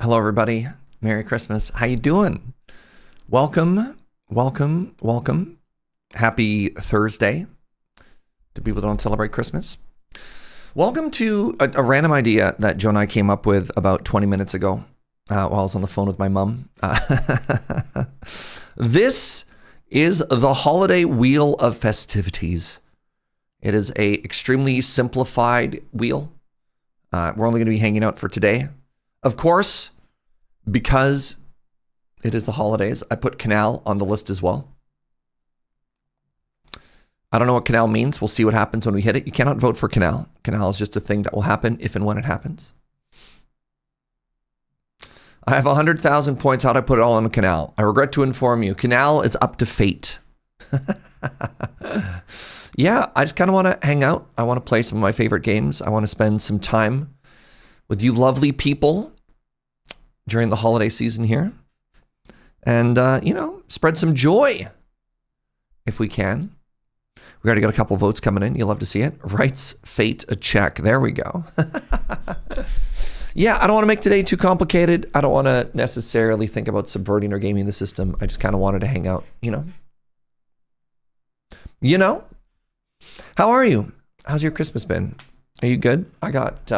Hello, everybody. Merry Christmas. How you doing? Welcome, welcome, welcome. Happy Thursday to people who don't celebrate Christmas. Welcome to a random idea that Joe and I came up with about 20 minutes ago while I was on the phone with my mom. This is the holiday wheel of festivities. It is a extremely simplified wheel. We're only going to be hanging out for today. Of course, because it is the holidays, I put canal on the list as well. I don't know what canal means. We'll see what happens when we hit it. You cannot vote for canal. Canal is just a thing that will happen if and when it happens. I have 100,000 points. How'd I put it all on canal? I regret to inform you. Canal is up to fate. Yeah, I just kind of want to hang out. I want to play some of my favorite games. I want to spend some time with you lovely people during the holiday season here. And, spread some joy if we can. We already got a couple votes coming in. You'll love to see it. Writes fate a check. There we go. Yeah, I don't want to make today too complicated. I don't want to necessarily think about subverting or gaming the system. I just kind of wanted to hang out, How are you? How's your Christmas been? Are you good? I got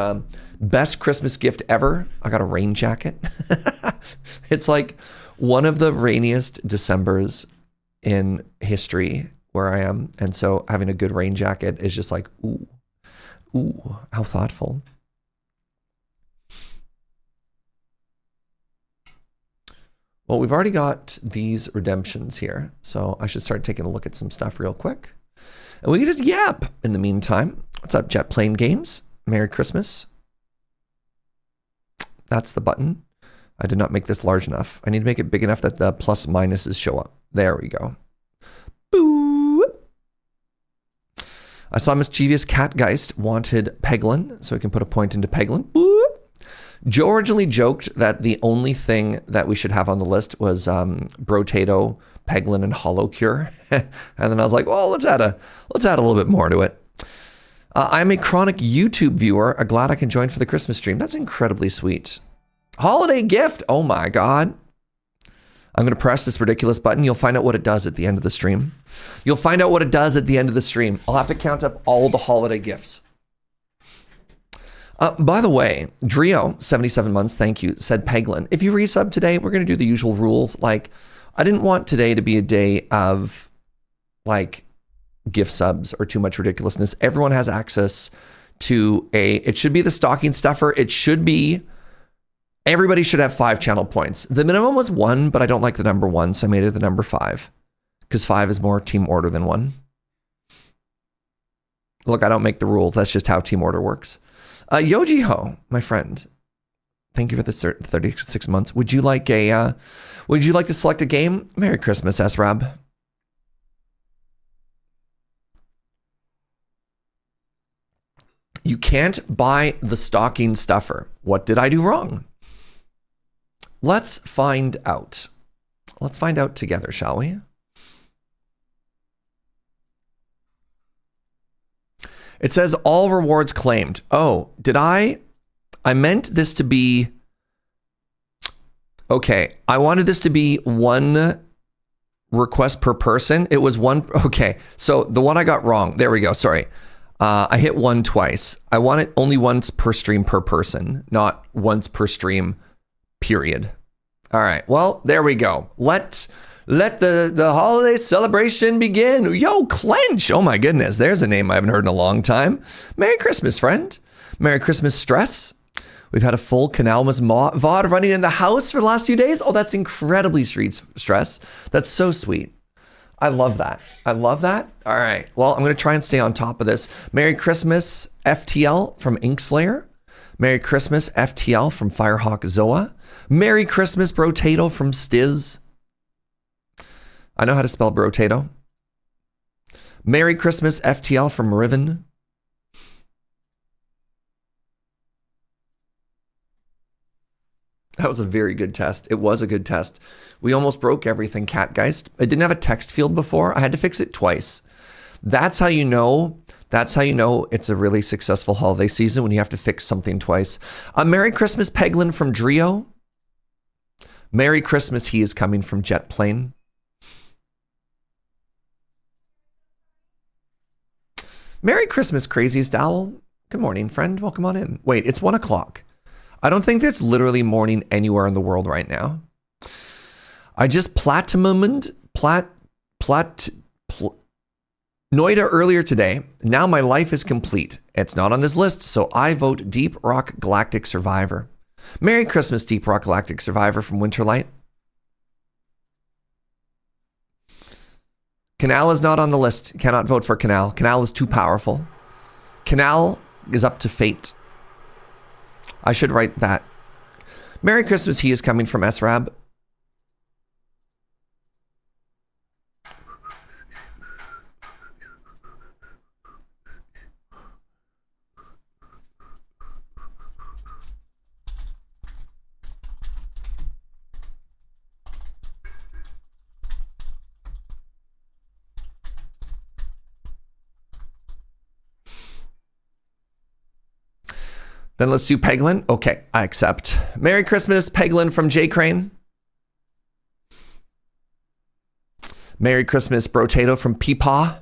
best Christmas gift ever. I got a rain jacket. It's like one of the rainiest Decembers in history where I am. And so having a good rain jacket is just like, ooh, how thoughtful. Well, we've already got these redemptions here. So I should start taking a look at some stuff real quick. And we can just yap in the meantime. What's up, Jet Plane Games? Merry Christmas. That's the button. I did not make this large enough. I need to make it big enough that the plus minuses show up. There we go. Boo! I saw Mischievous Catgeist wanted Peglin, so we can put a point into Peglin. Boo! Joe originally joked that the only thing that we should have on the list was Brotato, Peglin, and Hollow Cure. And then I was like, well, let's add a little bit more to it. I'm a chronic YouTube viewer. I'm glad I can join for the Christmas stream. That's incredibly sweet. Holiday gift. Oh my God. I'm going to press this ridiculous button. You'll find out what it does at the end of the stream. I'll have to count up all the holiday gifts. By the way, Drio, 77 months, thank you, said Peglin. If you resub today, we're going to do the usual rules. Like, I didn't want today to be a day of, like, gift subs or too much ridiculousness. Everyone has access to it should be the stocking stuffer. Everybody should have 5 channel points. The minimum was 1, but I don't like the number 1, so I made it the number 5 because 5 is more team order than 1. Look, I don't make the rules. That's just how team order works. Yoji Ho, my friend, thank you for the 36 months. Would you like to select a game? Merry Christmas, S-Rab. You can't buy the stocking stuffer. What did I do wrong? Let's find out. Let's find out together, shall we? It says all rewards claimed. Oh, did I meant this to be, okay. I wanted this to be 1 request per person. It was 1. Okay. So the one I got wrong. There we go. Sorry. I hit 1 twice. I want it only once per stream per person, not once per stream, period. All right. Well, there we go. Let the holiday celebration begin. Yo, Clench. Oh my goodness. There's a name I haven't heard in a long time. Merry Christmas, friend. Merry Christmas, Stress. We've had a full Canalmas VOD running in the house for the last few days. Oh, that's incredibly sweet, Stress. That's so sweet. I love that. All right. Well, I'm going to try and stay on top of this. Merry Christmas, FTL from Inkslayer. Merry Christmas, FTL from Firehawk Zoa. Merry Christmas, Brotato from Stiz. I know how to spell Brotato. Merry Christmas, FTL from Riven. That was a very good test. It was a good test. We almost broke everything, Catgeist. I didn't have a text field before. I had to fix it twice. That's how you know it's a really successful holiday season, when you have to fix something twice. A Merry Christmas, Peglin from Drio. Merry Christmas, he is coming from Jet Plane. Merry Christmas, Craziest Owl. Good morning, friend. Welcome on in. Wait, it's 1 o'clock. I don't think it's literally morning anywhere in the world right now. I just Noida earlier today. Now my life is complete. It's not on this list, so I vote Deep Rock Galactic Survivor. Merry Christmas, Deep Rock Galactic Survivor from Winterlight. Canal is not on the list. Cannot vote for Canal. Canal is too powerful. Canal is up to fate. I should write that. Merry Christmas, he is coming from SRAB. Then let's do Peglin. Okay, I accept. Merry Christmas, Peglin from J Crane. Merry Christmas, Brotato from Peepaw.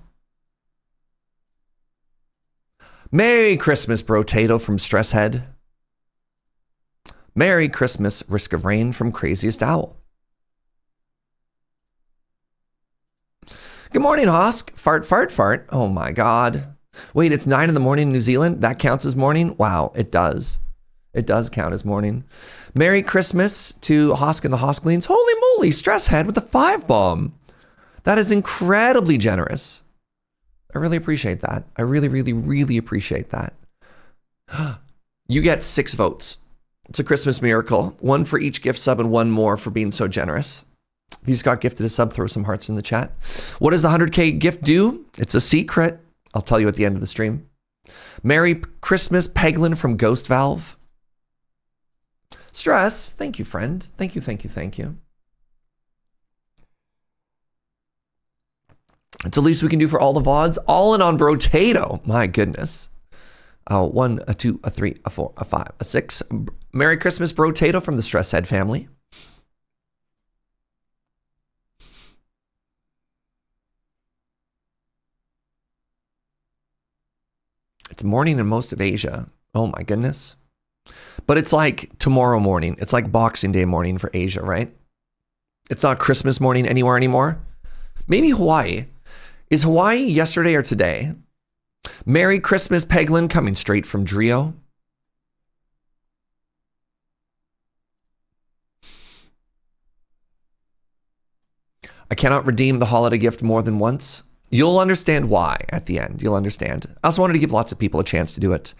Merry Christmas, Brotato from Stresshead. Merry Christmas, Risk of Rain from Craziest Owl. Good morning, Hosk. Fart, fart, fart. Oh my God. Wait, it's 9 in the morning in New Zealand? That counts as morning? Wow, it does. It does count as morning. Merry Christmas to Hosk and the Hosklings. Holy moly, Stresshead with the 5-bomb. That is incredibly generous. I really appreciate that. I really, really, really appreciate that. You get 6 votes. It's a Christmas miracle. 1 for each gift sub and 1 more for being so generous. If you just got gifted a sub, throw some hearts in the chat. What does the 100K gift do? It's a secret. I'll tell you at the end of the stream. Merry Christmas, Peglin from Ghost Valve. Stress. Thank you, friend. Thank you, thank you, thank you. It's the least we can do for all the VODs. All in on Brotato. My goodness. 1, a 2, a 3, a 4, a 5, a 6. Merry Christmas, Brotato from the Stresshead family. It's morning in most of Asia. Oh my goodness. But it's like tomorrow morning. It's like Boxing Day morning for Asia, right? It's not Christmas morning anywhere anymore. Maybe Hawaii. Is Hawaii yesterday or today? Merry Christmas, Peglin, coming straight from Drio. I cannot redeem the holiday gift more than once. You'll understand why at the end. You'll understand. I also wanted to give lots of people a chance to do it.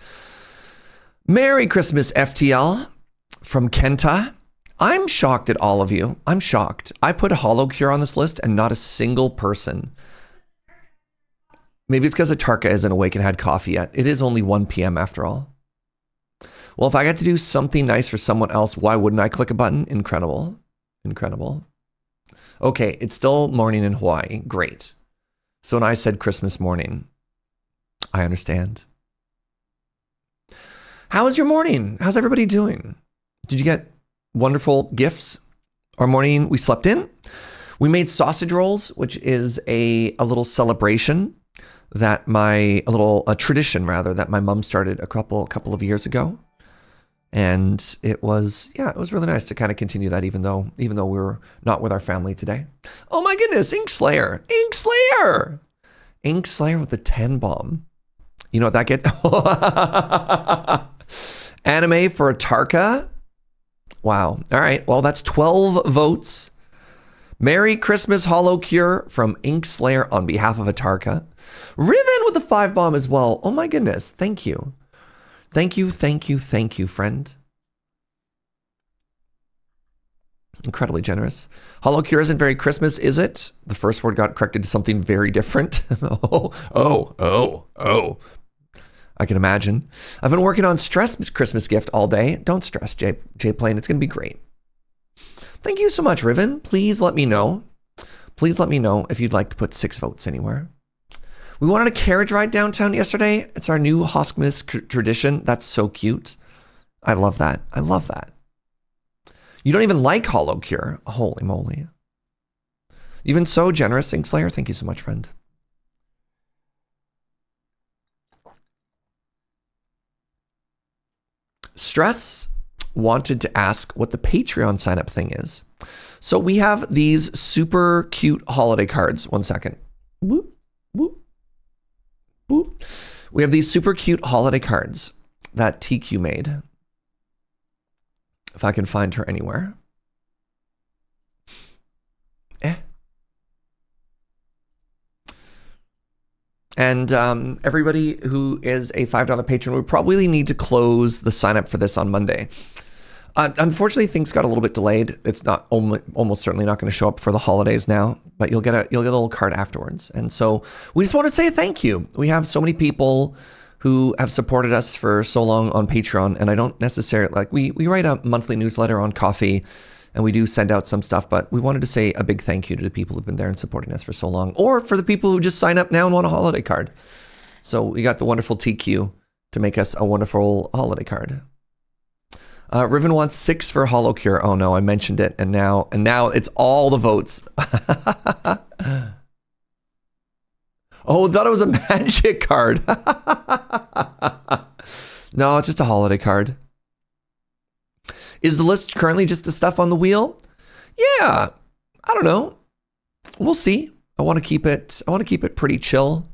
Merry Christmas, FTL from Kenta. I'm shocked at all of you. I'm shocked. I put a Hollow Cure on this list and not a single person. Maybe it's because Atarka isn't awake and had coffee yet. It is only 1 p.m. after all. Well, if I got to do something nice for someone else, why wouldn't I click a button? Incredible. Incredible. Okay, it's still morning in Hawaii. Great. So when I said Christmas morning, I understand. How was your morning? How's everybody doing? Did you get wonderful gifts? Our morning, we slept in. We made sausage rolls, which is a little celebration that a tradition rather, that my mom started a couple of years ago. And it was really nice to kind of continue that, even though we're not with our family today. Oh my goodness, Inkslayer! Inkslayer with the 10-bomb. You know what that get? Anime for Atarka. Wow. All right. Well, that's 12 votes. Merry Christmas, Hollow Cure from Inkslayer on behalf of Atarka. Riven with the 5-bomb as well. Oh my goodness. Thank you. Thank you, friend. Incredibly generous. Hollow Cure isn't very Christmas, is it? The first word got corrected to something very different. Oh. I can imagine. I've been working on Stress Christmas gift all day. Don't stress, J Plane. It's going to be great. Thank you so much, Riven. Please let me know. Please let me know if you'd like to put 6 votes anywhere. We wanted a carriage ride downtown yesterday. It's our new Hoskmas tradition. That's so cute. I love that. You don't even like Hollow Cure. Holy moly. Even so generous, Slayer. Thank you so much, friend. Stress wanted to ask what the Patreon sign up thing is. So we have these super cute holiday cards. One second. Boop, boop, boop. We have these super cute holiday cards that TQ made. If I can find her anywhere. And everybody who is a $5 patron would probably need to close the sign up for this on Monday. Unfortunately, things got a little bit delayed. It's not almost certainly not going to show up for the holidays now, but you'll get a little card afterwards. And so we just want to say thank you. We have so many people who have supported us for so long on Patreon, and I don't necessarily like we write a monthly newsletter on coffee, and we do send out some stuff, but we wanted to say a big thank you to the people who've been there and supporting us for so long, or for the people who just sign up now and want a holiday card. So we got the wonderful TQ to make us a wonderful holiday card. Riven wants 6 for Hollow Cure. Oh no, I mentioned it, and now it's all the votes. Oh, I thought it was a magic card. No, it's just a holiday card. Is the list currently just the stuff on the wheel? Yeah, I don't know. We'll see. I want to keep it pretty chill.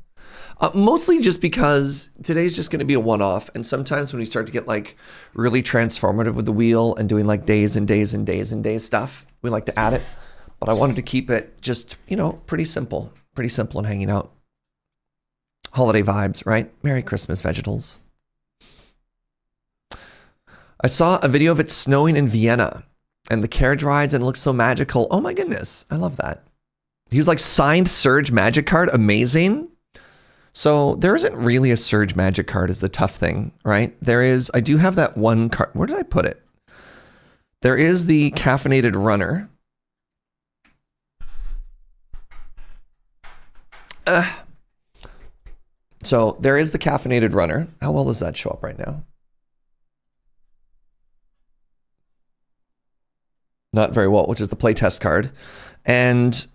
Mostly just because today's just going to be a one-off, and sometimes when we start to get like really transformative with the wheel and doing like days and days and days and days stuff, we like to add it. But I wanted to keep it just, pretty simple and hanging out. Holiday vibes, right? Merry Christmas, Vegetals. I saw a video of it snowing in Vienna and the carriage rides, and it looks so magical. Oh my goodness, I love that. He was like signed Surge Magic card, amazing. So there isn't really a Surge Magic card is the tough thing, right? There is, I do have that one card. Where did I put it? There is the Caffeinated Runner. So there is the Caffeinated Runner. How well does that show up right now? Not very well, which is the playtest card. And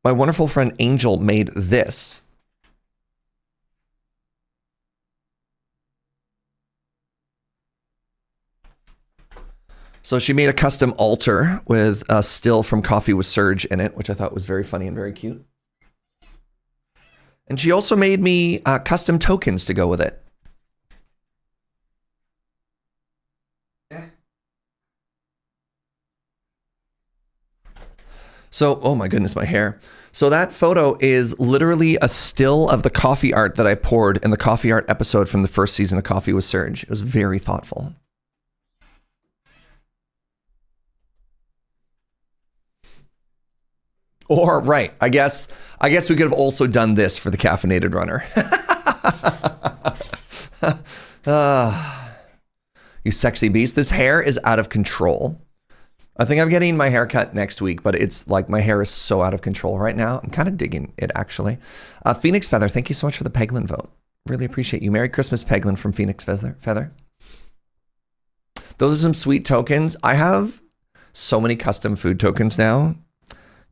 my wonderful friend Angel made this. So she made a custom altar with a still from Coffee with Surge in it, which I thought was very funny and very cute. And she also made me custom tokens to go with it. So, oh my goodness, my hair. So that photo is literally a still of the coffee art that I poured in the coffee art episode from the first season of Coffee with Surge. It was very thoughtful. Or, right, I guess we could have also done this for the Caffeinated Runner. You sexy beast. This hair is out of control. I think I'm getting my hair cut next week, but it's like my hair is so out of control right now. I'm kind of digging it, actually. Phoenix Feather, thank you so much for the Peglin vote. Really appreciate you. Merry Christmas, Peglin from Phoenix Feather. Those are some sweet tokens. I have so many custom food tokens now.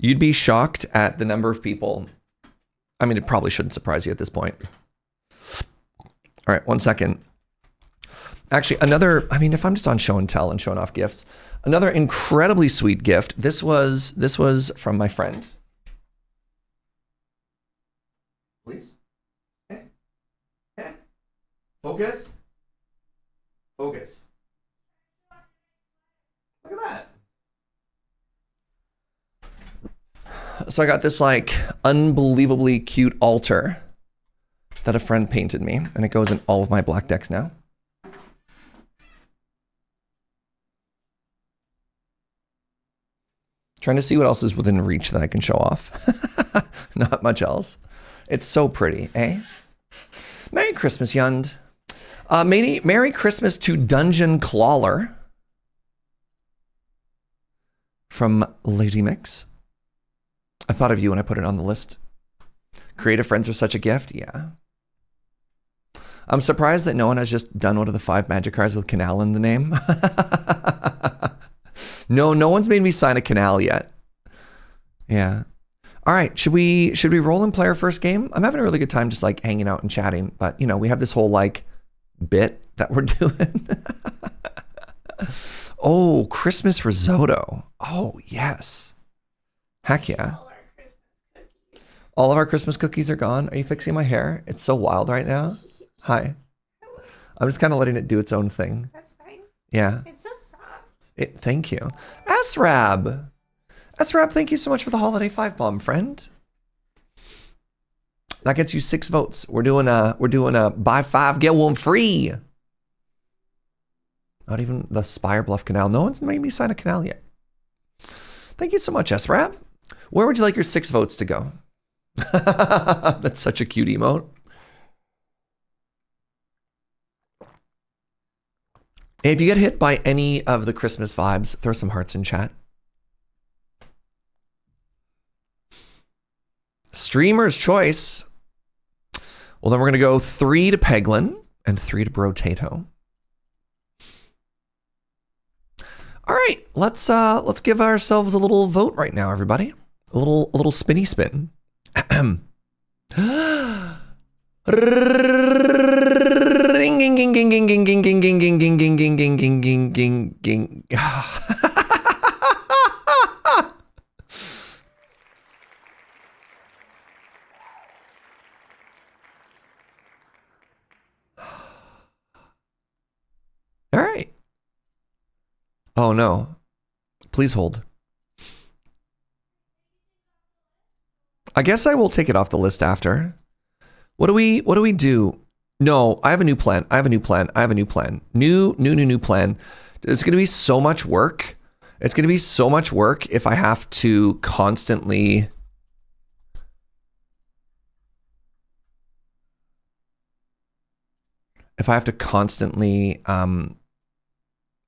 You'd be shocked at the number of people. I mean, it probably shouldn't surprise you at this point. All right, one second. Actually, if I'm just on show and tell and showing off gifts, another incredibly sweet gift. This was from my friend. Please. Focus. Focus. Look at that. So I got this like unbelievably cute altar that a friend painted me, and it goes in all of my black decks now. Trying to see what else is within reach that I can show off. Not much else. It's so pretty, eh? Merry Christmas, Yund. Merry Christmas to Dungeon Clawler from Lady Mix. I thought of you when I put it on the list. Creative friends are such a gift. Yeah. I'm surprised that no one has just done one of the 5 magic cards with Canal in the name. No, no one's made me sign a canal yet. Yeah. All right, should we roll and play our first game? I'm having a really good time just like hanging out and chatting, but you know, we have this whole like bit that we're doing. Oh, Christmas risotto. Oh, yes. Heck yeah. All of our Christmas cookies are gone. Are you fixing my hair? It's so wild right now. Hi. I'm just kind of letting it do its own thing. That's fine. Yeah. It's so soft. Thank you. Asrab. Asrab, thank you so much for the holiday 5-bomb, friend. That gets you 6 votes. We're doing a buy 5, get 1 free. Not even the Spire Bluff Canal. No one's made me sign a canal yet. Thank you so much, Asrab. Where would you like your 6 votes to go? That's such a cute emote. If you get hit by any of the Christmas vibes, throw some hearts in chat. Streamer's choice. Well, then we're going to go 3 to Peglin and 3 to Brotato. All right, let's give ourselves a little vote right now, everybody. A little spinny spin. All right. Oh no. Please hold. I guess I will take it off the list after. What do we do? No, I have a new plan. New plan. It's going to be so much work. It's going to be so much work if I have to constantly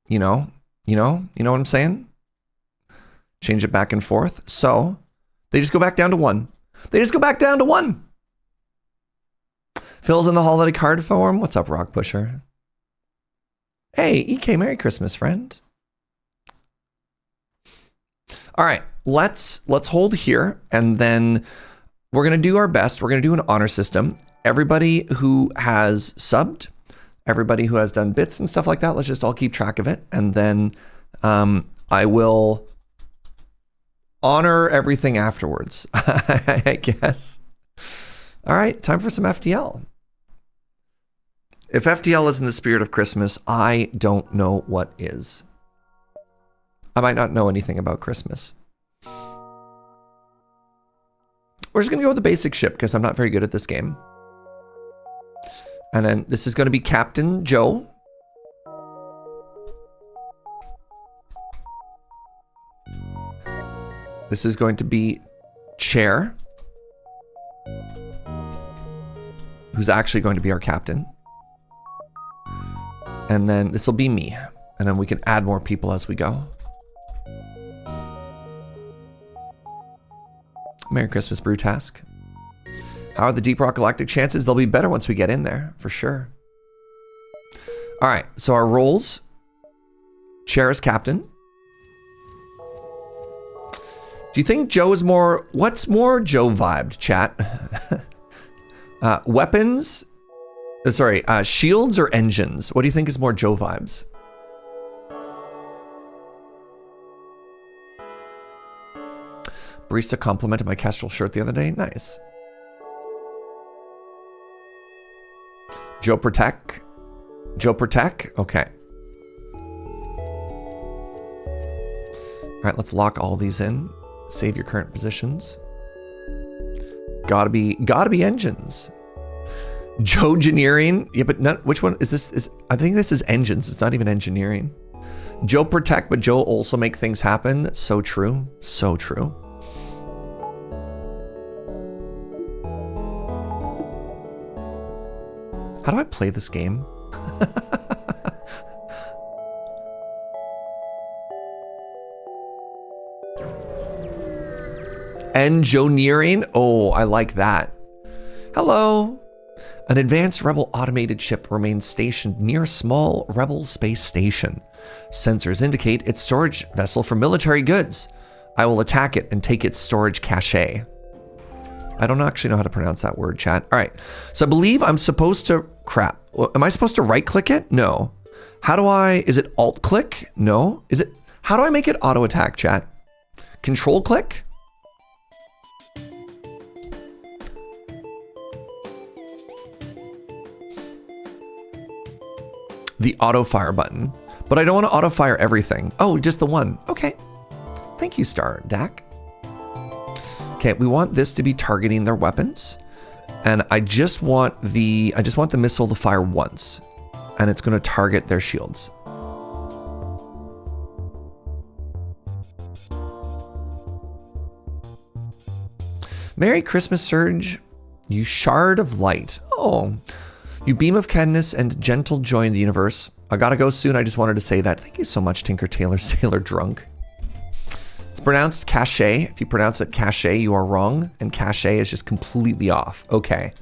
you know what I'm saying? Change it back and forth. So they just go back down to 1. Phil's in the holiday card form. What's up, Rock Pusher? Hey, EK, Merry Christmas, friend. All right, let's hold here, and then we're gonna do our best. We're gonna do an honor system. Everybody who has subbed, everybody who has done bits and stuff like that, let's just all keep track of it, and then I will honor everything afterwards, I guess. All right, time for some FTL. If FTL is in the spirit of Christmas, I don't know what is. I might not know anything about Christmas. We're just gonna go with the basic ship because I'm not very good at this game. And then this is gonna be Captain Joe. This is going to be Chair, who's actually going to be our captain. And then this will be me. And then we can add more people as we go. Merry Christmas, Brutask. How are the Deep Rock Galactic chances? They'll be better once we get in there, for sure. All right, so our roles. Chair is captain. Do you think Joe is more... What's more Joe vibed, chat? Weapons... Sorry, shields or engines? What do you think is more Joe vibes? Barista complimented my Kestrel shirt the other day. Nice. Joe Protect. Joe Protect? Okay. All right, let's lock all these in. Save your current positions. Gotta be engines. Joe Engineering. Yeah, but not, which one is this? I think this is engines. It's not even engineering. Joe Protect, but Joe also make things happen. So true. So true. How do I play this game? Engineering. Oh, I like that. Hello. An advanced rebel automated ship remains stationed near a small rebel space station. Sensors indicate its storage vessel for military goods. I will attack it and take its storage cache. I don't actually know how to pronounce that word, chat. All right, so I believe I'm supposed to, crap. Am I supposed to right click it? No. How do I, is it alt click? No. Is it, how do I make it auto attack, chat? Control click? The auto fire button, but I don't want to auto fire everything. Oh, just the one. Okay. Thank you, Star Dak. Okay, we want this to be targeting their weapons, and I just want the missile to fire once, and it's going to target their shields. Merry Christmas, Surge. You shard of light. Oh. You beam of kindness and gentle joy in the universe. I gotta go soon. I just wanted to say that. Thank you so much, Tinker Tailor Sailor Drunk. It's pronounced cache. If you pronounce it cache, you are wrong. And cache is just completely off. Okay.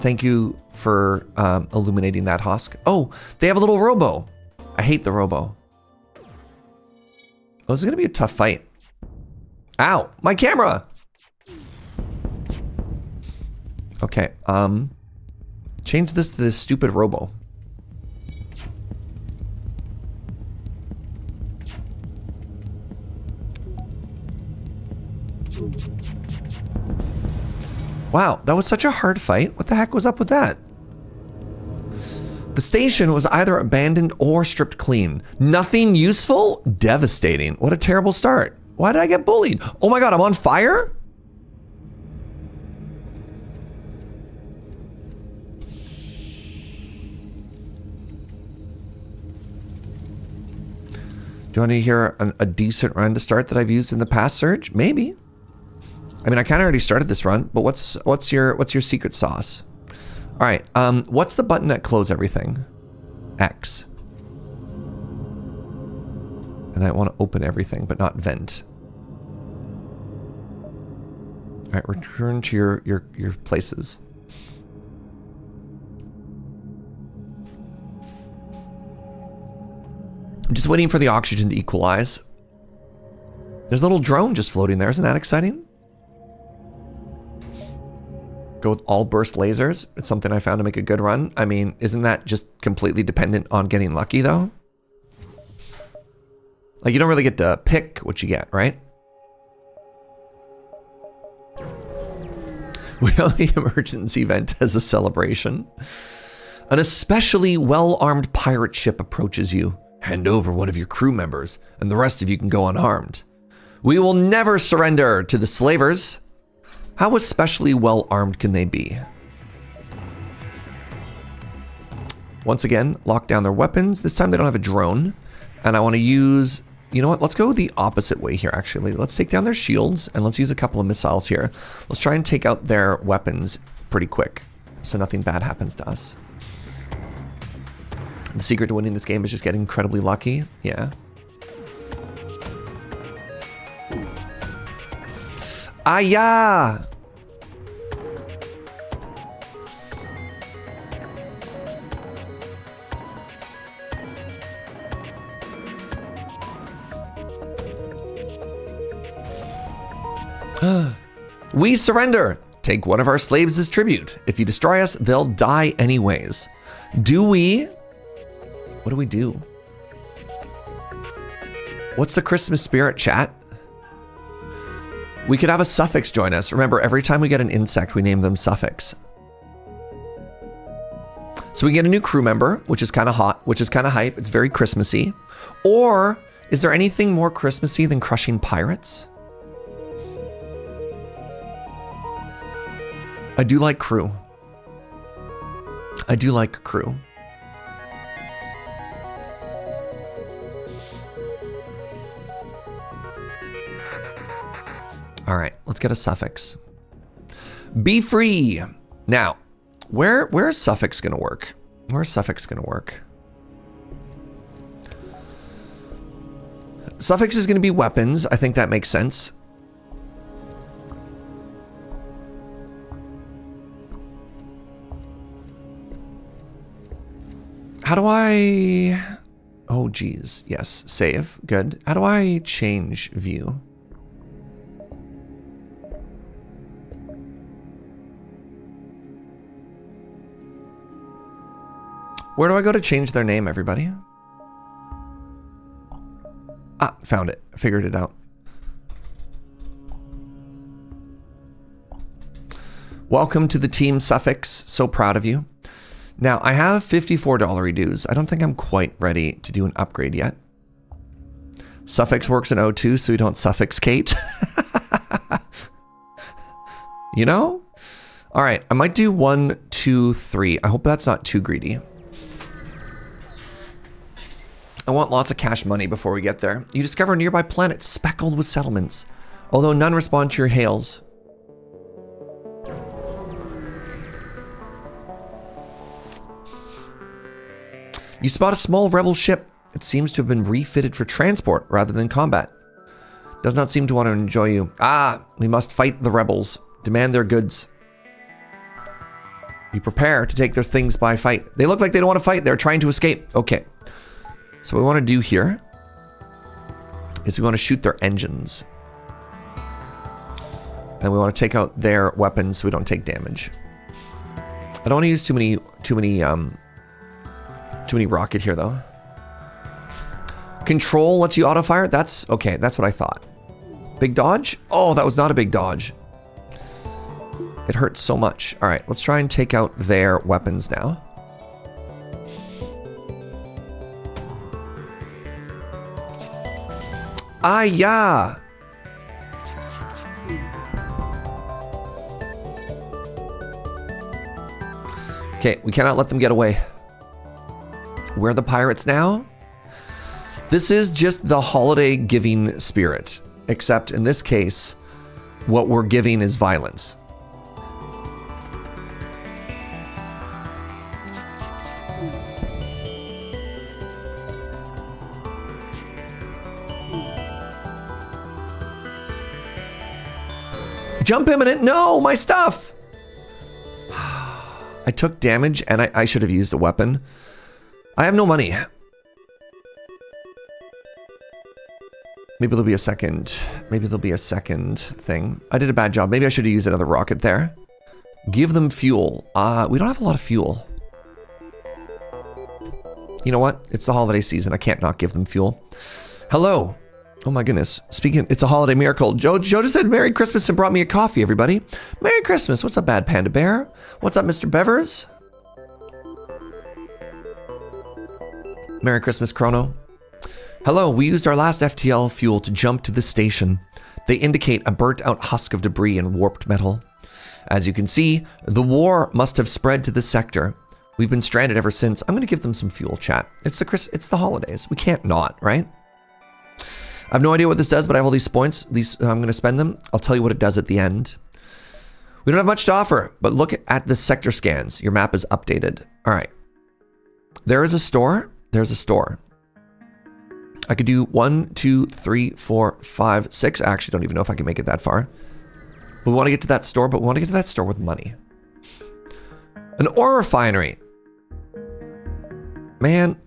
Thank you for illuminating that, Hosk. Oh, they have a little robo. I hate the robo. Oh, this is gonna be a tough fight. Ow, my camera. Okay, change this to this stupid robo. Wow, that was such a hard fight. What the heck was up with that? The station was either abandoned or stripped clean. Nothing useful? Devastating. What a terrible start. Why did I get bullied? Oh my god, I'm on fire? Do you want to hear a decent run to start that I've used in the past, Surge? Maybe. I mean, I kind of already started this run, but what's your secret sauce? All right. What's the button that close everything? X. And I want to open everything, but not vent. All right. Return to your places. I'm just waiting for the oxygen to equalize. There's a little drone just floating there. Isn't that exciting? Go with all burst lasers. It's something I found to make a good run. I mean, isn't that just completely dependent on getting lucky, though? Like, you don't really get to pick what you get, right? We only emergency vent as a celebration. An especially well-armed pirate ship approaches you. Hand over one of your crew members, and the rest of you can go unharmed. We will never surrender to the slavers. How especially well armed can they be? Once again, lock down their weapons. This time they don't have a drone. And I want to use, you know what? Let's go the opposite way here, actually. Let's take down their shields, and let's use a couple of missiles here. Let's try and take out their weapons pretty quick, so nothing bad happens to us. The secret to winning this game is just getting incredibly lucky. Yeah. Ah-ya! We surrender. Take one of our slaves as tribute. If you destroy us, they'll die anyways. Do we? What do we do? What's the Christmas spirit, chat? We could have a suffix join us. Remember, every time we get an insect, we name them suffix. So we get a new crew member, which is kind of hot, which is kind of hype. It's very Christmassy. Or is there anything more Christmassy than crushing pirates? I do like crew. I do like crew. All right, let's get a suffix. Be free. Now, where is suffix gonna work? Where's suffix gonna work? Suffix is gonna be weapons. I think that makes sense. How do I... Oh, geez. Yes. Save. Good. How do I change view? Where do I go to change their name, everybody? Ah, found it. Figured it out. Welcome to the team, Suffix. So proud of you. Now, I have $54 dues. I don't think I'm quite ready to do an upgrade yet. Suffix works in O2, so you don't suffixcate. You know? All right, I might do 1, 2, 3. I hope that's not too greedy. I want lots of cash money before we get there. You discover a nearby planet speckled with settlements, although none respond to your hails. You spot a small rebel ship. It seems to have been refitted for transport rather than combat. Does not seem to want to enjoy you. Ah, we must fight the rebels. Demand their goods. You prepare to take their things by fight. They look like they don't want to fight. They're trying to escape. Okay. So what we want to do here is we want to shoot their engines. And we want to take out their weapons so we don't take damage. I don't want to use too many rocket here though. Control lets you auto fire. That's okay. That's what I thought. Big dodge? Oh, that was not a big dodge. It hurts so much. All right, let's try and take out their weapons now. Ah, yeah. Okay, we cannot let them get away. We're the pirates now. This is just the holiday giving spirit, except in this case, what we're giving is violence. Jump imminent. No, my stuff. I took damage and I should have used a weapon. I have no money. Maybe there'll be a second. Maybe there'll be a second thing. I did a bad job. Maybe I should have used another rocket there. Give them fuel. We don't have a lot of fuel. You know what? It's the holiday season. I can't not give them fuel. Hello. Oh my goodness. Speaking, it's a holiday miracle. Joe just said Merry Christmas and brought me a coffee, everybody. Merry Christmas. What's up, Bad Panda Bear? What's up, Mr. Bevers? Merry Christmas, Chrono. Hello, we used our last FTL fuel to jump to the station. They indicate a burnt out husk of debris and warped metal. As you can see, the war must have spread to this sector. We've been stranded ever since. I'm going to give them some fuel, chat. It's the holidays. We can't not, right? I have no idea what this does, but I have all these points. I'm going to spend them. I'll tell you what it does at the end. We don't have much to offer, but look at the sector scans. Your map is updated. All right. There is a store. There's a store. I could do 1, 2, 3, 4, 5, 6. I actually don't even know if I can make it that far. We want to get to that store, but we want to get to that store with money. An ore refinery. Man.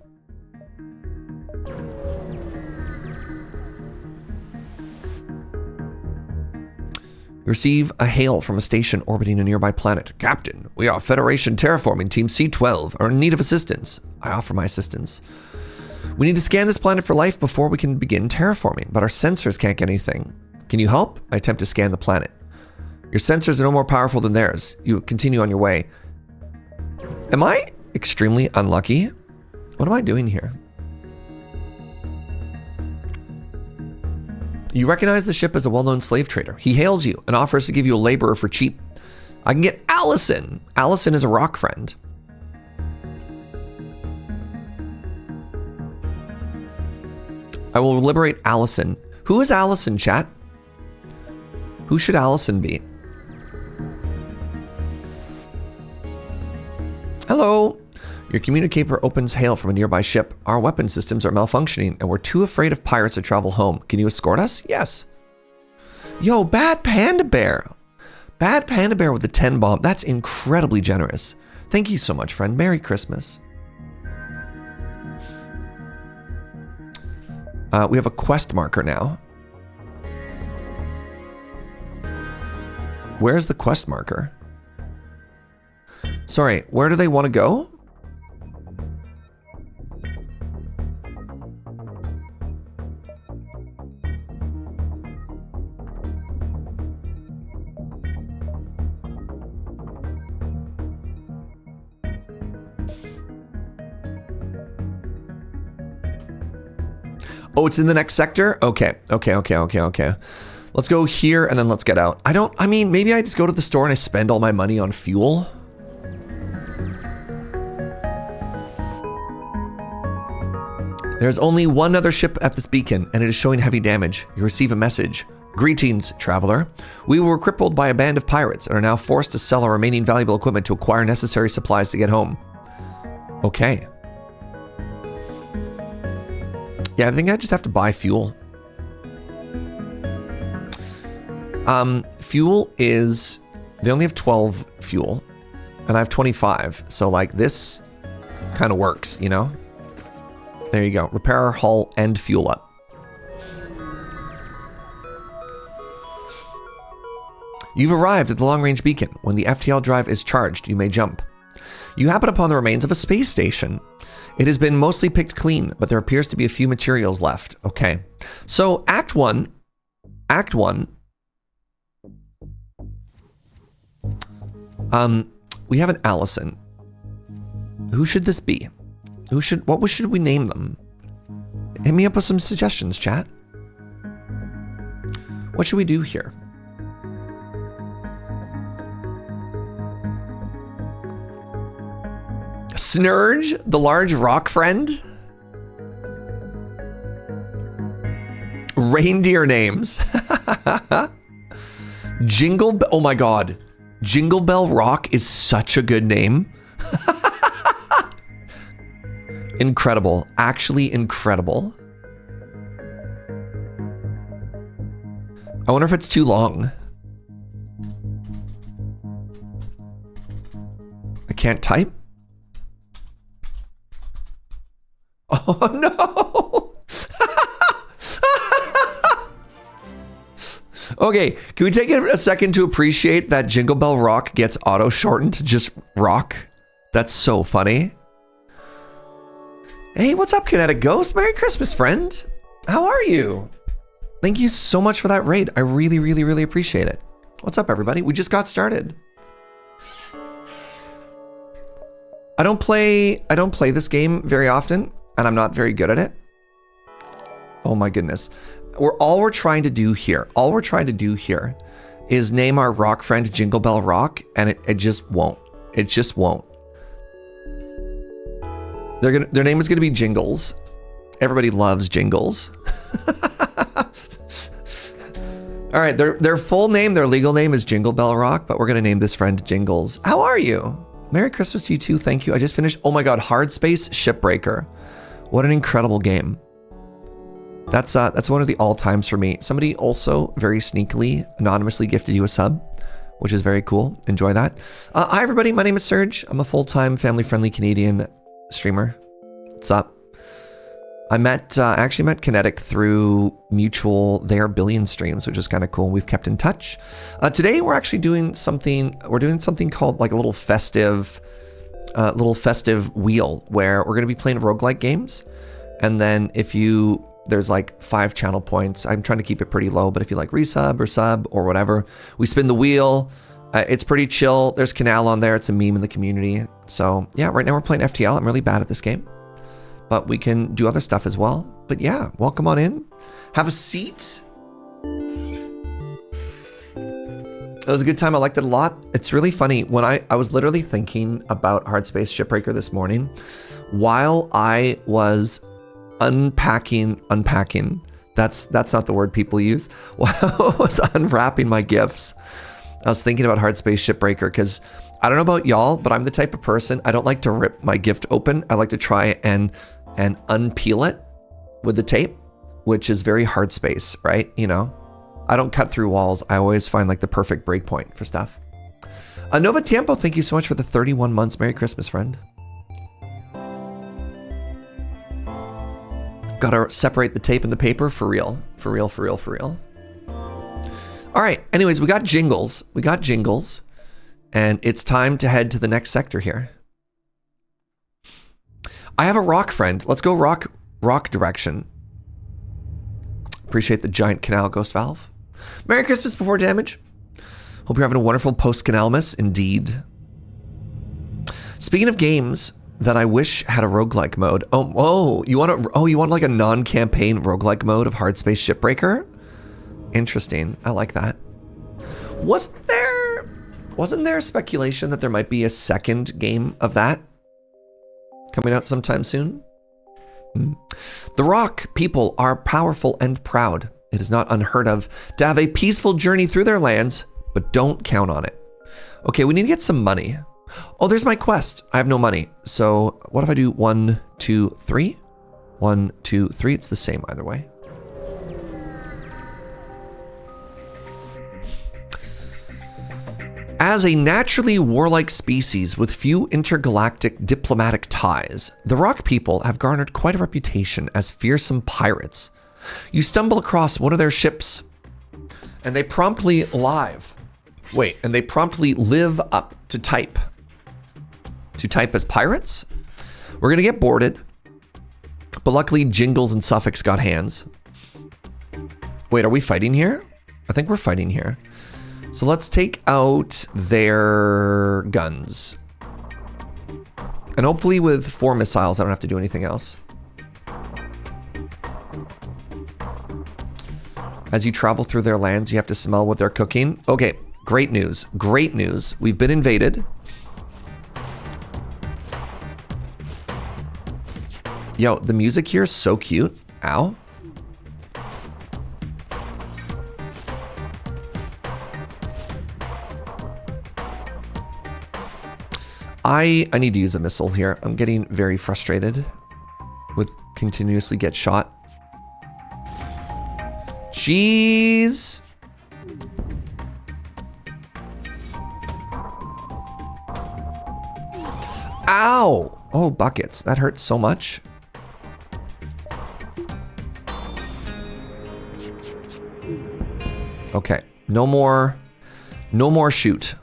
We receive a hail from a station orbiting a nearby planet. Captain, we are Federation Terraforming Team C12, are in need of assistance. I offer my assistance. We need to scan this planet for life before we can begin terraforming, but our sensors can't get anything. Can you help? I attempt to scan the planet. Your sensors are no more powerful than theirs. You continue on your way. Am I extremely unlucky? What am I doing here? You recognize the ship as a well-known slave trader. He hails you and offers to give you a laborer for cheap. I can get Allison. Allison is a rock friend. I will liberate Allison. Who is Allison, chat? Who should Allison be? Hello. Your communicator opens hail from a nearby ship. Our weapon systems are malfunctioning and we're too afraid of pirates to travel home. Can you escort us? Yes. Yo, Bad Panda Bear. Bad Panda Bear with the 10 bomb. That's incredibly generous. Thank you so much, friend. Merry Christmas. We have a quest marker now. Where's the quest marker? Sorry, where do they want to go? Oh, it's in the next sector? Okay. Let's go here and then let's get out. I mean, maybe I just go to the store and I spend all my money on fuel. There's only one other ship at this beacon and it is showing heavy damage. You receive a message. Greetings, traveler. We were crippled by a band of pirates and are now forced to sell our remaining valuable equipment to acquire necessary supplies to get home. Okay. Yeah, I think I just have to buy fuel. Fuel is, they only have 12 fuel and I have 25. So like this kind of works, you know? There you go. Repair, hull, and fuel up. You've arrived at the long-range beacon. When the FTL drive is charged, you may jump. You happen upon the remains of a space station. It has been mostly picked clean, but there appears to be a few materials left. Okay. So Act 1. We have an Allison. Who should this be? What should we name them? Hit me up with some suggestions, chat. What should we do here? Snurge, the large rock friend? Reindeer names. Oh my god. Jingle Bell Rock is such a good name. Incredible. Actually incredible. I wonder if it's too long. I can't type? Oh no! Okay, can we take a second to appreciate that Jingle Bell Rock gets auto-shortened to just Rock? That's so funny. Hey, what's up, Kinetic Ghost? Merry Christmas, friend. How are you? Thank you so much for that raid. I really, really, really appreciate it. What's up, everybody? We just got started. I don't play this game very often, and I'm not very good at it. Oh my goodness. All we're trying to do here is name our rock friend Jingle Bell Rock, and it just won't. It just won't. Their name is gonna be Jingles. Everybody loves Jingles. All right, their full name, their legal name is Jingle Bell Rock, but we're gonna name this friend Jingles. How are you? Merry Christmas to you too, thank you. I just finished, oh my god, Hard Space Shipbreaker. What an incredible game. That's one of the all-times for me. Somebody also very sneakily, anonymously gifted you a sub, which is very cool. Enjoy that. Hi everybody, my name is Serge. I'm a full-time family-friendly Canadian streamer. What's up? I actually met Kinetic through mutual, they are Billion streams, which is kind of cool. We've kept in touch. Today we're actually doing something called like a little festive wheel where we're going to be playing roguelike games. And then there's like 5 channel points. I'm trying to keep it pretty low, but if you like resub or sub or whatever, we spin the wheel. It's pretty chill. There's Canal on there. It's a meme in the community. So yeah, right now we're playing FTL. I'm really bad at this game, but we can do other stuff as well. But yeah, welcome on in. Have a seat. It was a good time. I liked it a lot. It's really funny. When I was literally thinking about Hard Space Shipbreaker this morning, while I was unpacking. That's not the word people use. While I was unwrapping my gifts, I was thinking about Hard Space Shipbreaker because I don't know about y'all, but I'm the type of person, I don't like to rip my gift open. I like to try and unpeel it with the tape, which is very Hard Space, right? You know, I don't cut through walls. I always find like the perfect breakpoint for stuff. Nova Tiempo, thank you so much for the 31 months. Merry Christmas, friend. Gotta separate the tape and the paper for real. For real, for real, for real. All right, anyways, we got jingles. We got jingles. And it's time to head to the next sector here. I have a rock friend. Let's go rock direction. Appreciate the giant canal ghost valve. Merry Christmas before damage. Hope you're having a wonderful post-canalmas, indeed. Speaking of games that I wish had a roguelike mode. You want like a non-campaign roguelike mode of Hard Space Shipbreaker? Interesting. I like that. Wasn't there speculation that there might be a second game of that coming out sometime soon? The Rock people are powerful and proud. It is not unheard of to have a peaceful journey through their lands, but don't count on it. Okay, we need to get some money. Oh, there's my quest. I have no money. So what if I do 1, 2, 3? 1, 2, 3. It's the same either way. As a naturally warlike species with few intergalactic diplomatic ties, the Rock people have garnered quite a reputation as fearsome pirates. You stumble across one of their ships, and they promptly live up to type. To type as pirates? We're gonna get boarded, but luckily Jingles and Suffix got hands. Wait, are we fighting here? I think we're fighting here. So let's take out their guns. And hopefully with 4 missiles, I don't have to do anything else. As you travel through their lands, you have to smell what they're cooking. Okay, great news. Great news. We've been invaded. Yo, the music here is so cute. Ow. I need to use a missile here. I'm getting very frustrated with continuously get shot. Jeez. Ow. Oh, buckets. That hurts so much. Okay. No more shoot.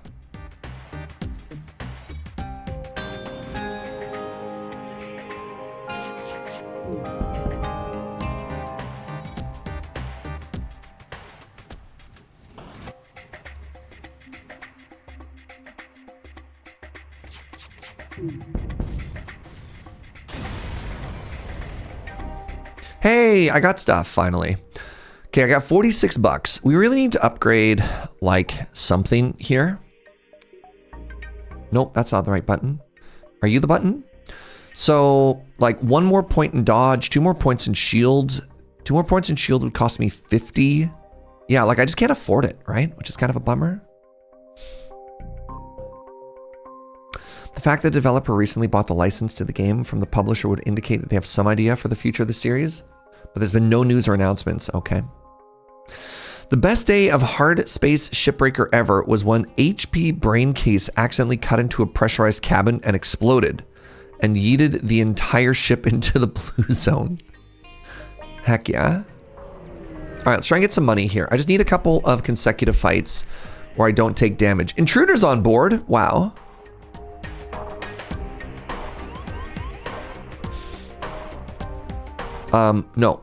Hey, I got stuff finally. Okay, I got 46 bucks. We really need to upgrade like something here. Nope, that's not the right button. Are you the button? So like 1 more point in dodge, 2 more points in shield. 2 more points in shield would cost me 50. Yeah, like I just can't afford it, right? Which is kind of a bummer. The fact that the developer recently bought the license to the game from the publisher would indicate that they have some idea for the future of the series, but there's been no news or announcements. Okay. The best day of Hard Space Shipbreaker ever was when HP brain case accidentally cut into a pressurized cabin and exploded and yeeted the entire ship into the blue zone. Heck yeah. All right, let's try and get some money here. I just need a couple of consecutive fights where I don't take damage. Intruders on board. Wow. No.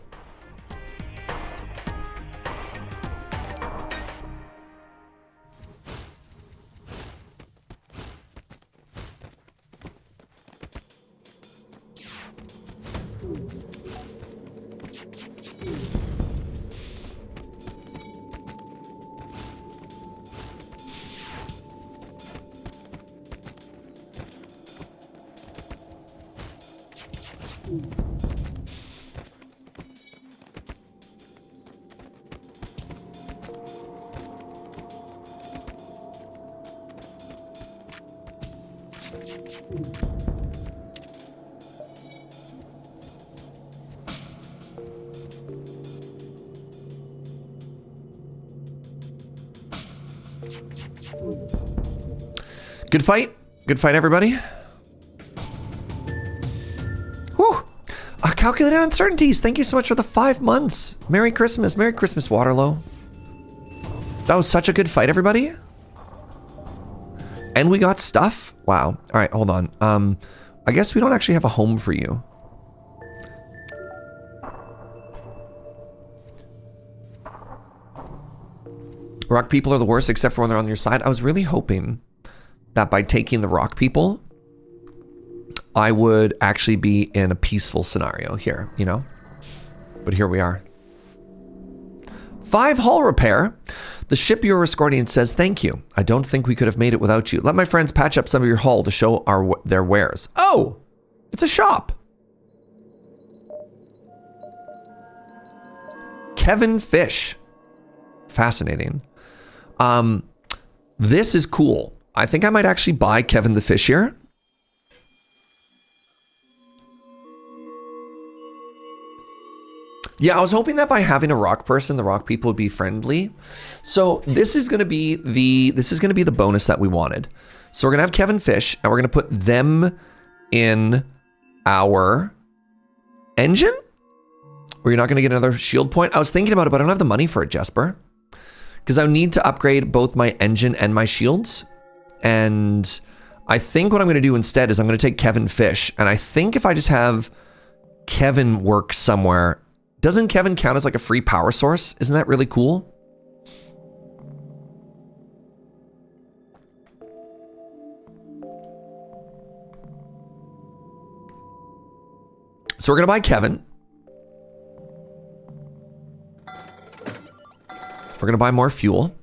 Good fight. Good fight, everybody. Whew. Calculated uncertainties. Thank you so much for the 5 months. Merry Christmas. Merry Christmas, Waterloo. That was such a good fight, everybody. And we got stuff. Wow. All right, hold on. I guess we don't actually have a home for you. Rock people are the worst except for when they're on your side. I was really hoping that by taking the rock people, I would actually be in a peaceful scenario here, you know? But here we are. 5 hull repair. The ship you're escorting says thank you. I don't think we could have made it without you. Let my friends patch up some of your hull to show their wares. Oh, it's a shop. Kevin Fish. Fascinating. This is cool. I think I might actually buy Kevin the Fish here. Yeah, I was hoping that by having a rock person, the rock people would be friendly. So this is going to be the bonus that we wanted. So we're going to have Kevin Fish and we're going to put them in our engine. Or you're not going to get another shield point. I was thinking about it, but I don't have the money for it, Jesper. Because I need to upgrade both my engine and my shields. And I think what I'm going to do instead is I'm going to take Kevin Fish. And I think if I just have Kevin work somewhere... Doesn't Kevin count as like a free power source? Isn't that really cool? So we're going to buy Kevin. We're going to buy more fuel.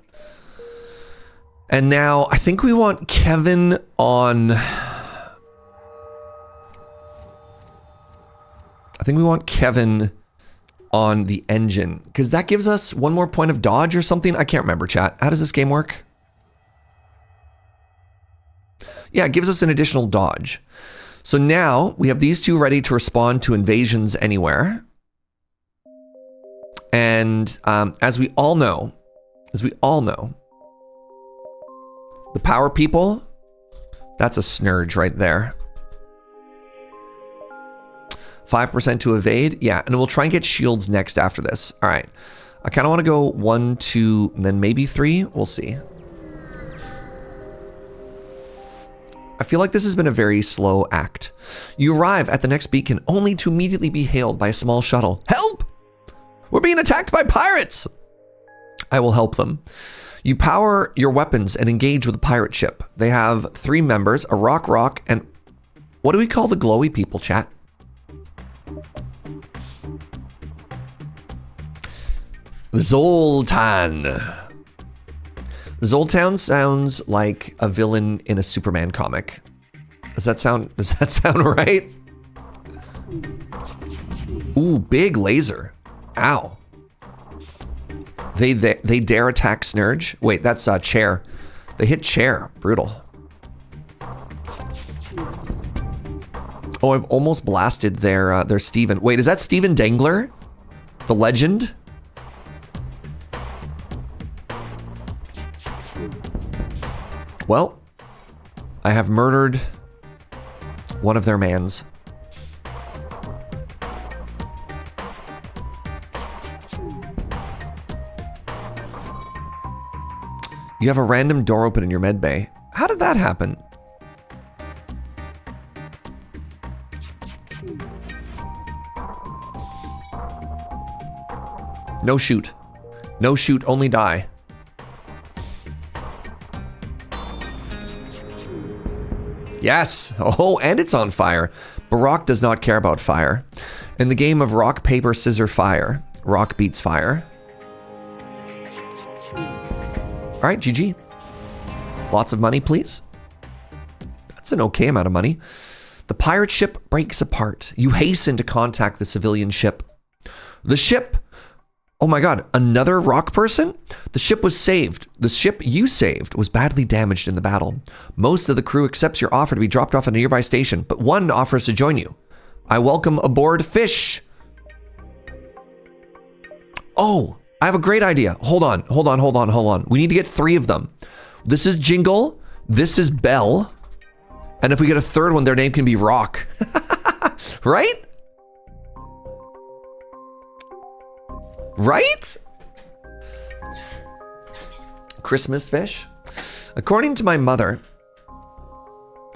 And now I think we want Kevin on... I think we want Kevin on the engine, because that gives us 1 more point of dodge or something. I can't remember, chat. How does this game work? Yeah, it gives us an additional dodge. So now we have these 2 ready to respond to invasions anywhere. And as we all know, the power people, that's a snurge right there. 5% to evade. Yeah, and we'll try and get shields next after this. All right. I kind of want to go 1, 2, and then maybe 3. We'll see. I feel like this has been a very slow act. You arrive at the next beacon only to immediately be hailed by a small shuttle. Help! We're being attacked by pirates! I will help them. You power your weapons and engage with a pirate ship. They have 3 members, a rock, and... What do we call the glowy people, chat? Zoltan. Zoltan sounds like a villain in a Superman comic. Does that sound right? Ooh, big laser. Ow. They dare attack Snurge. Wait, that's Chair. They hit Chair. Brutal. Oh, I've almost blasted their Steven. Wait, is that Steven Dangler? The legend? Well, I have murdered one of their mans. You have a random door open in your med bay. How did that happen? No shoot. No shoot, only die. Yes! Oh, and it's on fire. But rock does not care about fire. In the game of rock, paper, scissors, fire, rock beats fire. All right, GG. Lots of money, please. That's an okay amount of money. The pirate ship breaks apart. You hasten to contact the civilian ship. The ship... Oh my god, another rock person? The ship was saved. The ship you saved was badly damaged in the battle. Most of the crew accepts your offer to be dropped off at a nearby station, but one offers to join you. I welcome aboard Fish. Oh, I have a great idea. Hold on. We need to get 3 of them. This is Jingle. This is Bell. And if we get a third one, their name can be Rock. Right? Right? Christmas fish. According to my mother,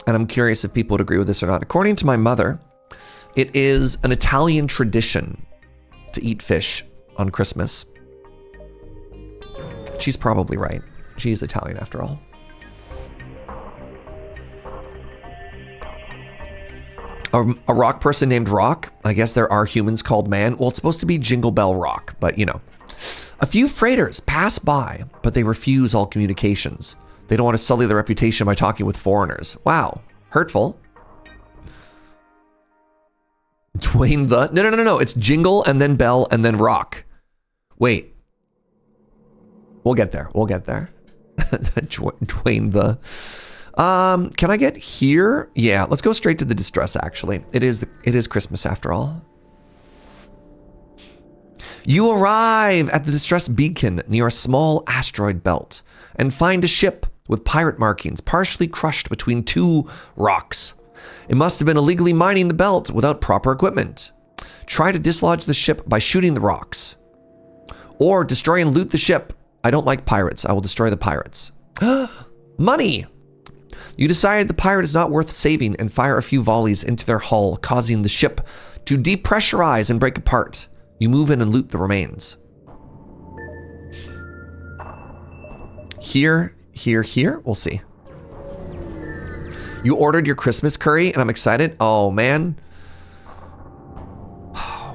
and I'm curious if people would agree with this or not. According to my mother, it is an Italian tradition to eat fish on Christmas. She's probably right. She's Italian after all. A rock person named Rock. I guess there are humans called Man. Well, it's supposed to be Jingle Bell Rock, but you know. A few freighters pass by, but they refuse all communications. They don't want to sully their reputation by talking with foreigners. Wow. Hurtful. Dwayne the... No. It's Jingle and then Bell and then Rock. Wait. We'll get there. Dwayne the... can I get here? Yeah, let's go straight to the distress, actually. It is Christmas after all. You arrive at the distress beacon near a small asteroid belt and find a ship with pirate markings partially crushed between two rocks. It must have been illegally mining the belt without proper equipment. Try to dislodge the ship by shooting the rocks. Or destroy and loot the ship. I don't like pirates. I will destroy the pirates. Money! You decide the pirate is not worth saving and fire a few volleys into their hull, causing the ship to depressurize and break apart. You move in and loot the remains. Here. We'll see. You ordered your Christmas curry and I'm excited. Oh, man.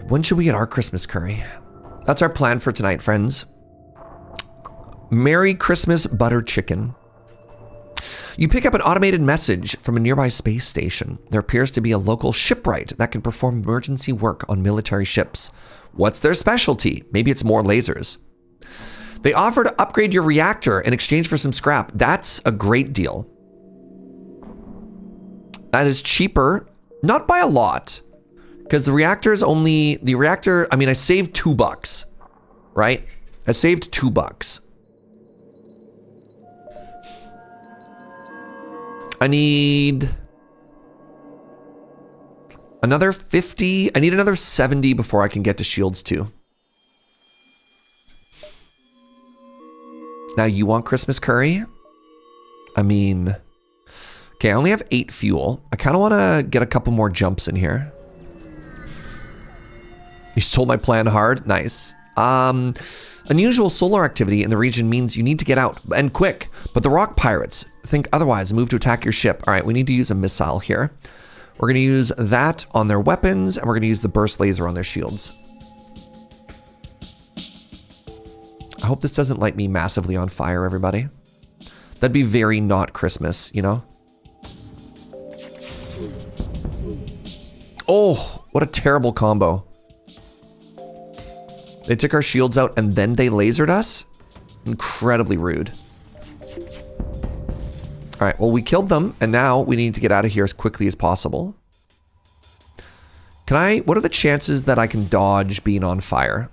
When should we get our Christmas curry? That's our plan for tonight, friends. Merry Christmas butter chicken. You pick up an automated message from a nearby space station. There appears to be a local shipwright that can perform emergency work on military ships. What's their specialty? Maybe it's more lasers. They offer to upgrade your reactor in exchange for some scrap. That's a great deal. That is cheaper, not by a lot, because I saved $2, right? I saved $2. I need another 50. I need another 70 before I can get to shields 2. Now you want Christmas curry? I mean, okay, I only have 8 fuel. I kind of want to get a couple more jumps in here. You stole my plan hard. Nice. Unusual solar activity in the region means you need to get out, and quick. But the rock pirates think otherwise and move to attack your ship. All right, we need to use a missile here. We're going to use that on their weapons, and we're going to use the burst laser on their shields. I hope this doesn't light me massively on fire, everybody. That'd be very not Christmas, you know? Oh, what a terrible combo. They took our shields out and then they lasered us? Incredibly rude. All right, well, we killed them and now we need to get out of here as quickly as possible. What are the chances that I can dodge being on fire?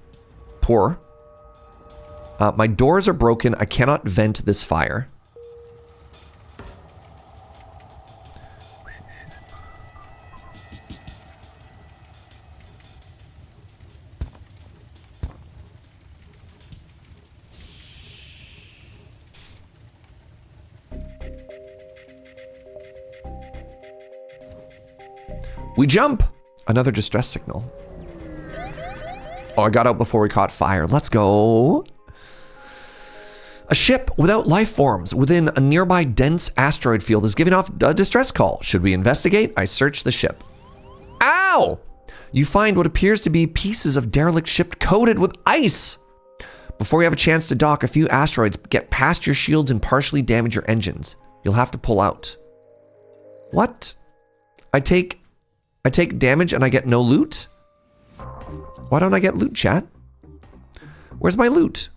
Poor. My doors are broken. I cannot vent this fire. We jump! Another distress signal. Oh, I got out before we caught fire. Let's go. A ship without life forms within a nearby dense asteroid field is giving off a distress call. Should we investigate? I search the ship. Ow! You find what appears to be pieces of derelict ship coated with ice. Before you have a chance to dock, a few asteroids get past your shields and partially damage your engines. You'll have to pull out. What? I take damage and I get no loot? Why don't I get loot, chat? Where's my loot?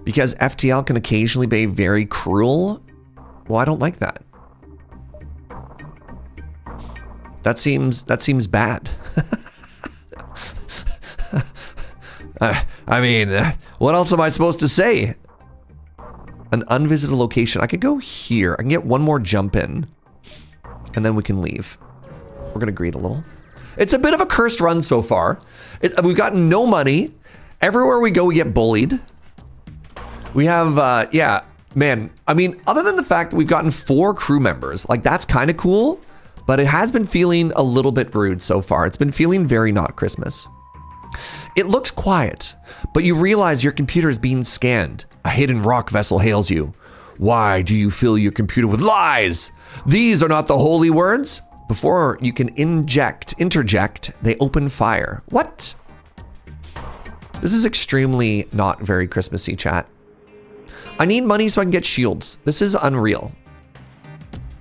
Because FTL can occasionally be very cruel? Well, I don't like that. That seems bad. I mean, what else am I supposed to say? An unvisited location. I could go here. I can get one more jump in. And then we can leave. We're going to greed a little. It's a bit of a cursed run so far. We've gotten no money. Everywhere we go, we get bullied. We have, yeah, man. I mean, other than the fact that we've gotten 4 crew members, like that's kind of cool. But it has been feeling a little bit rude so far. It's been feeling very not Christmas. It looks quiet, but you realize your computer is being scanned. A hidden rock vessel hails you. Why do you fill your computer with lies? These are not the holy words. Before you can interject, they open fire. What? This is extremely not very Christmassy, chat. I need money so I can get shields. This is unreal.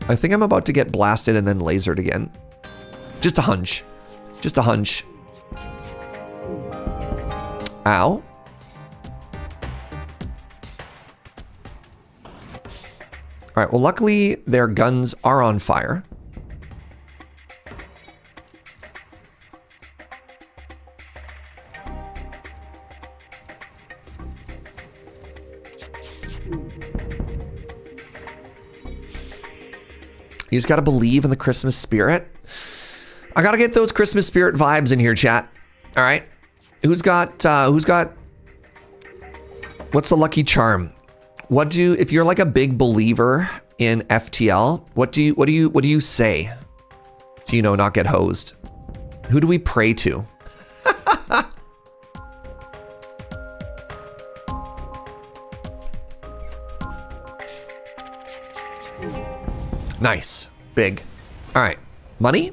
I think I'm about to get blasted and then lasered again. Just a hunch. Just a hunch. Ow. All right, well, luckily their guns are on fire. You just got to believe in the Christmas spirit. I got to get those Christmas spirit vibes in here, chat. All right. Who's got, what's the lucky charm? If you're like a big believer in FTL, what do you say to, not get hosed? Who do we pray to? Nice. Big. All right. Money?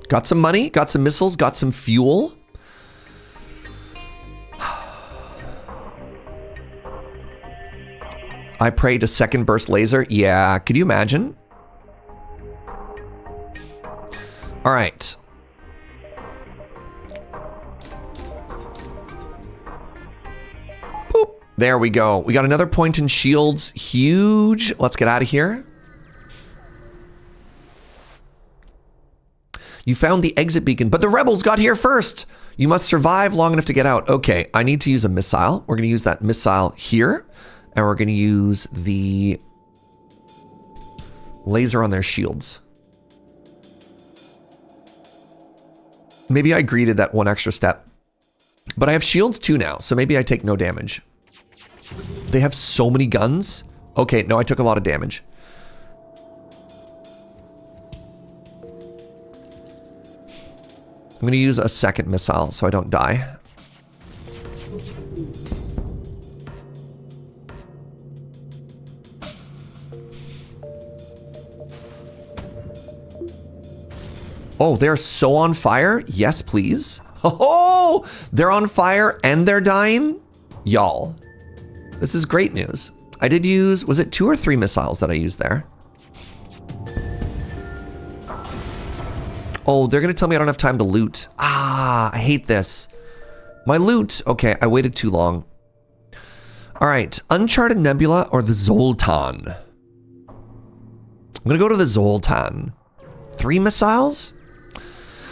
Got some money, got some missiles, got some fuel. I pray to second burst laser. Yeah, could you imagine? All right. Boop. There we go. We got another point in shields. Huge. Let's get out of here. You found the exit beacon, but the rebels got here first. You must survive long enough to get out. Okay, I need to use a missile. We're going to use that missile here. And we're going to use the laser on their shields. Maybe I greeted that one extra step. But I have shields too now, so maybe I take no damage. They have so many guns. Okay, no, I took a lot of damage. I'm going to use a second missile so I don't die. Oh, they're so on fire? Yes, please. Oh, they're on fire and they're dying? Y'all, this is great news. I did use, was it 2 or 3 missiles that I used there? Oh, they're going to tell me I don't have time to loot. Ah, I hate this. My loot. Okay, I waited too long. All right, Uncharted Nebula or the Zoltan? I'm going to go to the Zoltan. 3 missiles?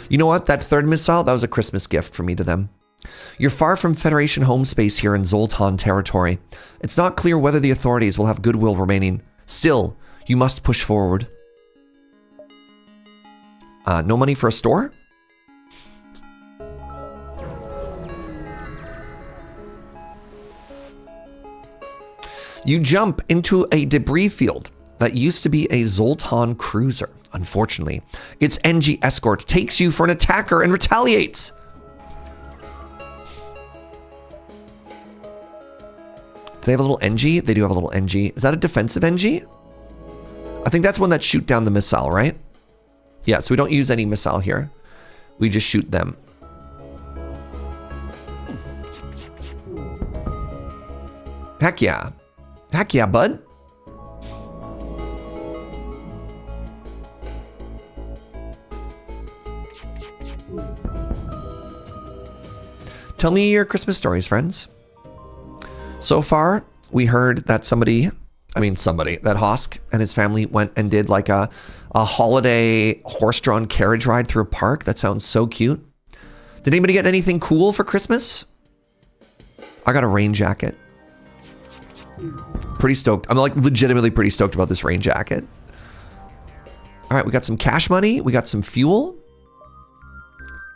You know what? That 3rd missile, that was a Christmas gift from me to them. You're far from Federation home space here in Zoltan territory. It's not clear whether the authorities will have goodwill remaining. Still, you must push forward. No money for a store? You jump into a debris field that used to be a Zoltan cruiser. Unfortunately, its NG escort takes you for an attacker and retaliates. Do they have a little NG? They do have a little NG. Is that a defensive NG? I think that's one that shoot down the missile, right? Yeah, so we don't use any missile here. We just shoot them. Heck yeah. Heck yeah, bud. Tell me your Christmas stories, friends. So far, we heard that that Hosk and his family went and did like a holiday horse-drawn carriage ride through a park. That sounds so cute. Did anybody get anything cool for Christmas? I got a rain jacket. Pretty stoked. I'm like legitimately pretty stoked about this rain jacket. All right, we got some cash money. We got some fuel.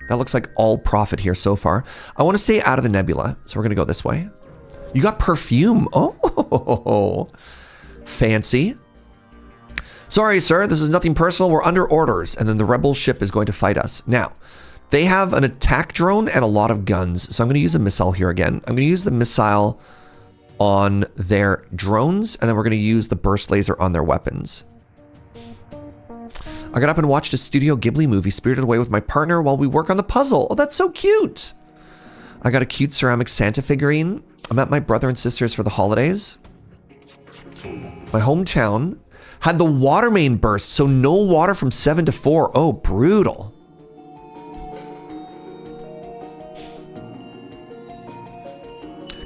That looks like all profit here so far. I want to stay out of the nebula, so we're going to go this way. You got perfume. Oh, fancy. Sorry, sir. This is nothing personal. We're under orders. And then the rebel ship is going to fight us. Now, they have an attack drone and a lot of guns. So I'm going to use a missile here again. I'm going to use the missile on their drones. And then we're going to use the burst laser on their weapons. I got up and watched a Studio Ghibli movie, Spirited Away, with my partner while we work on the puzzle. Oh, that's so cute. I got a cute ceramic Santa figurine. I met my brother and sisters for the holidays. My hometown had the water main burst, so no water from 7 to 4. Oh, brutal.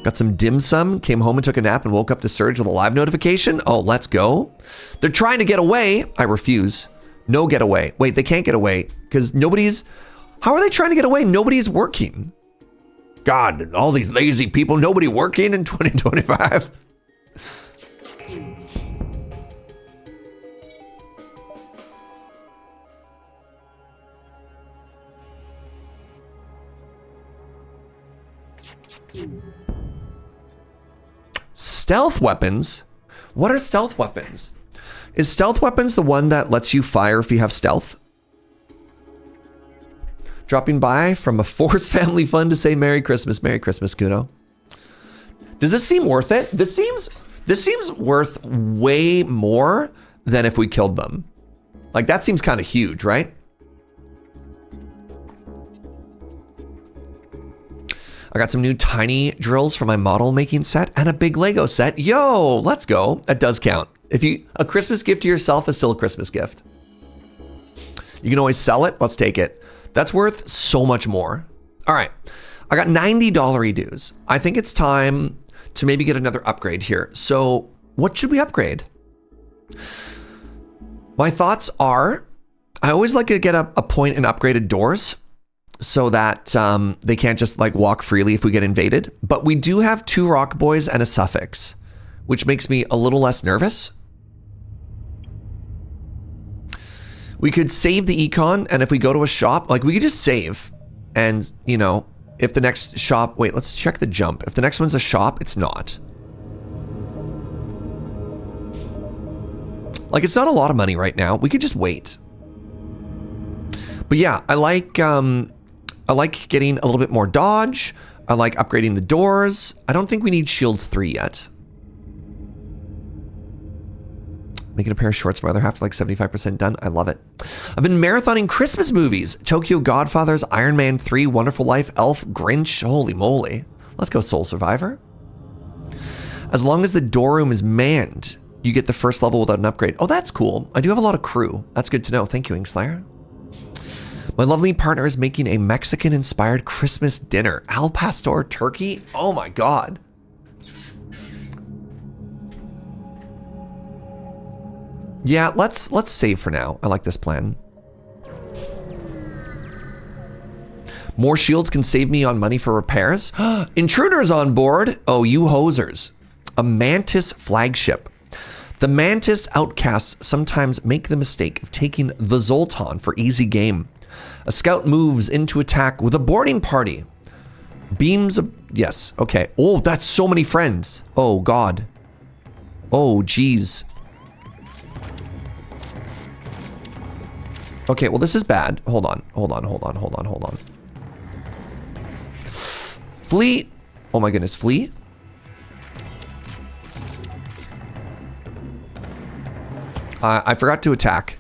Got some dim sum, came home and took a nap and woke up to Surge with a live notification. Oh, let's go. They're trying to get away. I refuse. No get away. Wait, they can't get away because nobody's... How are they trying to get away? Nobody's working. God, all these lazy people, nobody working in 2025. Stealth weapons? What are stealth weapons? Is stealth weapons the one that lets you fire if you have stealth? Dropping by from a Force Family Fun to say Merry Christmas. Merry Christmas, Kuno. Does this seem worth it? This seems worth way more than if we killed them. Like, that seems kind of huge, right? I got some new tiny drills for my model making set and a big Lego set. Yo, let's go. That does count. A Christmas gift to yourself is still a Christmas gift. You can always sell it. Let's take it. That's worth so much more. All right. I got $90 dues. I think it's time to maybe get another upgrade here. So what should we upgrade? My thoughts are, I always like to get a point in upgraded doors so that they can't just like walk freely if we get invaded. But we do have 2 rock boys and a suffix, which makes me a little less nervous. We could save the econ, and if we go to a shop, like we could just save. And, you know, if the next shop, wait, let's check the jump. If the next one's a shop, it's not. Like, it's not a lot of money right now. We could just wait. But yeah, I like getting a little bit more dodge. I like upgrading the doors. I don't think we need shields 3 yet. Making a pair of shorts for my other half, like 75% done. I love it. I've been marathoning Christmas movies. Tokyo Godfathers, Iron Man 3, Wonderful Life, Elf, Grinch. Holy moly. Let's go, Soul Survivor. As long as the door room is manned, you get the first level without an upgrade. Oh, that's cool. I do have a lot of crew. That's good to know. Thank you, Inkslayer. My lovely partner is making a Mexican-inspired Christmas dinner. Al Pastor turkey. Oh my God. Yeah, let's save for now. I like this plan. More shields can save me on money for repairs. Intruders on board. Oh, you hosers. A Mantis flagship. The Mantis outcasts sometimes make the mistake of taking the Zoltan for easy game. A scout moves into attack with a boarding party. Beams of... Yes, okay. Oh, that's so many friends. Oh, God. Oh, geez. Okay, well, this is bad. Hold on. Flee. Oh my goodness, flee. I forgot to attack.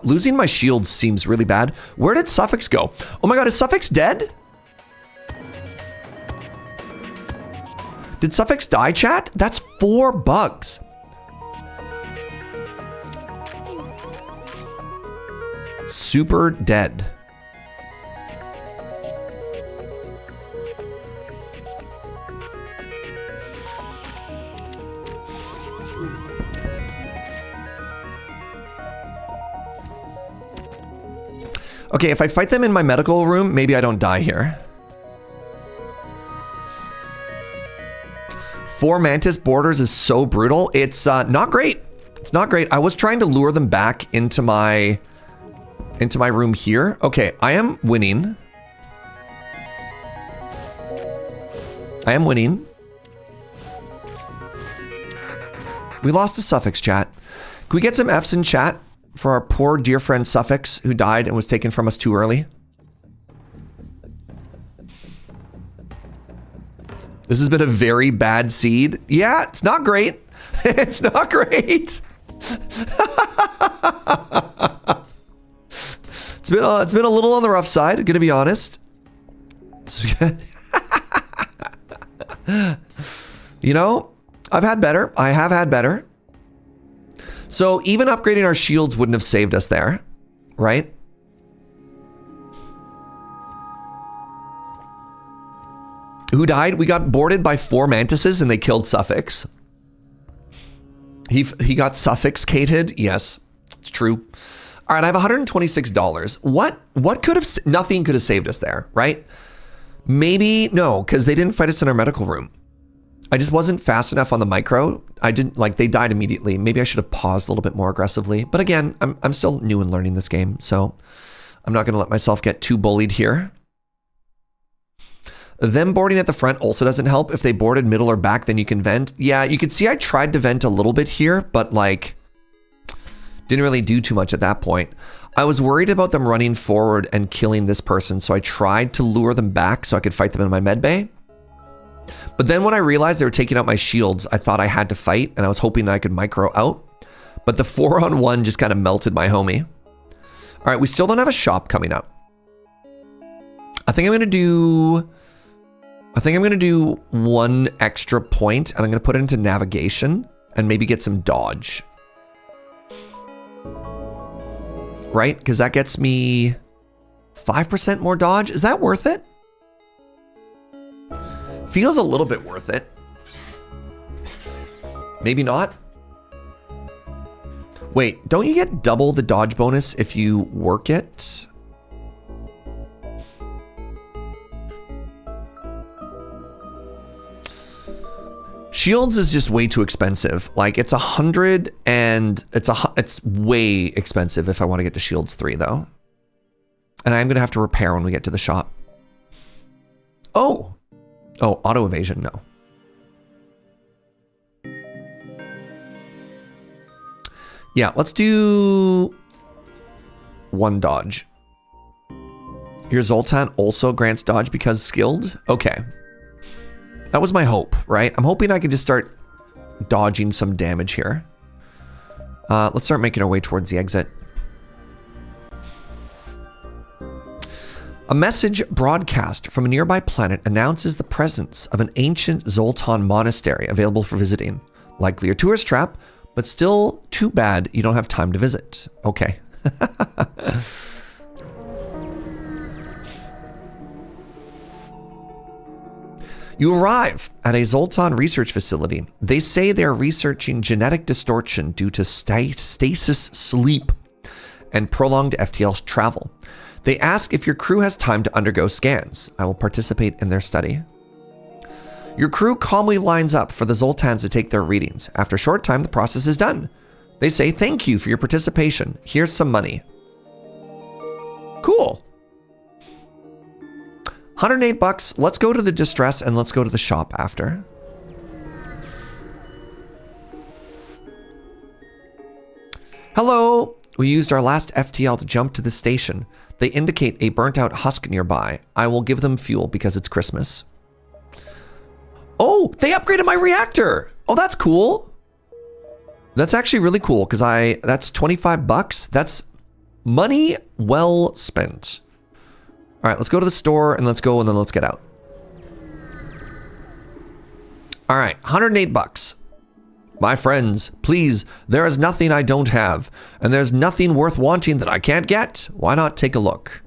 Losing my shield seems really bad. Where did Suffix go? Oh my God, is Suffix dead? Did Suffix die, chat? That's 4 bugs. Super dead. Okay, if I fight them in my medical room, maybe I don't die here. 4 mantis borders is so brutal. It's not great. It's not great. I was trying to lure them back into my room here. Okay, I am winning. I am winning. We lost a suffix, chat. Can we get some Fs in chat for our poor dear friend Suffix who died and was taken from us too early? This has been a very bad seed. Yeah, it's not great. It's not great. It's been a little on the rough side, gonna be honest. You know, I've had better. I have had better. So even upgrading our shields wouldn't have saved us there, right? Who died? We got boarded by 4 mantises and they killed Suffix. He got suffixcated. Yes, it's true. All right, I have $126. What could have, nothing could have saved us there, right? Maybe, no, because they didn't fight us in our medical room. I just wasn't fast enough on the micro. I didn't, like, they died immediately. Maybe I should have paused a little bit more aggressively. But again, I'm still new in learning this game, so I'm not gonna let myself get too bullied here. Them boarding at the front also doesn't help. If they boarded middle or back, then you can vent. Yeah, you could see I tried to vent a little bit here, but like, didn't really do too much at that point. I was worried about them running forward and killing this person, so I tried to lure them back so I could fight them in my med bay. But then when I realized they were taking out my shields, I thought I had to fight, and I was hoping that I could micro out. But the 4-on-1 just kind of melted my homie. All right, we still don't have a shop coming up. I think I'm gonna do 1 extra point, and I'm gonna put it into navigation and maybe get some dodge. Right? Because that gets me 5% more dodge. Is that worth it? Feels a little bit worth it. Maybe not. Wait, don't you get double the dodge bonus if you work it? Shields is just way too expensive. Like it's 100 and it's way expensive if I want to get to Shields 3 though. And I'm gonna have to repair when we get to the shop. Oh, auto evasion, no. Yeah, let's do 1 dodge. Your Zoltan also grants dodge because skilled? Okay. That was my hope, right? I'm hoping I can just start dodging some damage here. Let's start making our way towards the exit. A message broadcast from a nearby planet announces the presence of an ancient Zoltan monastery available for visiting. Likely a tourist trap, but still too bad you don't have time to visit. Okay. You arrive at a Zoltan research facility. They say they're researching genetic distortion due to stasis sleep and prolonged FTL travel. They ask if your crew has time to undergo scans. I will participate in their study. Your crew calmly lines up for the Zoltans to take their readings. After a short time, the process is done. They say, thank you for your participation. Here's some money. Cool. 108 bucks. Let's go to the distress and let's go to the shop after. Hello. We used our last FTL to jump to the station. They indicate a burnt out husk nearby. I will give them fuel because it's Christmas. Oh, they upgraded my reactor. Oh, that's cool. That's actually really cool because that's 25 bucks. That's money well spent. All right, let's go to the store and let's go and then let's get out. All right, 108 bucks. My friends, please, there is nothing I don't have, and there's nothing worth wanting that I can't get. Why not take a look?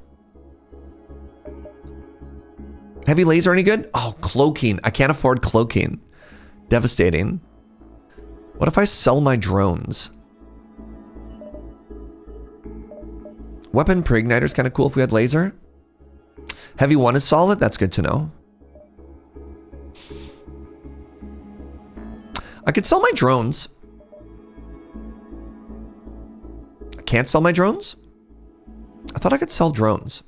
Heavy laser any good? Oh, cloaking. I can't afford cloaking. Devastating. What if I sell my drones? Weapon pre-igniter is kind of cool if we had laser. Heavy 1 is solid. That's good to know. I could sell my drones. I can't sell my drones? I thought I could sell drones.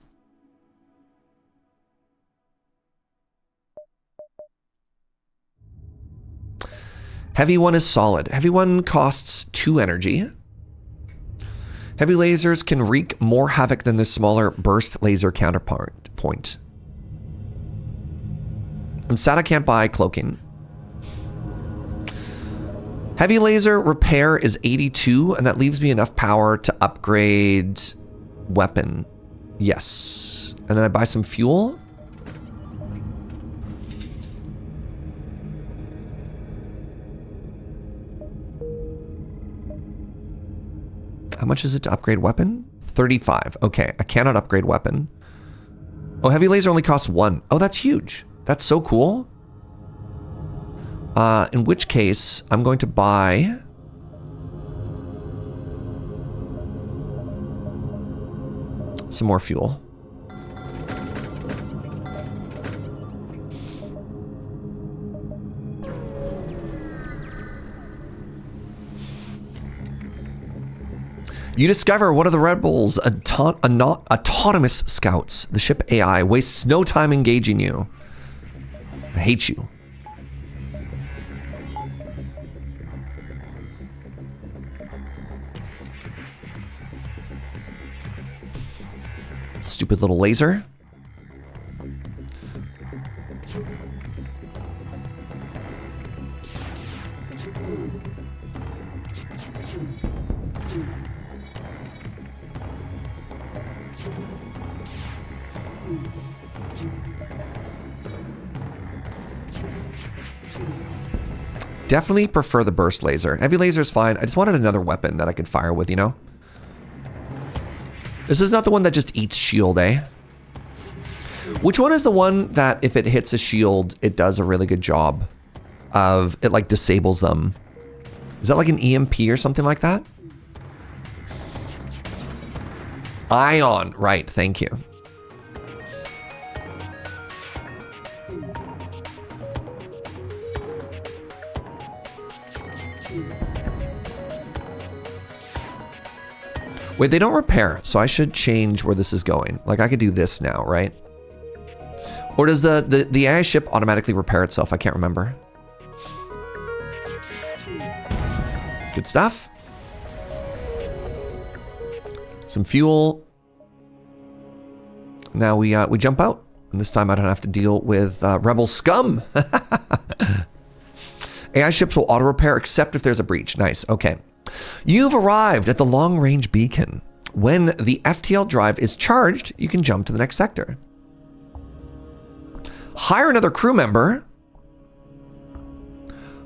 Heavy 1 is solid. Heavy 1 costs 2 energy. Heavy lasers can wreak more havoc than the smaller burst laser counterpoint. I'm sad I can't buy cloaking. Heavy laser repair is 82, and that leaves me enough power to upgrade weapon. Yes. And then I buy some fuel. How much is it to upgrade weapon? 35. Okay, I cannot upgrade weapon. Oh, heavy laser only costs 1. Oh, that's huge. That's so cool. In which case, I'm going to buy... some more fuel. You discover one of the rebels' autonomous scouts. The ship AI wastes no time engaging you. I hate you. Stupid little laser. Definitely prefer the burst laser. Heavy laser is fine. I just wanted another weapon that I could fire with, you know? This is not the one that just eats shield, eh? Which one is the one that if it hits a shield, it does a really good job of, it like disables them? Is that like an EMP or something like that? Ion, right, thank you. Wait, they don't repair, so I should change where this is going. Like, I could do this now, right? Or does the AI ship automatically repair itself? I can't remember. Good stuff. Some fuel. Now we jump out. And this time I don't have to deal with rebel scum. AI ships will auto-repair except if there's a breach. Nice, okay. You've arrived at the long-range beacon. When the FTL drive is charged, you can jump to the next sector. Hire another crew member.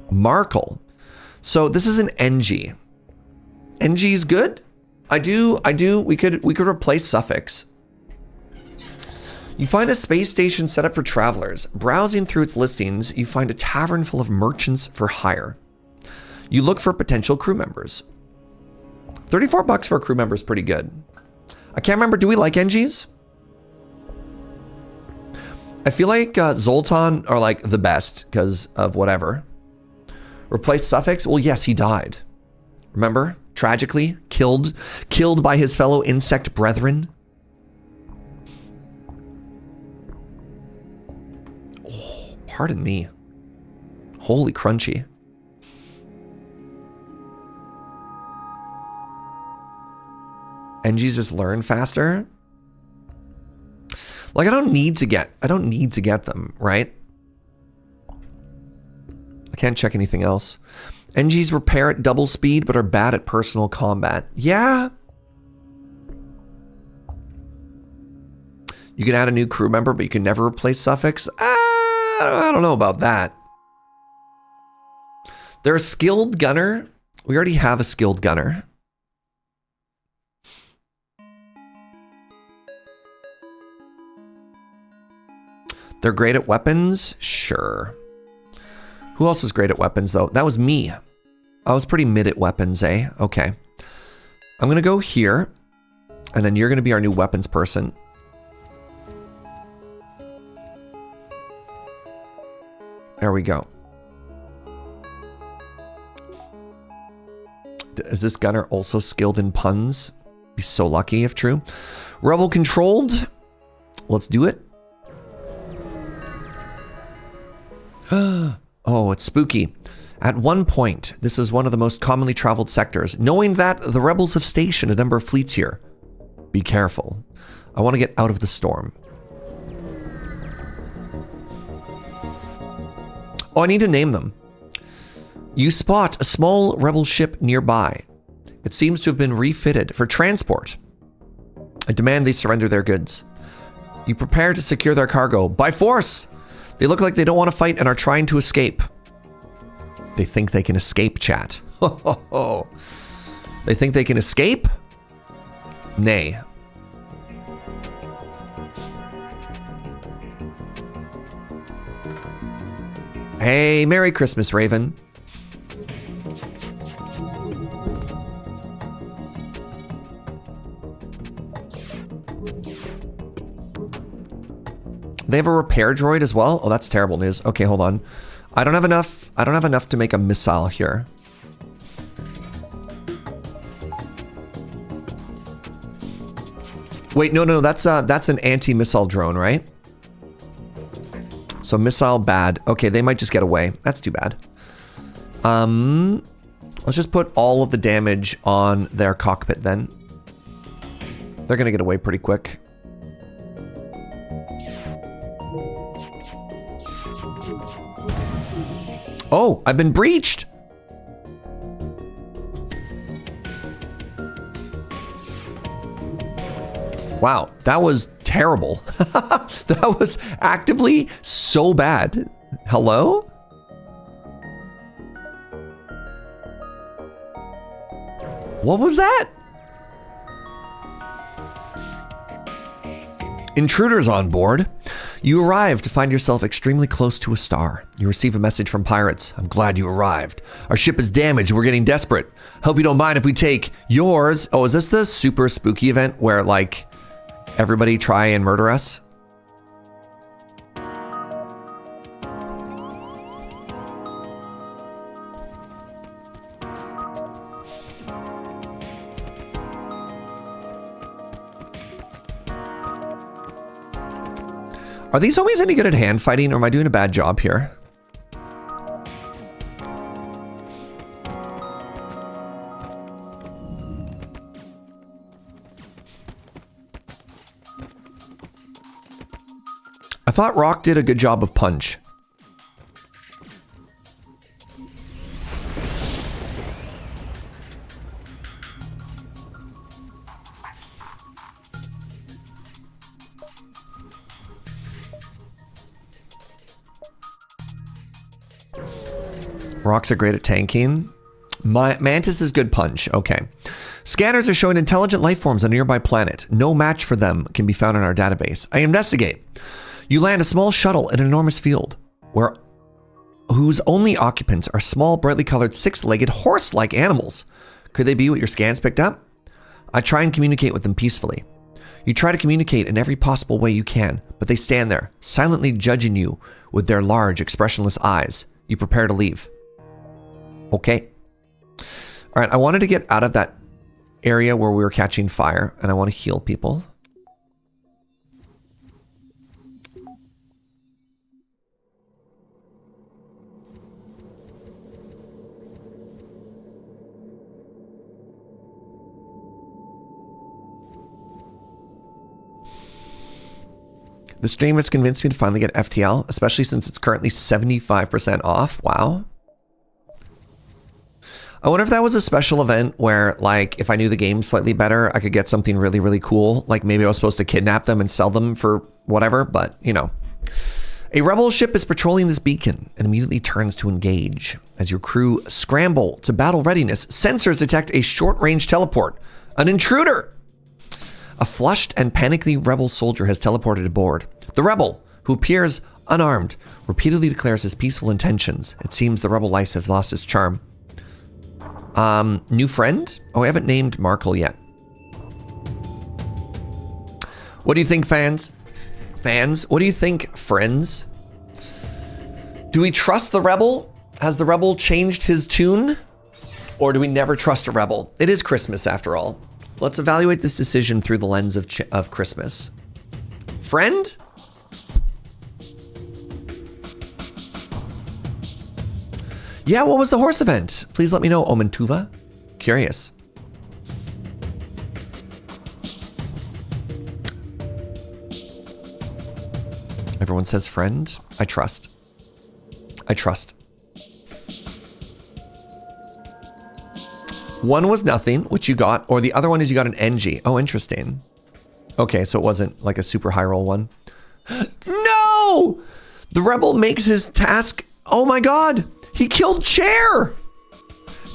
Markle. So this is an NG. NG is good. I do. We could replace suffix. You find a space station set up for travelers. Browsing through its listings, you find a tavern full of merchants for hire. You look for potential crew members. 34 bucks for a crew member is pretty good. I can't remember, do we like NGs? I feel like Zoltan are like the best because of whatever. Replace suffix? Well, yes, he died. Remember? Tragically killed by his fellow insect brethren. Oh, pardon me. Holy crunchy. NGs just learn faster. Like I don't need to get them, right? I can't check anything else. NGs repair at double speed but are bad at personal combat. Yeah. You can add a new crew member, but you can never replace suffix. I don't know about that. They're a skilled gunner. We already have a skilled gunner. They're great at weapons? Sure. Who else is great at weapons, though? That was me. I was pretty mid at weapons, eh? Okay. I'm going to go here. And then you're going to be our new weapons person. There we go. Is this gunner also skilled in puns? Be so lucky if true. Rebel controlled. Let's do it. Oh, it's spooky. At one point, this is one of the most commonly traveled sectors. Knowing that the rebels have stationed a number of fleets here. Be careful. I want to get out of the storm. Oh, I need to name them. You spot a small rebel ship nearby. It seems to have been refitted for transport. I demand they surrender their goods. You prepare to secure their cargo by force. They look like they don't want to fight and are trying to escape. They think they can escape, chat. They think they can escape? Nay. Hey, Merry Christmas, Raven. They have a repair droid as well? Oh, that's terrible news. Okay, hold on. I don't have enough to make a missile here. Wait, no, that's an anti-missile drone, right? So missile bad. Okay, they might just get away. That's too bad. Let's just put all of the damage on their cockpit then. They're gonna get away pretty quick. Oh, I've been breached. Wow, that was terrible. That was actively so bad. Hello? What was that? Intruders on board. You arrive to find yourself extremely close to a star. You receive a message from pirates. I'm glad you arrived. Our ship is damaged. We're getting desperate. Hope you don't mind if we take yours. Oh, is this the super spooky event where like everybody try and murder us? Are these homies any good at hand fighting, or am I doing a bad job here? I thought Rock did a good job of punch. Rocks are great at tanking. Mantis is good punch. Okay. Scanners are showing intelligent life forms on a nearby planet. No match for them can be found in our database. I investigate. You land a small shuttle in an enormous field whose only occupants are small, brightly colored, six-legged, horse-like animals. Could they be what your scans picked up? I try and communicate with them peacefully. You try to communicate in every possible way you can, but they stand there, silently judging you with their large, expressionless eyes. You prepare to leave. Okay. All right, I wanted to get out of that area where we were catching fire, and I want to heal people. The stream has convinced me to finally get FTL, especially since it's currently 75% off. Wow. I wonder if that was a special event where, like, if I knew the game slightly better, I could get something really, really cool. Like, maybe I was supposed to kidnap them and sell them for whatever, but, you know. A rebel ship is patrolling this beacon and immediately turns to engage. As your crew scramble to battle readiness, sensors detect a short-range teleport. An intruder! A flushed and panically rebel soldier has teleported aboard. The rebel, who appears unarmed, repeatedly declares his peaceful intentions. It seems the rebel life has lost its charm. New friend? Oh, I haven't named Markle yet. What do you think, fans? Fans? What do you think, friends? Do we trust the rebel? Has the rebel changed his tune? Or do we never trust a rebel? It is Christmas after all. Let's evaluate this decision through the lens of Christmas. Friend? Yeah, what was the horse event? Please let me know, Omentuva. Curious. Everyone says friend. I trust. I trust. One was nothing, which you got, or the other one is you got an NG. Oh, interesting. Okay, so it wasn't like a super high roll one. No! The rebel makes his task. Oh my god! He killed Chair!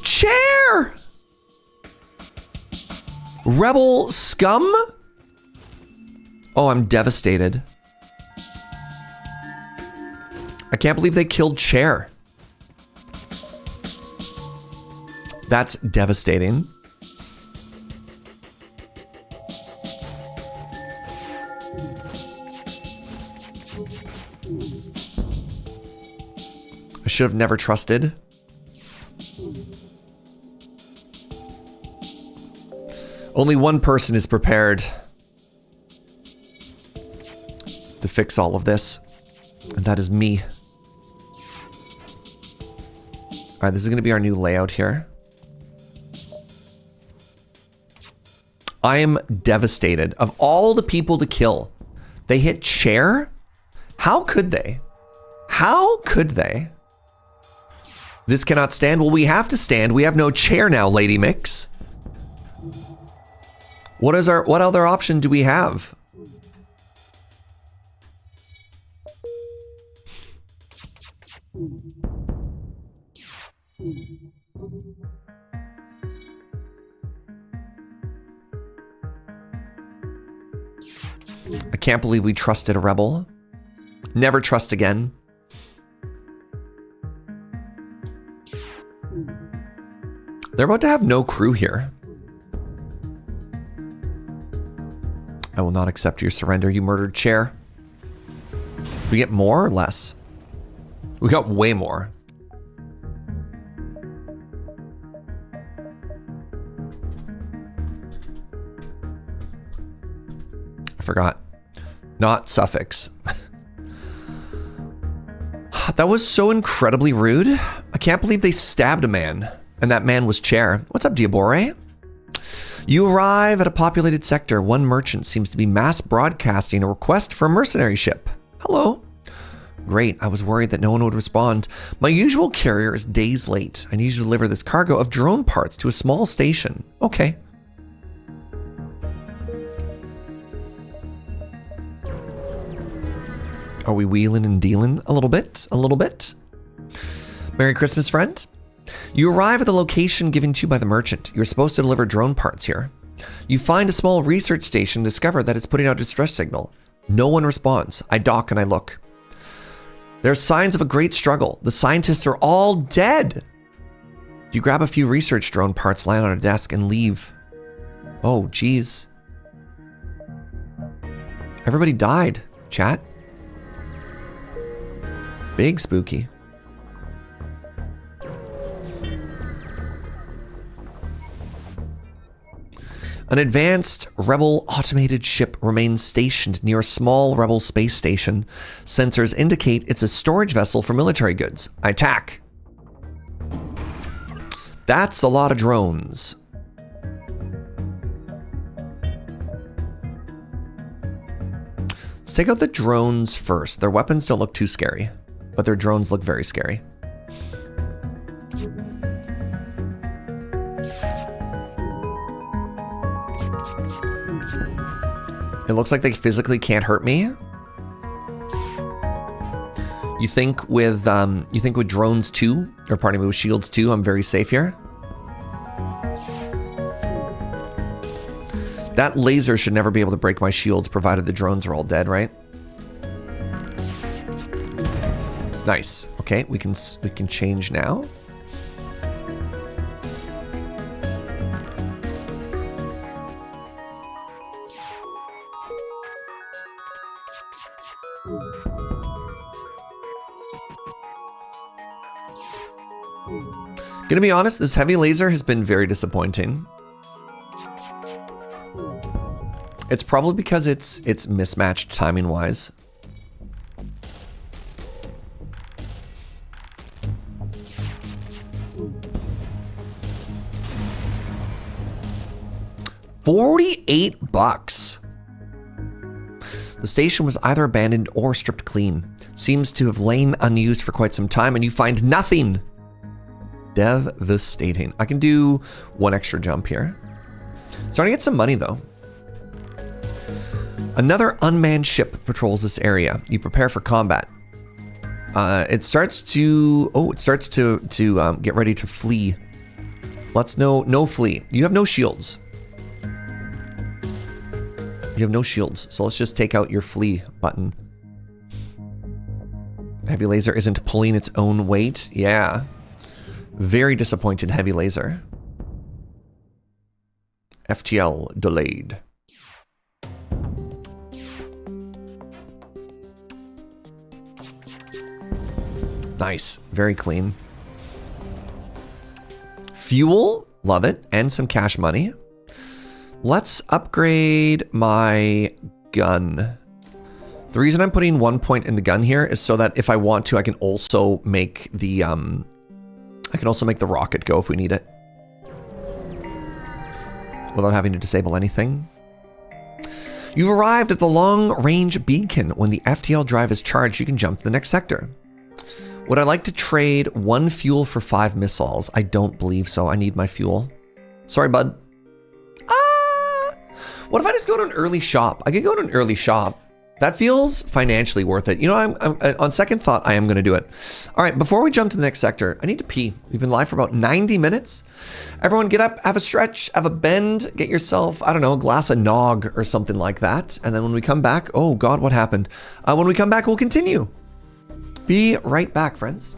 Chair! Rebel scum? Oh, I'm devastated. I can't believe they killed Chair. That's devastating. I should have never trusted. Only one person is prepared to fix all of this, and that is me. All right, this is going to be our new layout here. I am devastated. Of all the people to kill, they hit Chair? How could they? How could they? This cannot stand. Well, we have to stand. We have no Chair now, Lady Mix. What other option do we have? I can't believe we trusted a rebel. Never trust again. They're about to have no crew here. I will not accept your surrender, you murdered Chair. We get more or less? We got way more. I forgot. Not suffix. That was so incredibly rude. I can't believe they stabbed a man, and that man was Chair. What's up, Diabore? You arrive at a populated sector. One merchant seems to be mass broadcasting a request for a mercenary ship. Hello. Great. I was worried that no one would respond. My usual carrier is days late. I need you to deliver this cargo of drone parts to a small station. Okay. Are we wheeling and dealing a little bit? A little bit? Merry Christmas, friend. You arrive at the location given to you by the merchant. You're supposed to deliver drone parts here. You find a small research station and discover that it's putting out a distress signal. No one responds. I dock and I look. There are signs of a great struggle. The scientists are all dead. You grab a few research drone parts, land on a desk, and leave. Oh, geez. Everybody died, chat. Big spooky. An advanced rebel automated ship remains stationed near a small rebel space station. Sensors indicate it's a storage vessel for military goods. I attack. That's a lot of drones. Let's take out the drones first. Their weapons don't look too scary, but their drones look very scary. It looks like they physically can't hurt me. You think with drones too, or pardon me, with shields too, I'm very safe here? That laser should never be able to break my shields, provided the drones are all dead, right? Nice. Okay, we can change now. Gonna be honest, this heavy laser has been very disappointing. It's probably because it's mismatched timing wise. $48. The station was either abandoned or stripped clean. Seems to have lain unused for quite some time, and you find nothing. Devastating. I can do one extra jump here. Starting to get some money though. Another unmanned ship patrols this area. You prepare for combat. It starts to get ready to flee. Let's no flee. You have no shields. You have no shields, so let's just take out your flee button. Heavy laser isn't pulling its own weight. Yeah. Very disappointed, heavy laser. FTL delayed. Nice. Very clean. Fuel. Love it. And some cash money. Let's upgrade my gun. The reason I'm putting 1 point in the gun here is so that if I want to, I can also make the rocket go if we need it. Without having to disable anything. You've arrived at the long-range beacon. When the FTL drive is charged, you can jump to the next sector. Would I like to trade 1 fuel for 5 missiles? I don't believe so. I need my fuel. Sorry, bud. What if I just go to an early shop? I could go to an early shop. That feels financially worth it. You know, I'm on second thought, I am going to do it. All right, before we jump to the next sector, I need to pee. We've been live for about 90 minutes. Everyone get up, have a stretch, have a bend, get yourself, I don't know, a glass of nog or something like that. And then when we come back, oh God, what happened? When we come back, we'll continue. Be right back, friends.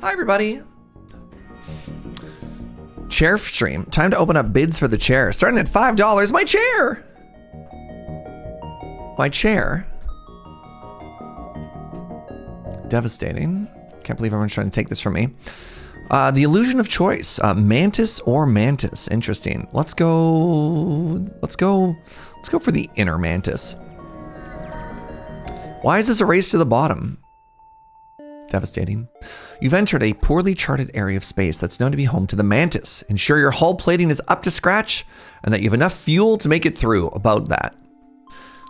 Hi, everybody. Chair stream. Time to open up bids for the chair. Starting at $5. My chair! My chair. Devastating. Can't believe everyone's trying to take this from me. The illusion of choice. Mantis or mantis. Interesting. Let's go for the inner mantis. Why is this a race to the bottom? Devastating. You've entered a poorly charted area of space that's known to be home to the mantis. Ensure your hull plating is up to scratch and that you have enough fuel to make it through. About that.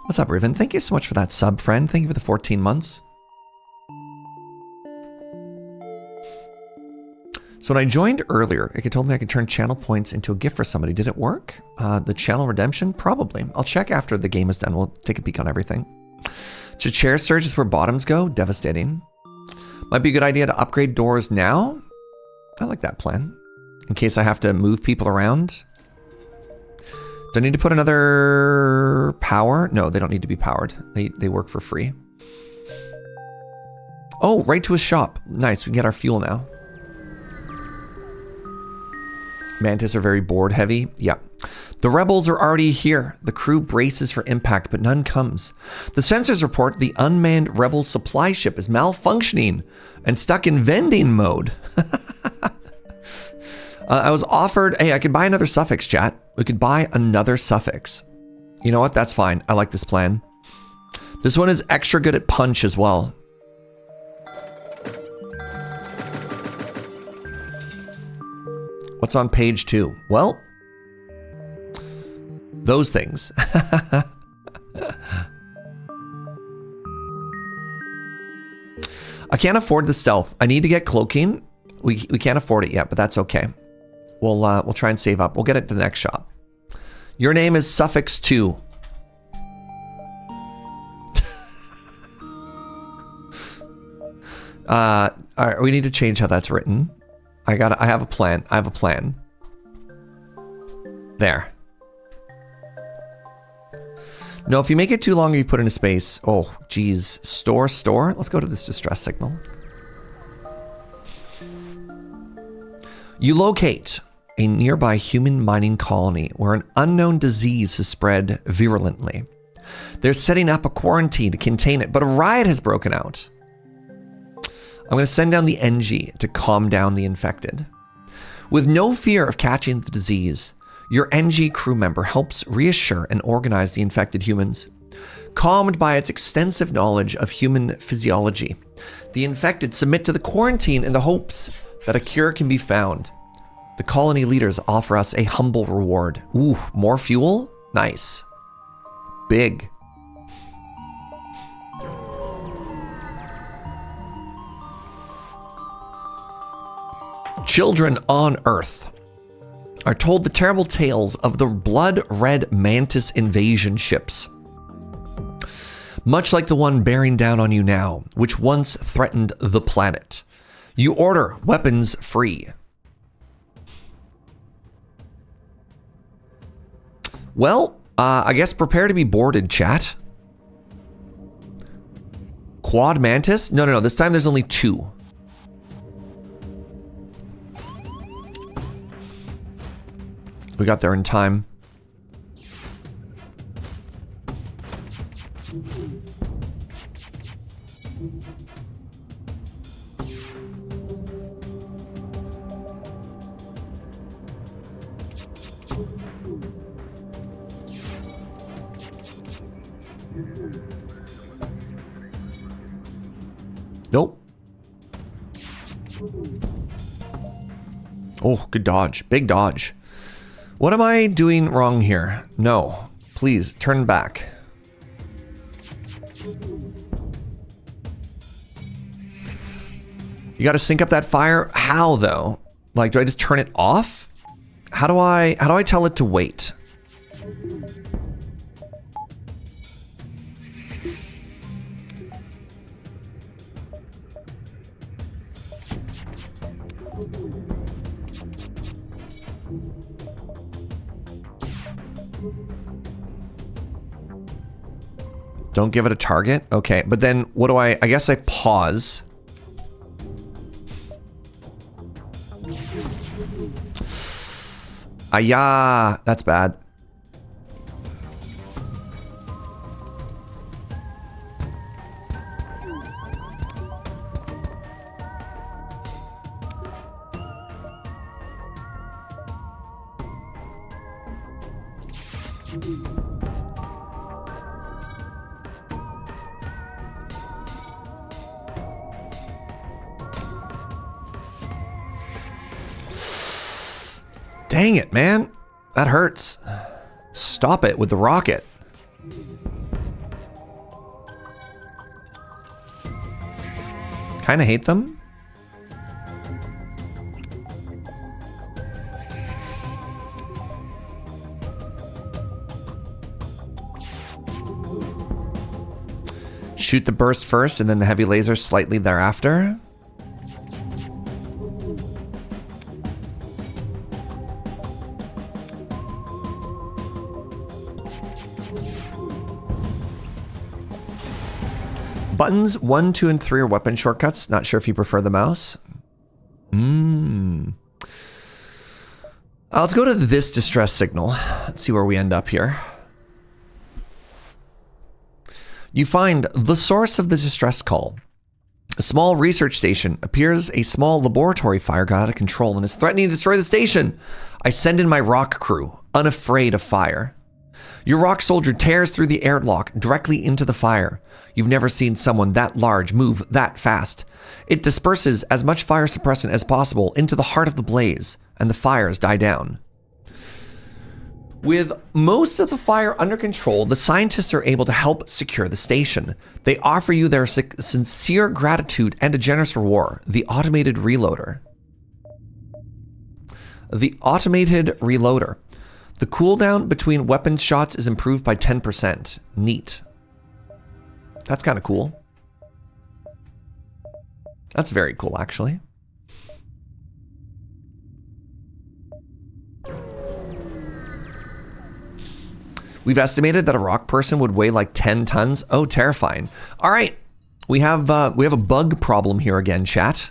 What's up, Riven? Thank you so much for that sub, friend. Thank you for the 14 months. So when I joined earlier, it told me I could turn channel points into a gift for somebody. Did it work? The channel redemption? Probably. I'll check after the game is done. We'll take a peek on everything. So chair surge is where bottoms go. Devastating. Might be a good idea to upgrade doors now. I like that plan. In case I have to move people around. Do I need to put another power? No, they don't need to be powered. They work for free. Oh, right to a shop. Nice, we can get our fuel now. Mantis are very board heavy. Yep. The rebels are already here. The crew braces for impact, but none comes. The sensors report the unmanned rebel supply ship is malfunctioning and stuck in vending mode. I was offered, hey, I could buy another suffix, chat. We could buy another suffix. You know what? That's fine. I like this plan. This one is extra good at punch as well. What's on page 2? Well, those things. I can't afford the stealth. I need to get cloaking. We can't afford it yet, but that's okay. We'll try and save up. We'll get it to the next shop. Your name is Suffix 2. All right, we need to change how that's written. I have a plan. I have a plan. There. No, if you make it too long or you put in a space. Oh, geez. Store. Let's go to this distress signal. You locate a nearby human mining colony where an unknown disease has spread virulently. They're setting up a quarantine to contain it, but a riot has broken out. I'm going to send down the NG to calm down the infected. With no fear of catching the disease, your NG crew member helps reassure and organize the infected humans. Calmed by its extensive knowledge of human physiology, the infected submit to the quarantine in the hopes that a cure can be found. The colony leaders offer us a humble reward. Ooh, more fuel? Nice. Big. Children on Earth are told the terrible tales of the blood-red mantis invasion ships. Much like the one bearing down on you now, which once threatened the planet. You order weapons free. Well, I guess prepare to be boarded, chat. Quad mantis? No. This time there's only 2. We got there in time. Nope. Oh, good dodge. Big dodge. What am I doing wrong here? No. Please, turn back. You gotta sync up that fire? How, though? Like, do I just turn it off? How do I tell it to wait? Don't give it a target? Okay, but then what do I guess I pause. Ayah, that's bad. Dang it, man. That hurts. Stop it with the rocket. Kinda hate them. Shoot the burst first and then the heavy laser slightly thereafter. Buttons 1, 2, and 3 are weapon shortcuts. Not sure if you prefer the mouse. Let's go to this distress signal. Let's see where we end up here. You find the source of the distress call. A small research station. Appears a small laboratory fire got out of control and is threatening to destroy the station. I send in my rock crew, unafraid of fire. Your rock soldier tears through the airlock directly into the fire. You've never seen someone that large move that fast. It disperses as much fire suppressant as possible into the heart of the blaze, and the fires die down. With most of the fire under control, the scientists are able to help secure the station. They offer you their sincere gratitude and a generous reward, the automated reloader. The automated reloader. The cooldown between weapons shots is improved by 10%. Neat. That's kind of cool. That's very cool, actually. We've estimated that a rock person would weigh like 10 tons. Oh, terrifying. All right. We have a bug problem here again, chat.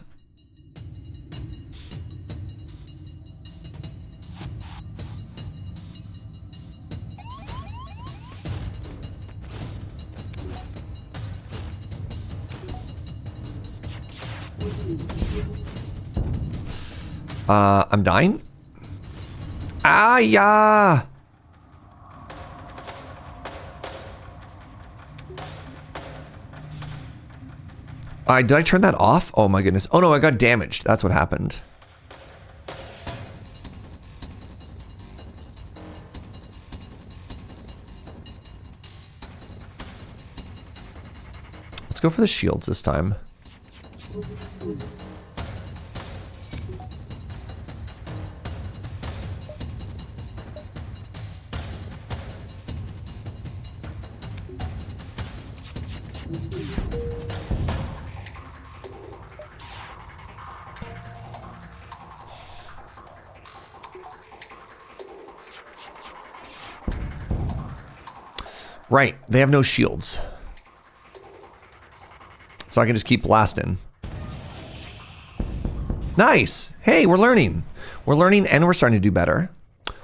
I'm dying. Ah, yeah. Did I turn that off? Oh my goodness. Oh no, I got damaged. That's what happened. Let's go for the shields this time. Right, they have no shields. So I can just keep blasting. Nice! Hey, we're learning. We're learning and we're starting to do better.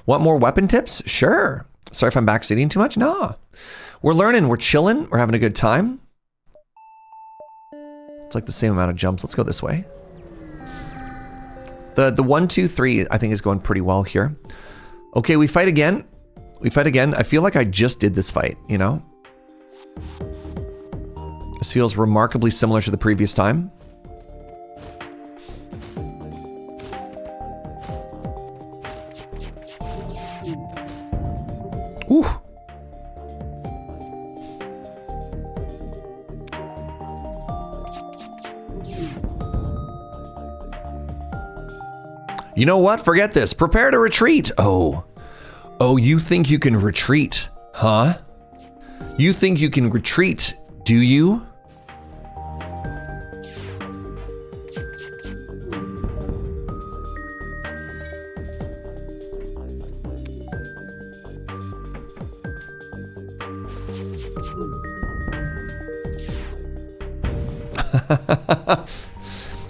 Want more weapon tips? Sure. Sorry if I'm backseating too much? No. We're learning, we're chilling, we're having a good time. It's like the same amount of jumps. Let's go this way. The 1, 2, 3 I think is going pretty well here. Okay, we fight again. We fight again. I feel like I just did this fight, you know? This feels remarkably similar to the previous time. Ooh. You know what? Forget this. Prepare to retreat. Oh. Oh, you think you can retreat, huh? You think you can retreat, do you?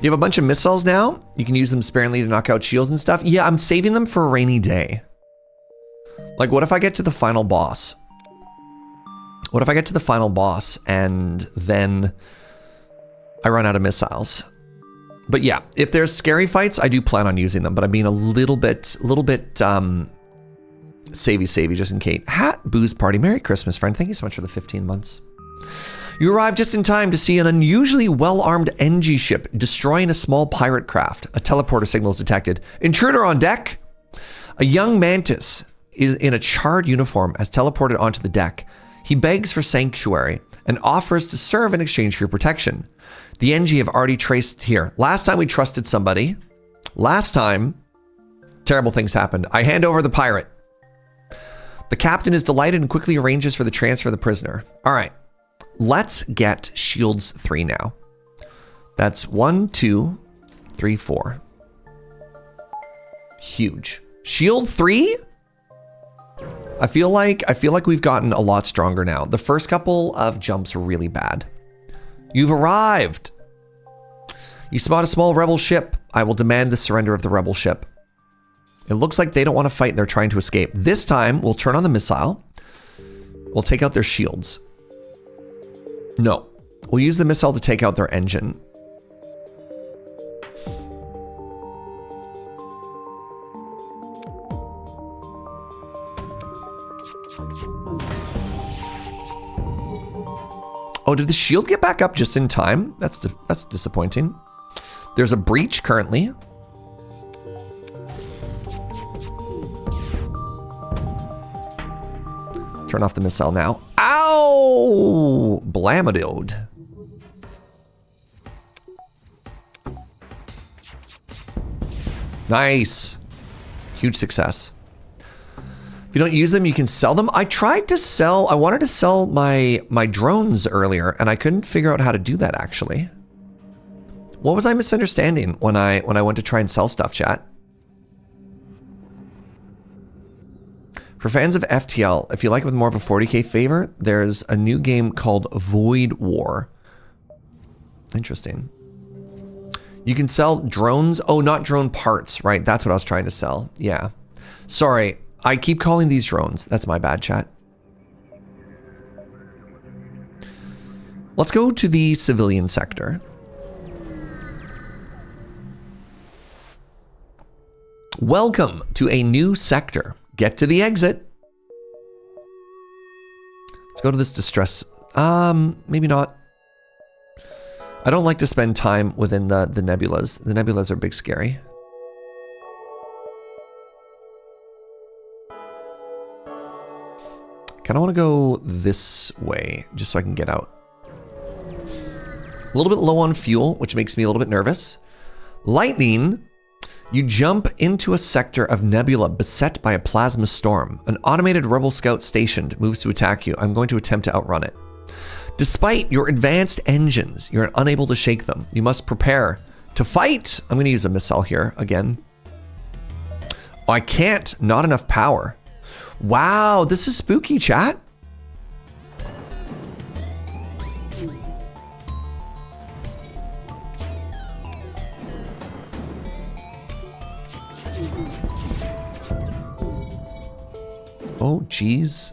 You have a bunch of missiles now. You can use them sparingly to knock out shields and stuff. Yeah, I'm saving them for a rainy day. Like, what if I get to the final boss? What if I get to the final boss and then I run out of missiles? But yeah, if there's scary fights, I do plan on using them, but I'm being a little bit savvy just in case. Hat Booze Party. Merry Christmas, friend. Thank you so much for the 15 months. You arrived just in time to see an unusually well-armed NG ship destroying a small pirate craft. A teleporter signal is detected. Intruder on deck! A young mantis is in a charred uniform has teleported onto the deck. He begs for sanctuary and offers to serve in exchange for your protection. The NG have already traced here. Last time we trusted somebody. Last time, terrible things happened. I hand over the pirate. The captain is delighted and quickly arranges for the transfer of the prisoner. All right. Let's get shields 3 now. That's 1, 2, 3, 4. Huge. Shield 3? I feel like we've gotten a lot stronger now. The first couple of jumps were really bad. You've arrived. You spot a small rebel ship. I will demand the surrender of the rebel ship. It looks like they don't want to fight and they're trying to escape. This time, we'll turn on the missile. We'll take out their shields. No. We'll use the missile to take out their engine. Oh, did the shield get back up just in time? That's disappointing. There's a breach currently. Turn off the missile now. Ow! Blamadilled. Nice. Huge success. If you don't use them, you can sell them. I wanted to sell my drones earlier, and I couldn't figure out how to do that, actually. What was I misunderstanding when I went to try and sell stuff, chat? For fans of FTL, if you like it with more of a 40k favor, there's a new game called Void War. Interesting. You can sell drones. Oh, not drone parts, right? That's what I was trying to sell. Yeah. Sorry, I keep calling these drones. That's my bad, chat. Let's go to the civilian sector. Welcome to a new sector. Get to the exit. Let's go to this distress. Maybe not. I don't like to spend time within the nebulas. The nebulas are big scary. Kind of want to go this way just so I can get out. A little bit low on fuel, which makes me a little bit nervous. Lightning. You jump into a sector of nebula beset by a plasma storm. An automated rebel scout stationed moves to attack you. I'm going to attempt to outrun it. Despite your advanced engines, you're unable to shake them. You must prepare to fight. I'm going to use a missile here again. Oh, I can't. Not enough power. Wow, this is spooky, chat. Oh, geez.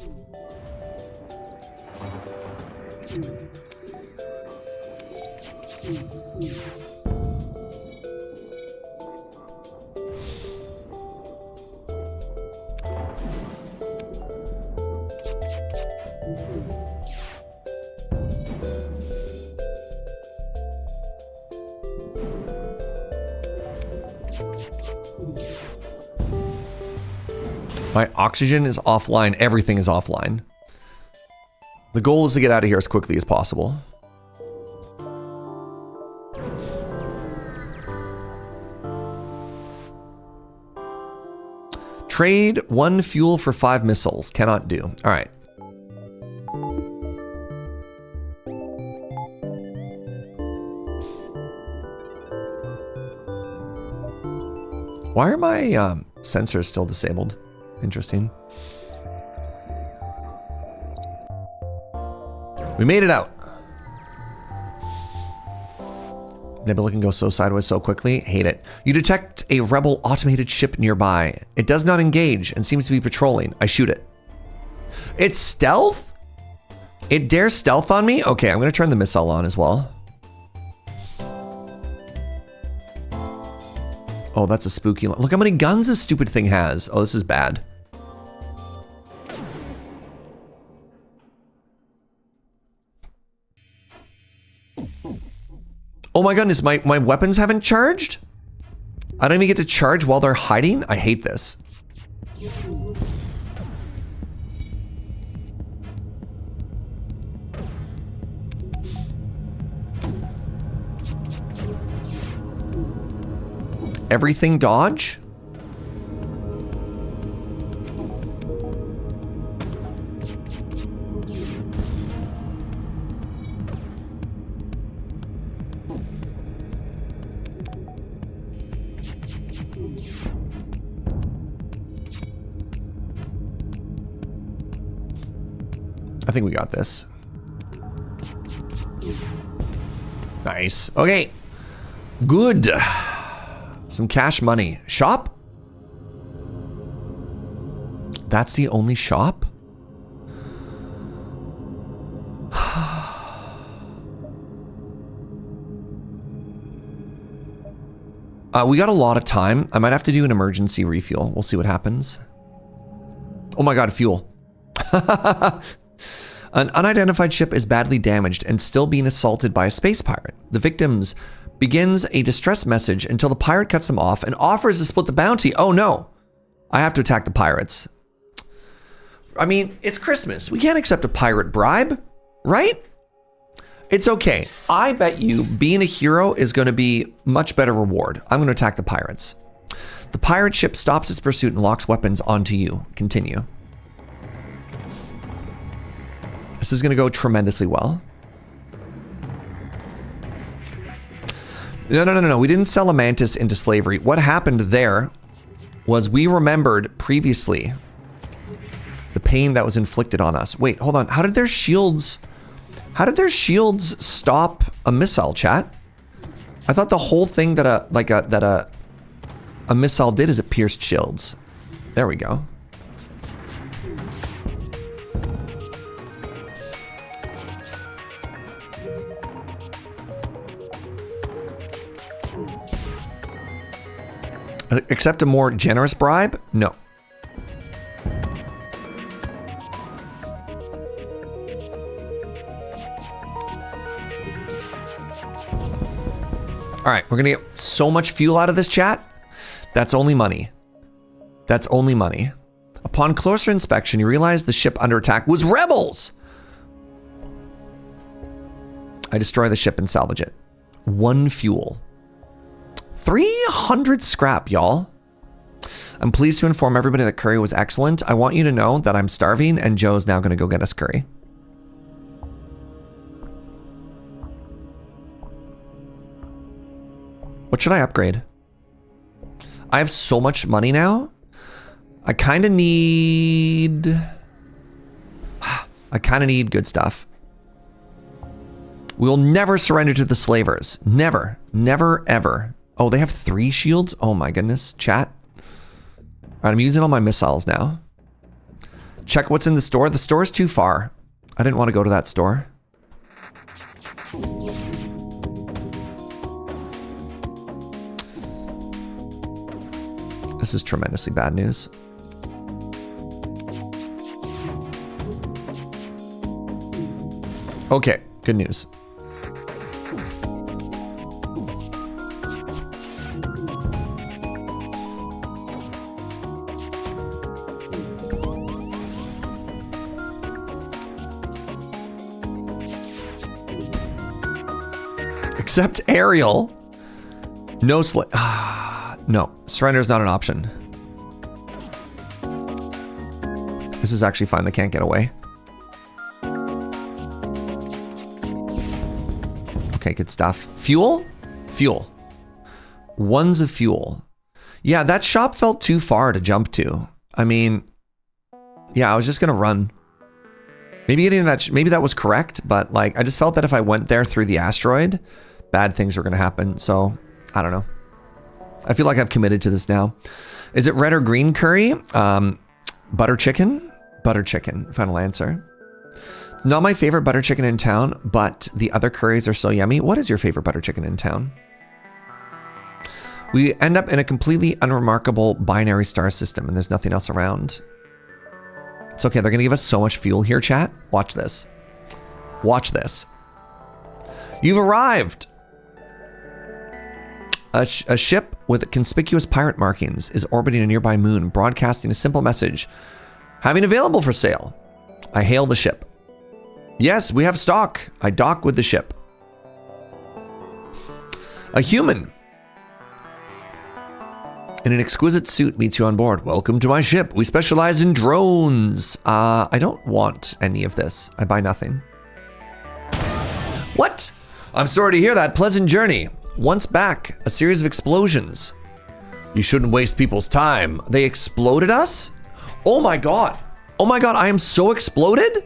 My oxygen is offline. Everything is offline. The goal is to get out of here as quickly as possible. Trade 1 fuel for 5 missiles. Cannot do. All right. Why are my sensors still disabled? Interesting. We made it out. Nebula can go so sideways so quickly. Hate it. You detect a rebel automated ship nearby. It does not engage and seems to be patrolling. I shoot it. It's stealth? It dares stealth on me? Okay, I'm going to turn the missile on as well. Oh, that's a spooky... Look how many guns this stupid thing has. Oh, this is bad. Oh my goodness, my weapons haven't charged? I don't even get to charge while they're hiding? I hate this. Everything dodge? I think we got this. Nice. Okay. Good. Some cash money. Shop? That's the only shop? We got a lot of time. I might have to do an emergency refuel. We'll see what happens. Oh my god, fuel. An unidentified ship is badly damaged and still being assaulted by a space pirate. The victims begins a distress message until the pirate cuts them off and offers to split the bounty. Oh no, I have to attack the pirates. I mean, it's Christmas. We can't accept a pirate bribe, right? It's okay. I bet you being a hero is going to be much better reward. I'm going to attack the pirates. The pirate ship stops its pursuit and locks weapons onto you. Continue. This is going to go tremendously well. No. We didn't sell a mantis into slavery. What happened there was we remembered previously the pain that was inflicted on us. Wait, hold on. How did their shields stop a missile, chat? I thought the whole thing that a missile did is it pierced shields. There we go. Accept a more generous bribe? No. All right, we're gonna get so much fuel out of this, chat. That's only money. That's only money. Upon closer inspection, you realize the ship under attack was rebels. I destroy the ship and salvage it. 1 fuel. 300 scrap, y'all. I'm pleased to inform everybody that curry was excellent. I want you to know that I'm starving and Joe's now gonna go get us curry. What should I upgrade? I have so much money now. I kind of need good stuff. We'll never surrender to the slavers. Never. Never, ever. Oh, they have 3 shields? Oh my goodness. Chat. All right, I'm using all my missiles now. Check what's in the store. The store is too far. I didn't want to go to that store. This is tremendously bad news. Okay, good news. Accept aerial. No no, surrender is not an option. This is actually fine. They can't get away. Okay, good stuff. Fuel? Fuel. 1s of fuel. Yeah, that shop felt too far to jump to. I mean, yeah, I was just gonna run. Maybe getting that, maybe that was correct, but like, I just felt that if I went there through the asteroid, bad things are going to happen. So I don't know. I feel like I've committed to this now. Is it red or green curry? Butter chicken? Butter chicken. Final answer. Not my favorite butter chicken in town, but the other curries are so yummy. What is your favorite butter chicken in town? We end up in a completely unremarkable binary star system and there's nothing else around. It's okay. They're going to give us so much fuel here, chat. Watch this. Watch this. You've arrived. A ship with conspicuous pirate markings is orbiting a nearby moon, broadcasting a simple message. Having available for sale. I hail the ship. Yes, we have stock. I dock with the ship. A human in an exquisite suit meets you on board. Welcome to my ship. We specialize in drones. I don't want any of this. I buy nothing. What? I'm sorry to hear that. Pleasant journey. Once back, a series of explosions. You shouldn't waste people's time. They exploded us? Oh my god. Oh my god, I am so exploded?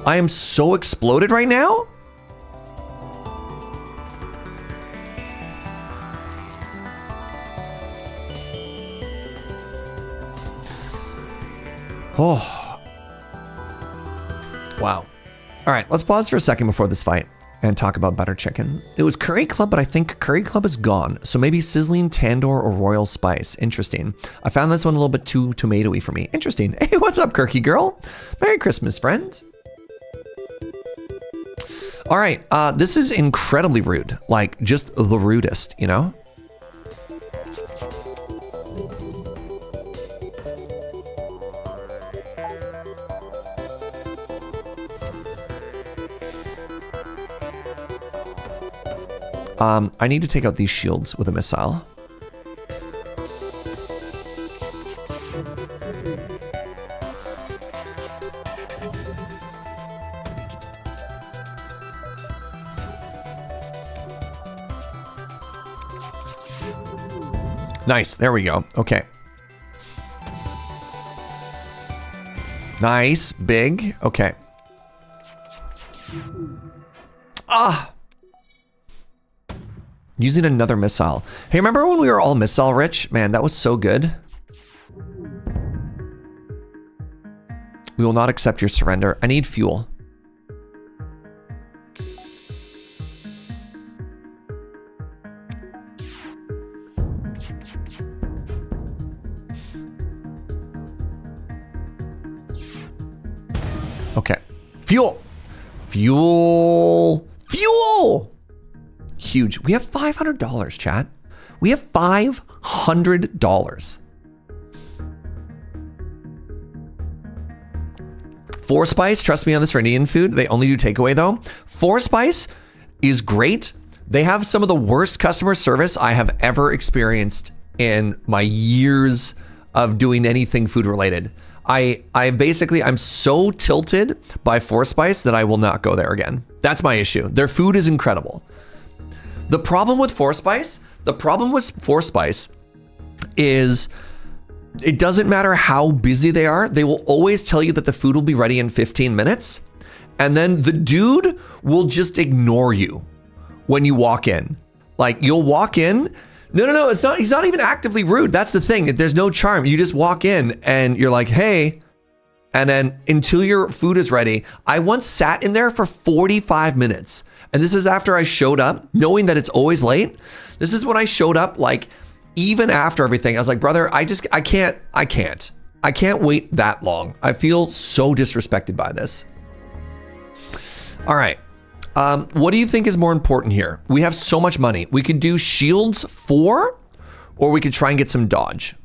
I am so exploded right now? Oh. Wow. All right, let's pause for a second before this fight and talk about butter chicken. It was Curry Club, but I think Curry Club is gone. So maybe Sizzling, Tandoor, or Royal Spice. Interesting. I found this one a little bit too tomatoey for me. Interesting. Hey, what's up, Kirky girl? Merry Christmas, friend. All right, this is incredibly rude. Like, just the rudest, you know? I need to take out these shields with a missile. Nice, there we go. Okay. Nice, big, okay. Ah! Using another missile. Hey, remember when we were all missile rich? Man, that was so good. We will not accept your surrender. I need fuel. Okay. Fuel! Fuel! Fuel! Huge. We have $500, chat. We have $500. 4 Spice, trust me on this for Indian food. They only do takeaway though. 4 Spice is great. They have some of the worst customer service I have ever experienced in my years of doing anything food related. I'm so tilted by 4 Spice that I will not go there again. That's my issue. Their food is incredible. The problem with 4 Spice is it doesn't matter how busy they are. They will always tell you that the food will be ready in 15 minutes. And then the dude will just ignore you when you walk in. Like you'll walk in. No, it's not. He's not even actively rude. That's the thing. There's no charm. You just walk in and you're like, hey, and then until your food is ready. I once sat in there for 45 minutes. And this is after I showed up, knowing that it's always late. This is when I showed up, like, even after everything. I was like, brother, I can't wait that long. I feel so disrespected by this. All right. What do you think is more important here? We have so much money. We could do shields 4, or we could try and get some dodge.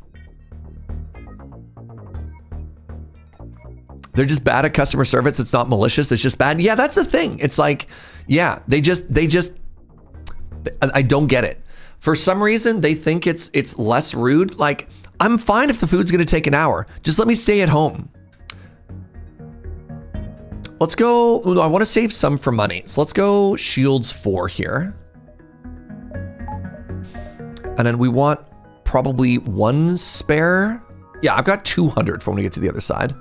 They're just bad at customer service. It's not malicious. It's just bad. Yeah, that's the thing. It's like, yeah, they just, I don't get it. For some reason, they think it's less rude. Like, I'm fine if the food's going to take an hour. Just let me stay at home. Let's go. Oh, I want to save some for money. So let's go shields 4 here. And then we want probably 1 spare. Yeah, I've got 200 for when we get to the other side.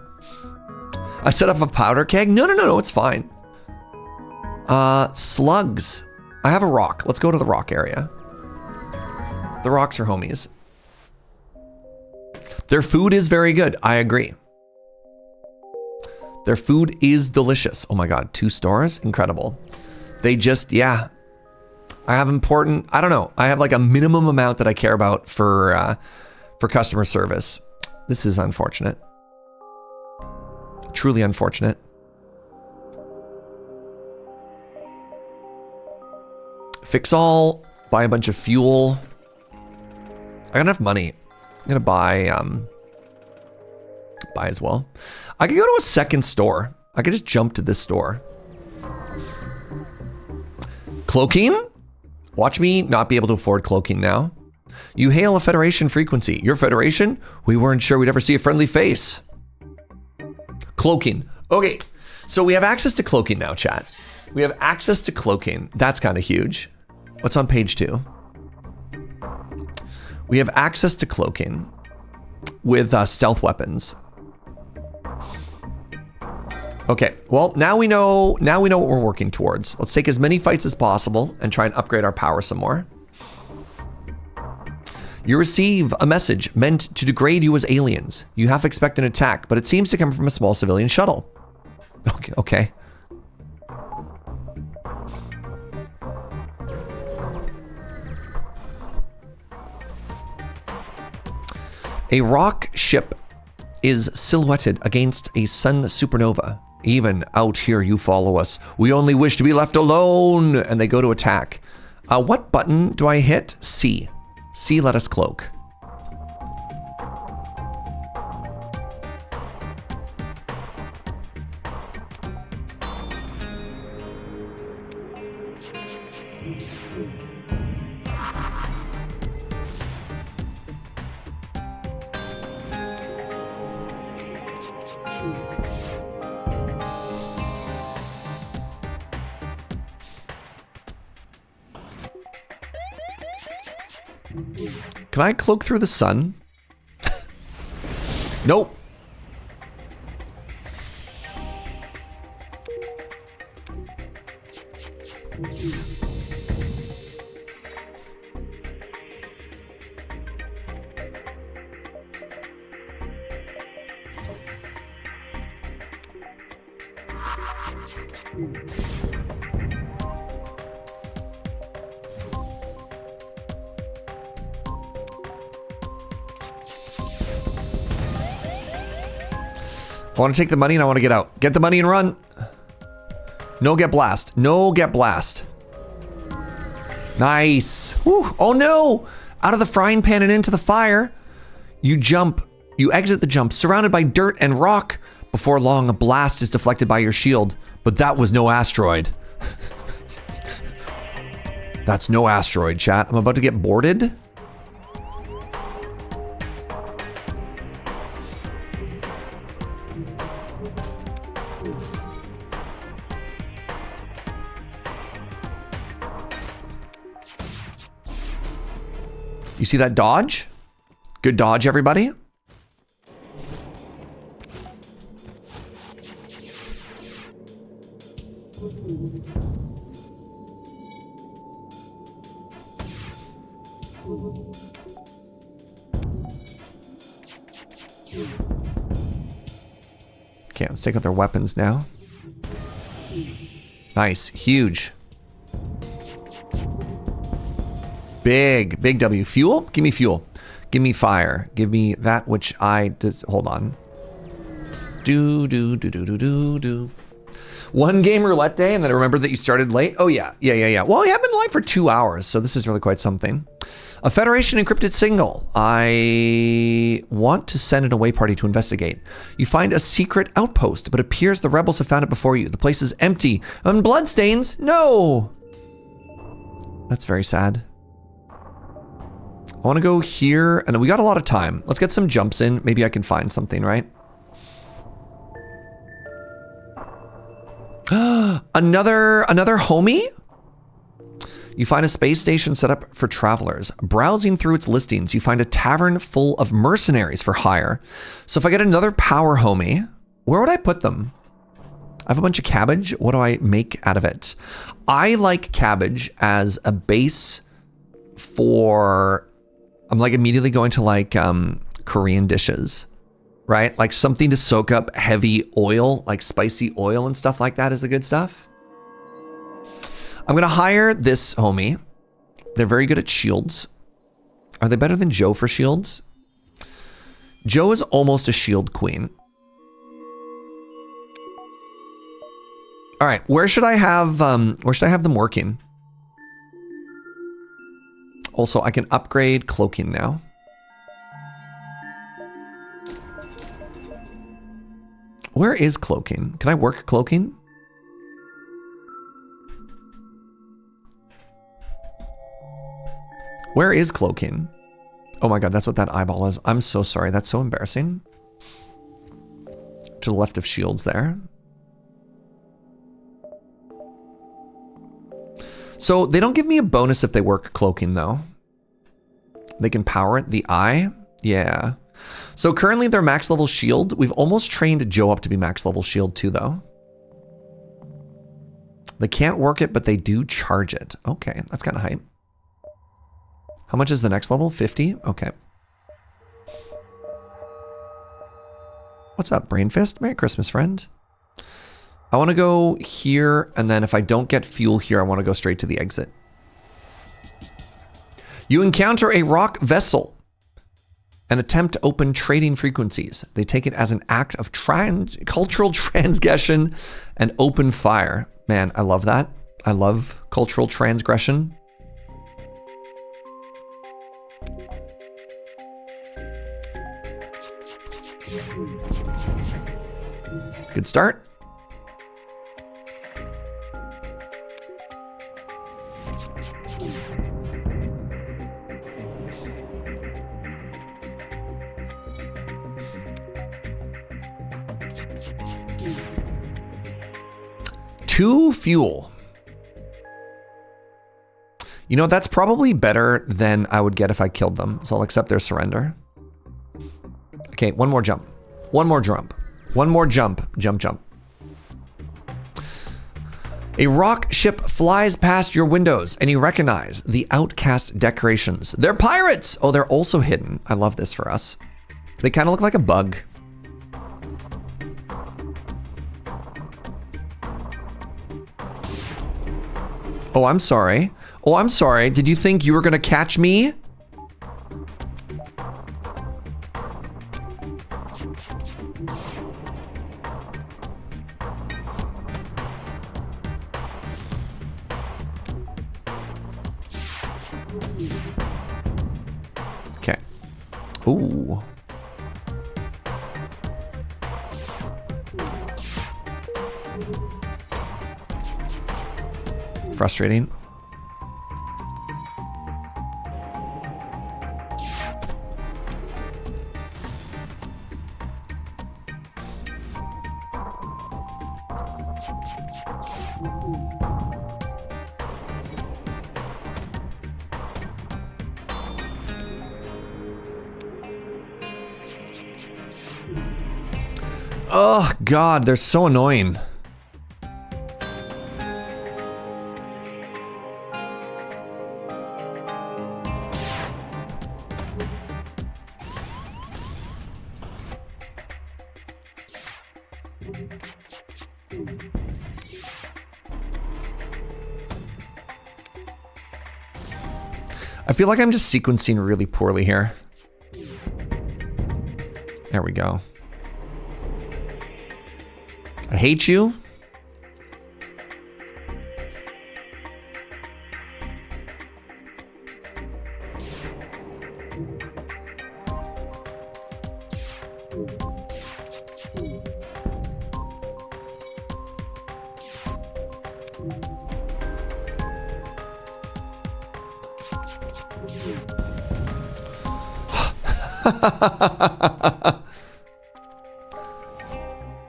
I set up a powder keg. No, it's fine. Slugs. I have a rock. Let's go to the rock area. The rocks are homies. Their food is very good. I agree. Their food is delicious. Oh my God, 2 stars? Incredible. They just, yeah. I have important, I don't know. I have like a minimum amount that I care about for customer service. This is unfortunate. Truly unfortunate. Fix all, buy a bunch of fuel. I got enough money. I'm gonna buy as well. I could go to a second store. I could just jump to this store. Cloaking? Watch me not be able to afford cloaking now. You hail a Federation frequency. Your Federation? We weren't sure we'd ever see a friendly face. Cloaking. Okay, so we have access to cloaking now, chat. We have access to cloaking. That's kind of huge. What's on page 2? We have access to cloaking with stealth weapons. Okay, well, now we know what we're working towards. Let's take as many fights as possible and try and upgrade our power some more. You receive a message meant to degrade you as aliens. You half expect an attack, but it seems to come from a small civilian shuttle. Okay. A rock ship is silhouetted against a sun supernova. Even out here you follow us. We only wish to be left alone. And they go to attack. What button do I hit? C. C, let us cloak. Can I cloak through the sun? Nope. I want to take the money and I want to get out. Get the money and run. No get blast. No get blast. Nice. Whew. Oh no! Out of the frying pan and into the fire. You jump. You exit the jump, surrounded by dirt and rock. Before long, a blast is deflected by your shield. But that was no asteroid. That's no asteroid, chat. I'm about to get boarded. You see that dodge? Good dodge, everybody. Okay, let's take out their weapons now. Nice, huge. Big W. Fuel? Give me fuel. Give me fire. Give me that which I hold on. Do. One game roulette day, and then I remember that you started late. Oh yeah. Well, you have been live for 2 hours, so this is really quite something. A Federation encrypted signal. I want to send an away party to investigate. You find a secret outpost, but it appears the rebels have found it before you. The place is empty. And bloodstains? No. That's very sad. I want to go here, and we got a lot of time. Let's get some jumps in. Maybe I can find something, right? Another homie? You find a space station set up for travelers. Browsing through its listings, you find a tavern full of mercenaries for hire. So if I get another power homie, where would I put them? I have a bunch of cabbage. What do I make out of it? I like cabbage as a base for, I'm like immediately going to like Korean dishes, right? Like something to soak up heavy oil, like spicy oil and stuff like that is the good stuff. I'm going to hire this homie. They're very good at shields. Are they better than Joe for shields? Joe is almost a shield queen. All right, where should I have them working? Also, I can upgrade cloaking now. Where is cloaking? Can I work cloaking? Where is cloaking? Oh my god, that's what that eyeball is. I'm so sorry. That's so embarrassing. To the left of shields there. So they don't give me a bonus if they work cloaking though. They can power it. The eye? Yeah. So currently they're max level shield. We've almost trained Joe up to be max level shield too though. They can't work it, but they do charge it. Okay, that's kind of hype. How much is the next level? 50? Okay. What's up, Brain Fist? Merry Christmas, friend. I want to go here, and then if I don't get fuel here, I want to go straight to the exit. You encounter a rock vessel and attempt to open trading frequencies. They take it as an act of cultural transgression and open fire. Man, I love that. I love cultural transgression. Good start. Two fuel. You know, that's probably better than I would get if I killed them. So I'll accept their surrender. Okay, one more jump. One more jump. One more jump. Jump, jump. A rock ship flies past your windows and you recognize the outcast decorations. They're pirates! Oh, they're also hidden. I love this for us. They kind of look like a bug. Oh, I'm sorry. Oh, I'm sorry. Did you think you were gonna catch me? Okay. Ooh. Frustrating. Oh, God, they're so annoying. I feel like I'm just sequencing really poorly here. There we go. I hate you.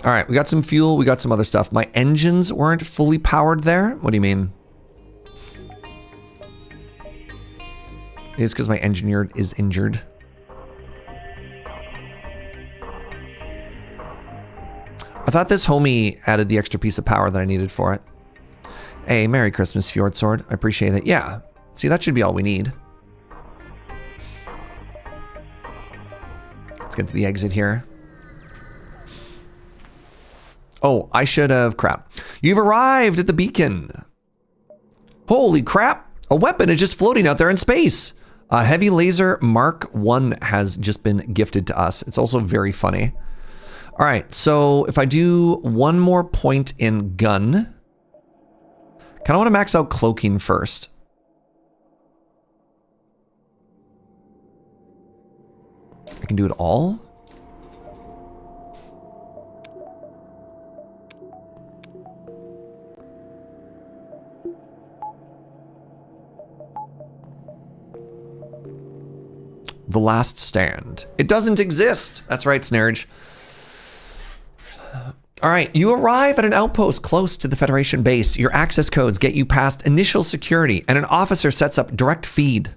All right, we got some fuel, we got some other stuff. My engines weren't fully powered there. What do you mean? It's because my engineer is injured. I thought this homie added the extra piece of power that I needed for it. Hey, Merry Christmas, Fjord Sword. I appreciate it. Yeah. See, that should be all we need. Let's get to the exit here. Oh, I should have... Crap. You've arrived at the beacon. Holy crap. A weapon is just floating out there in space. A heavy laser Mark 1 has just been gifted to us. It's also very funny. All right, so if I do one more point in gun, kind of want to max out cloaking first. I can do it all. The last stand. It doesn't exist. That's right, Snarge. All right, you arrive at an outpost close to the Federation base. Your access codes get you past initial security, and an officer sets up direct feed.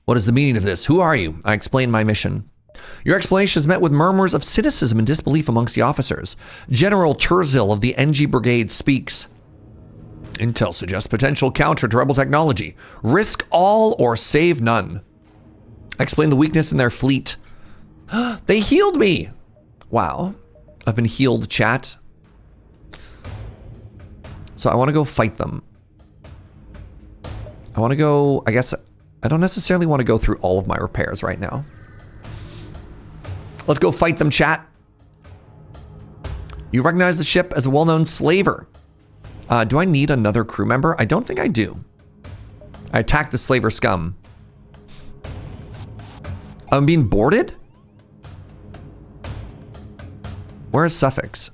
What is the meaning of this? Who are you? I explain my mission. Your explanation is met with murmurs of cynicism and disbelief amongst the officers. General Turzil of the NG Brigade speaks. Intel suggests potential counter to rebel technology. Risk all or save none. I explain the weakness in their fleet. They healed me. Wow. I've been healed, chat. So I want to go fight them. I want to go, I guess, I don't necessarily want to go through all of my repairs right now. Let's go fight them, chat. You recognize the ship as a well-known slaver. Do I need another crew member? I don't think I do. I attacked the slaver scum. I'm being boarded? Where is Suffix?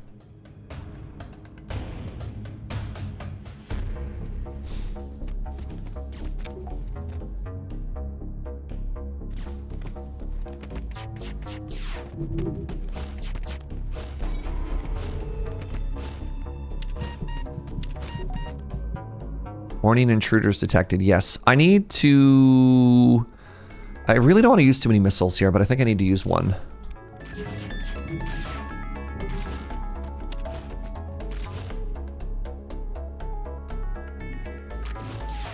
Warning intruders detected. Yes, I need to... I really don't want to use too many missiles here, but I think I need to use one.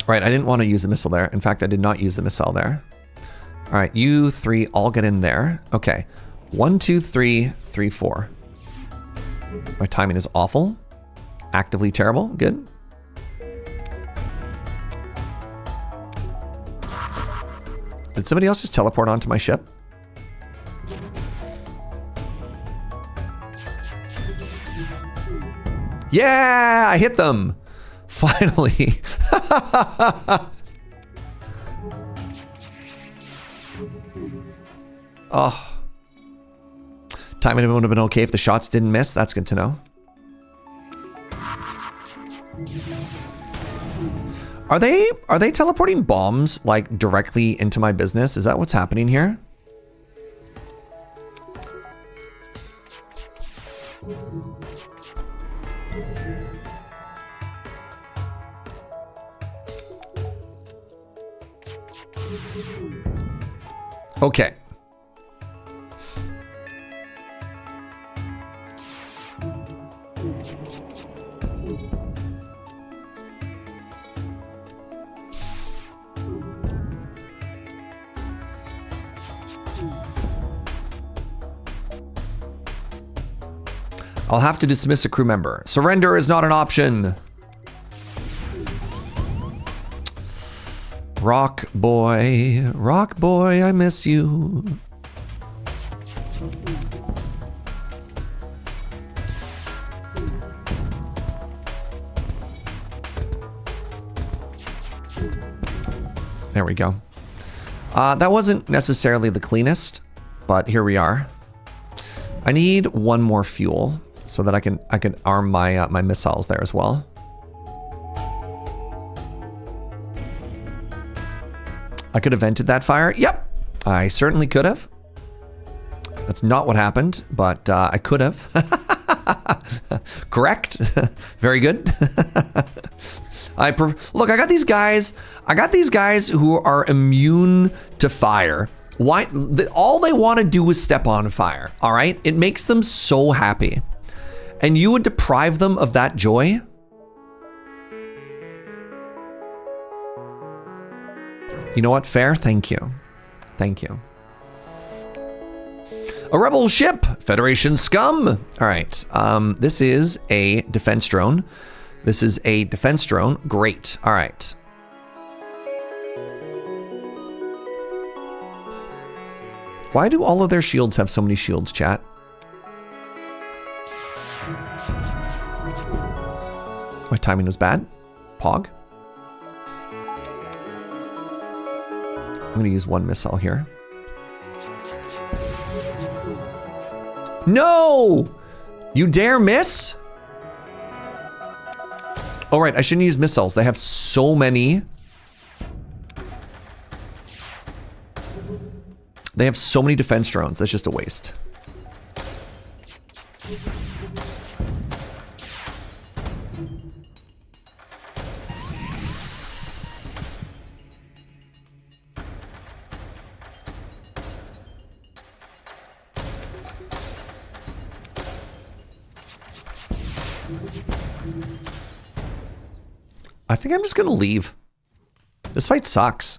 Right, I didn't want to use the missile there. In fact, I did not use the missile there. All right, you three all get in there. Okay, 1, 2, 3, 3, 4. My timing is awful. Actively terrible. Good. Did somebody else just teleport onto my ship? Yeah, I hit them. Finally. Oh. Timing would have been okay if the shots didn't miss. That's good to know. Are they teleporting bombs like directly into my business? Is that what's happening here? Okay. I'll have to dismiss a crew member. Surrender is not an option. Rock boy, I miss you. There we go. That wasn't necessarily the cleanest, but here we are. I need one more fuel so that I can arm my my missiles there as well. I could have vented that fire. Yep, I certainly could have. That's not what happened, but I could have. Correct. Very good. Look, I got these guys. I got these guys who are immune to fire. Why? All they want to do is step on fire. All right. It makes them so happy. And you would deprive them of that joy? You know what? Fair. Thank you. Thank you. A rebel ship, Federation scum. All right. This is a defense drone. This is a defense drone. Great. All right. Why do all of their shields have so many shields, chat? My timing was bad. Pog. I'm going to use one missile here. No! You dare miss? Oh, right. I shouldn't use missiles. They have so many. They have so many defense drones. That's just a waste. I think I'm just gonna leave. This fight sucks.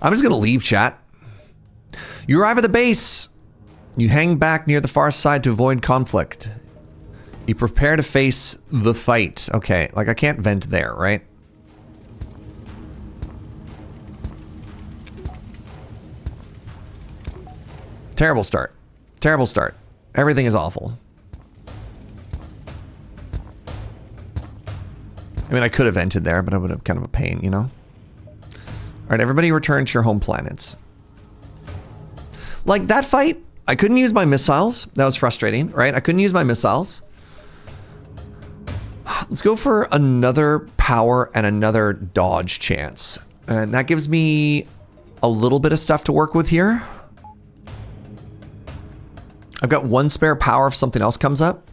I'm just gonna leave, chat. You arrive at the base. You hang back near the far side to avoid conflict. You prepare to face the fight. Okay, like I can't vent there, right? Terrible start. Terrible start. Everything is awful. I mean, I could have vented there, but it would have kind of a pain, you know? All right, everybody return to your home planets. Like, that fight, I couldn't use my missiles. That was frustrating, right? I couldn't use my missiles. Let's go for another power and another dodge chance. And that gives me a little bit of stuff to work with here. I've got one spare power if something else comes up.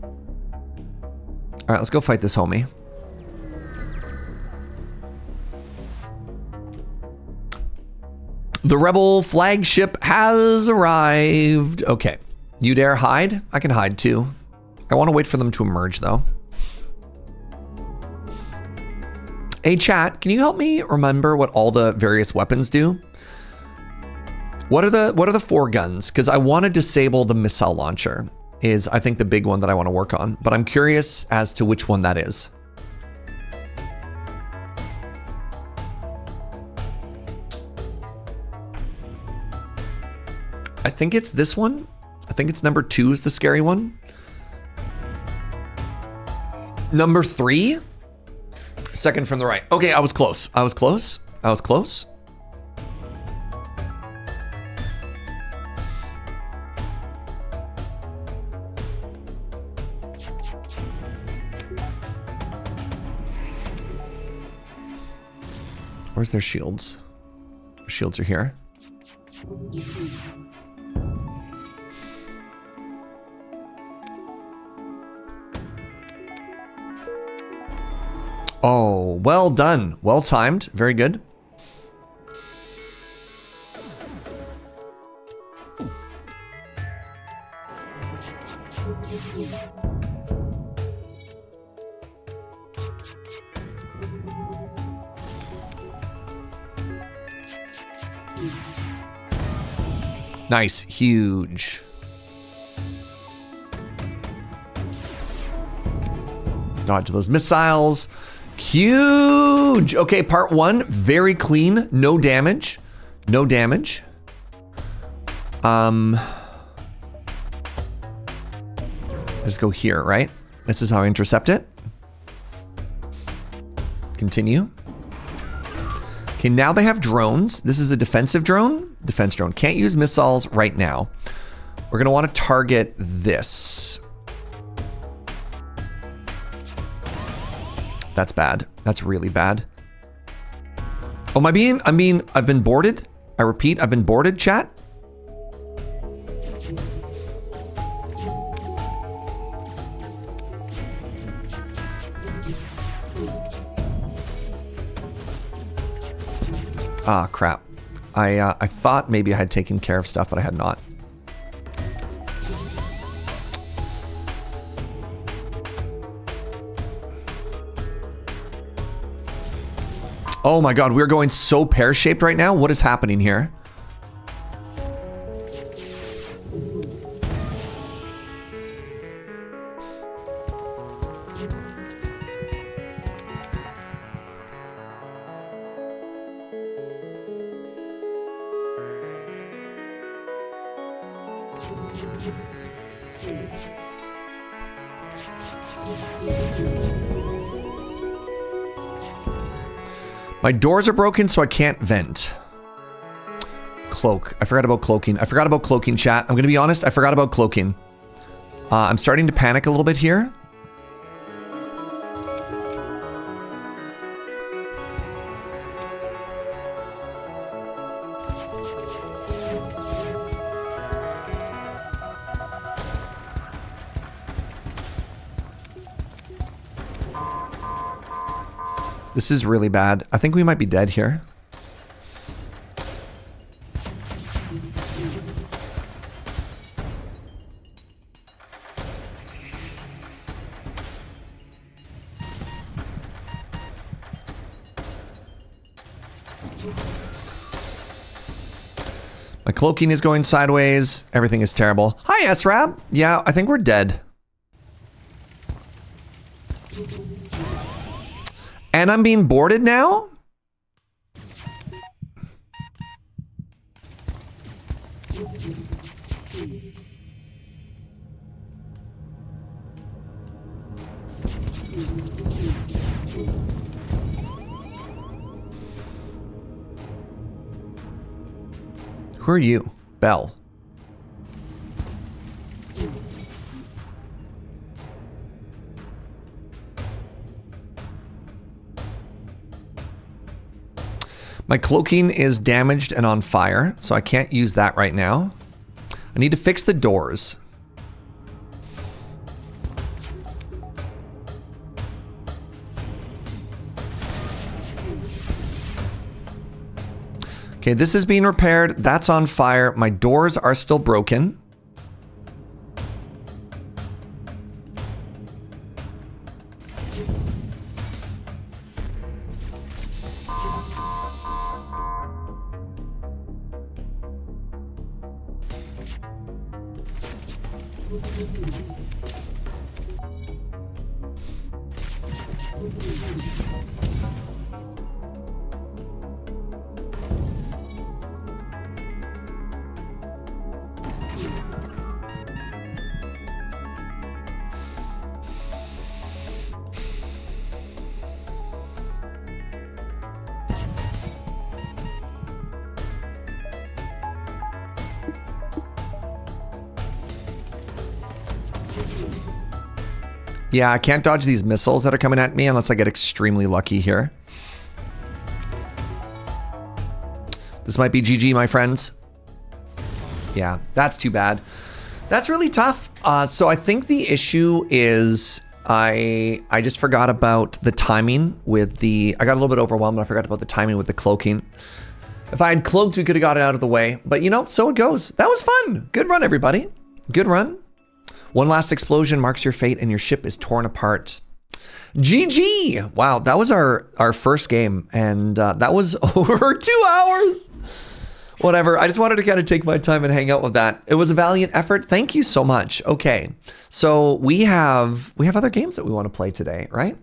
All right, let's go fight this homie. The rebel flagship has arrived. Okay, you dare hide? I can hide too. I want to wait for them to emerge though. Hey chat, can you help me remember what all the various weapons do? What are the 4 guns? Because I want to disable the missile launcher is I think the big one that I want to work on, but I'm curious as to which one that is. I think it's this one. I think it's number 2 is the scary one. Number 3? Second from the right. Okay, I was close. I was close. I was close. Where's their shields? Shields are here. Oh, well done. Well timed. Very good. Nice. Huge. Dodge those missiles. Huge. Okay, part 1, very clean. No damage. No damage. Let's go here, right? This is how I intercept it. Continue. Okay, now they have drones. This is a defensive drone. Defense drone. Can't use missiles right now. We're going to want to target this. That's bad. That's really bad. Oh, I've been boarded. I repeat, I've been boarded, chat. Ah, crap. I thought maybe I had taken care of stuff, but I had not. Oh my god, we're going so pear-shaped right now. What is happening here? My doors are broken, so I can't vent. Cloak. I forgot about cloaking. I forgot about cloaking, chat. I'm going to be honest. I forgot about cloaking. I'm starting to panic a little bit here. This is really bad. I think we might be dead here. My cloaking is going sideways. Everything is terrible. Hi, SRAB. Yeah, I think we're dead. And I'm being boarded now? Who are you? Belle. My cloaking is damaged and on fire, so I can't use that right now. I need to fix the doors. Okay, this is being repaired. That's on fire. My doors are still broken. Yeah, I can't dodge these missiles that are coming at me unless I get extremely lucky here. This might be GG, my friends. Yeah, that's too bad. That's really tough. So I think the issue is I just forgot about the timing with the... I got a little bit overwhelmed. I forgot about the timing with the cloaking. If I had cloaked, we could have got it out of the way. But, you know, so it goes. That was fun. Good run, everybody. Good run. One last explosion marks your fate and your ship is torn apart. GG! Wow, that was our first game, and that was over 2 hours. Whatever, I just wanted to kind of take my time and hang out with that. It was a valiant effort. Thank you so much. Okay, so we have other games that we want to play today, right?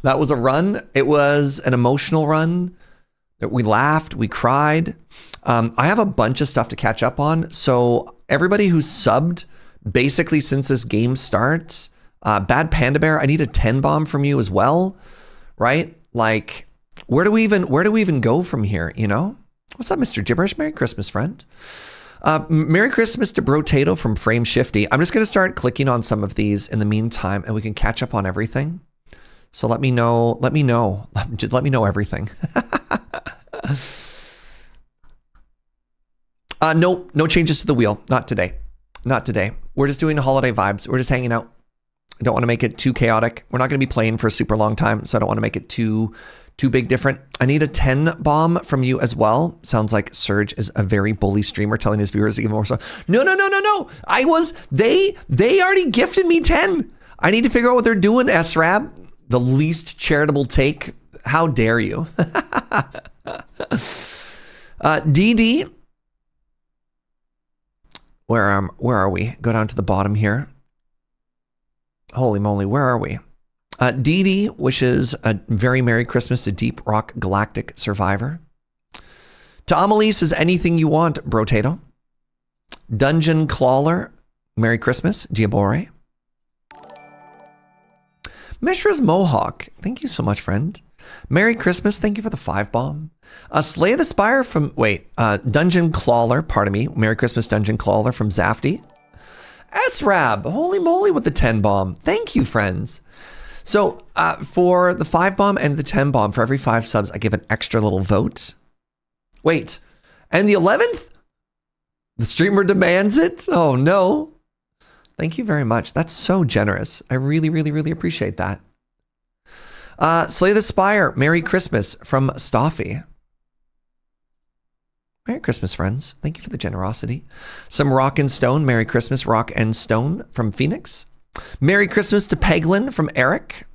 That was a run. It was an emotional run. We laughed, we cried. I have a bunch of stuff to catch up on. So everybody who's subbed, basically since this game starts, Bad Panda Bear, I need a 10 bomb from you as well, right? Like, where do we even go from here? You know, what's up, Mr. Gibberish? Merry Christmas, friend. Merry Christmas to Brotato from Frame Shifty. I'm just gonna start clicking on some of these in the meantime, and we can catch up on everything. So let me know everything. Nope, no changes to the wheel. Not today. Not today. We're just doing holiday vibes. We're just hanging out. I don't want to make it too chaotic. We're not going to be playing for a super long time, so I don't want to make it too Too big different. I need a 10 bomb from you as well. Sounds like Surge is a very bully streamer telling his viewers to give more. So no. They already gifted me 10. I need to figure out what they're doing, SRAB. The least charitable take. How dare you? DD. Where are we? Go down to the bottom here. Holy moly, where are we? DD wishes a very Merry Christmas to Deep Rock Galactic Survivor. To Amelie says anything you want, Brotato. Dungeon Clawler, Merry Christmas, Diabore. Mishra's Mohawk, thank you so much, friend. Merry Christmas, thank you for the 5 bomb. Slay the Spire from, Dungeon Clawler, pardon me. Merry Christmas, Dungeon Clawler from Zafty. SRAB, holy moly with the 10 bomb. Thank you, friends. So for the 5 bomb and the 10 bomb, for every 5 subs, I give an extra little vote. Wait, and the 11th? The streamer demands it? Oh no. Thank you very much. That's so generous. I really, really, really appreciate that. Slay the Spire, Merry Christmas from Stoffy. Merry Christmas, friends. Thank you for the generosity. Some Rock and Stone, Merry Christmas, Rock and Stone from Phoenix. Merry Christmas to Peglin from Eric.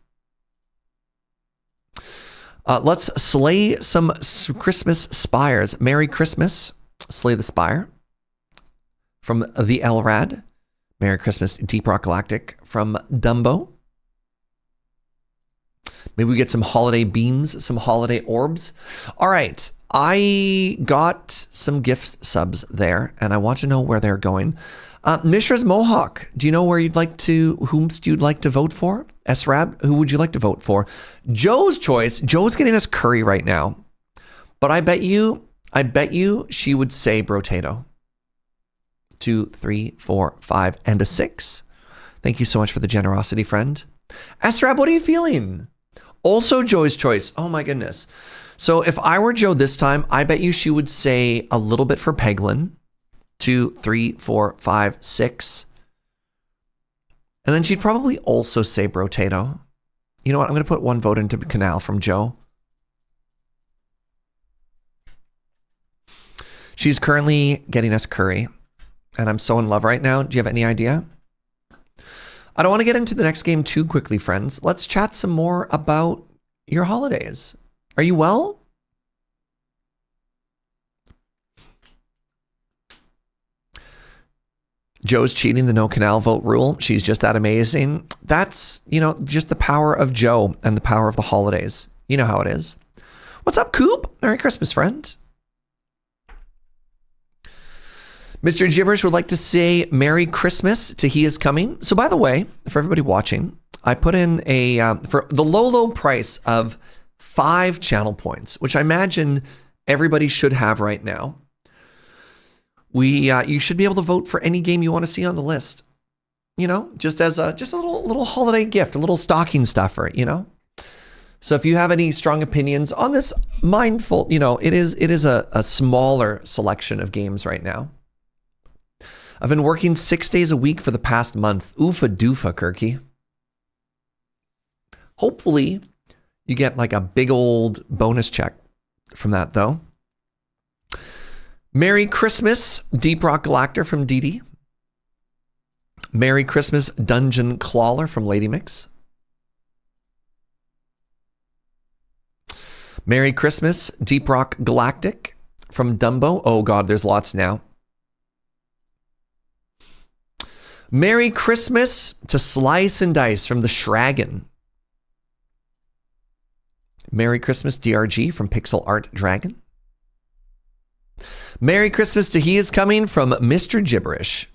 Let's slay some Christmas Spires. Merry Christmas, Slay the Spire from the Elrad. Merry Christmas, Deep Rock Galactic from Dumbo. Maybe we get some holiday beams, some holiday orbs. All right, I got some gift subs there, and I want to know where they're going. Mishra's Mohawk, do you know where you'd like to, whomst you'd like to vote for? SRAB, who would you like to vote for? Joe's choice. Joe's getting us curry right now, but I bet you she would say Brotato. 2, 3, 4, 5, and a 6. Thank you so much for the generosity, friend. SRAB, what are you feeling? Also Joe's choice. Oh my goodness. So if I were Joe this time, I bet you she would say a little bit for Peglin. 2, 3, 4, 5, 6. And then she'd probably also say Brotato. You know what? I'm going to put 1 vote into Canal from Joe. She's currently getting us curry. And I'm so in love right now. Do you have any idea? I don't want to get into the next game too quickly, friends. Let's chat some more about your holidays. Are you well? Joe's cheating the no canal vote rule. She's just that amazing. That's, just the power of Joe and the power of the holidays. You know how it is. What's up, Coop? Merry Christmas, friend. Mr. Gibberish would like to say Merry Christmas to He Is Coming. So by the way, for everybody watching, I put in a, for the low price of 5 channel points, which I imagine everybody should have right now. You should be able to vote for any game you want to see on the list. Just as a little holiday gift, a little stocking stuffer, So if you have any strong opinions on this mindful, it is a smaller selection of games right now. I've been working 6 days a week for the past month. Oofa doofa, Kirky. Hopefully you get like a big old bonus check from that though. Merry Christmas, Deep Rock Galactor from DD. Merry Christmas, Dungeon Clawler from Lady Mix. Merry Christmas, Deep Rock Galactic from Dumbo. Oh God, there's lots now. Merry Christmas to Slice and Dice from the Shragon. Merry Christmas, DRG from Pixel Art Dragon. Merry Christmas to He Is Coming from Mr. Gibberish.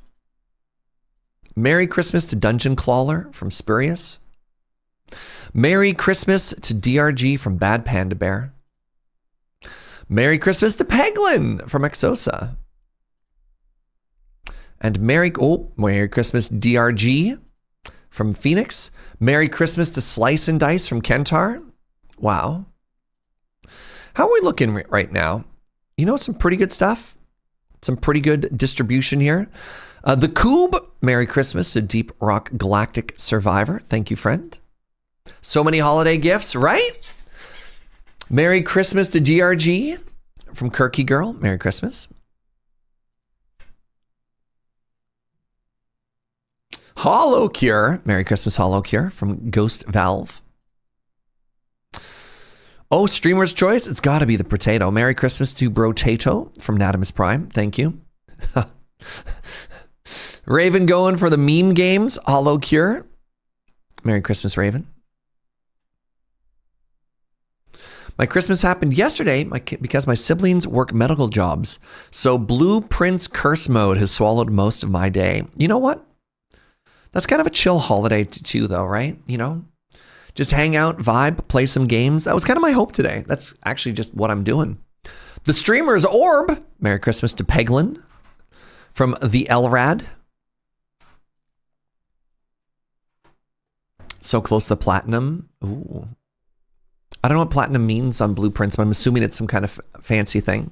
Merry Christmas to Dungeon Clawler from Spurious. Merry Christmas to DRG from Bad Panda Bear. Merry Christmas to Peglin from Exosa. And Merry Christmas DRG from Phoenix. Merry Christmas to Slice and Dice from Kentar. Wow. How are we looking right now? Some pretty good stuff. Some pretty good distribution here. The Coob, Merry Christmas to Deep Rock Galactic Survivor. Thank you, friend. So many holiday gifts, right? Merry Christmas to DRG from Kirky Girl. Merry Christmas. Hollow Cure. Merry Christmas, Hollow Cure from Ghost Valve. Oh, Streamer's Choice. It's got to be the Brotato. Merry Christmas to Brotato from Natimus Prime. Thank you. Raven going for the meme games. Hollow Cure. Merry Christmas, Raven. My Christmas happened yesterday because my siblings work medical jobs. So Blueprints curse mode has swallowed most of my day. You know what? That's kind of a chill holiday too, though, right? You know, just hang out, vibe, play some games. That was kind of my hope today. That's actually just what I'm doing. The Streamer's Orb. Merry Christmas to Peglin from the Elrad. So close to the platinum. Ooh. I don't know what platinum means on Blueprints, but I'm assuming it's some kind of fancy thing.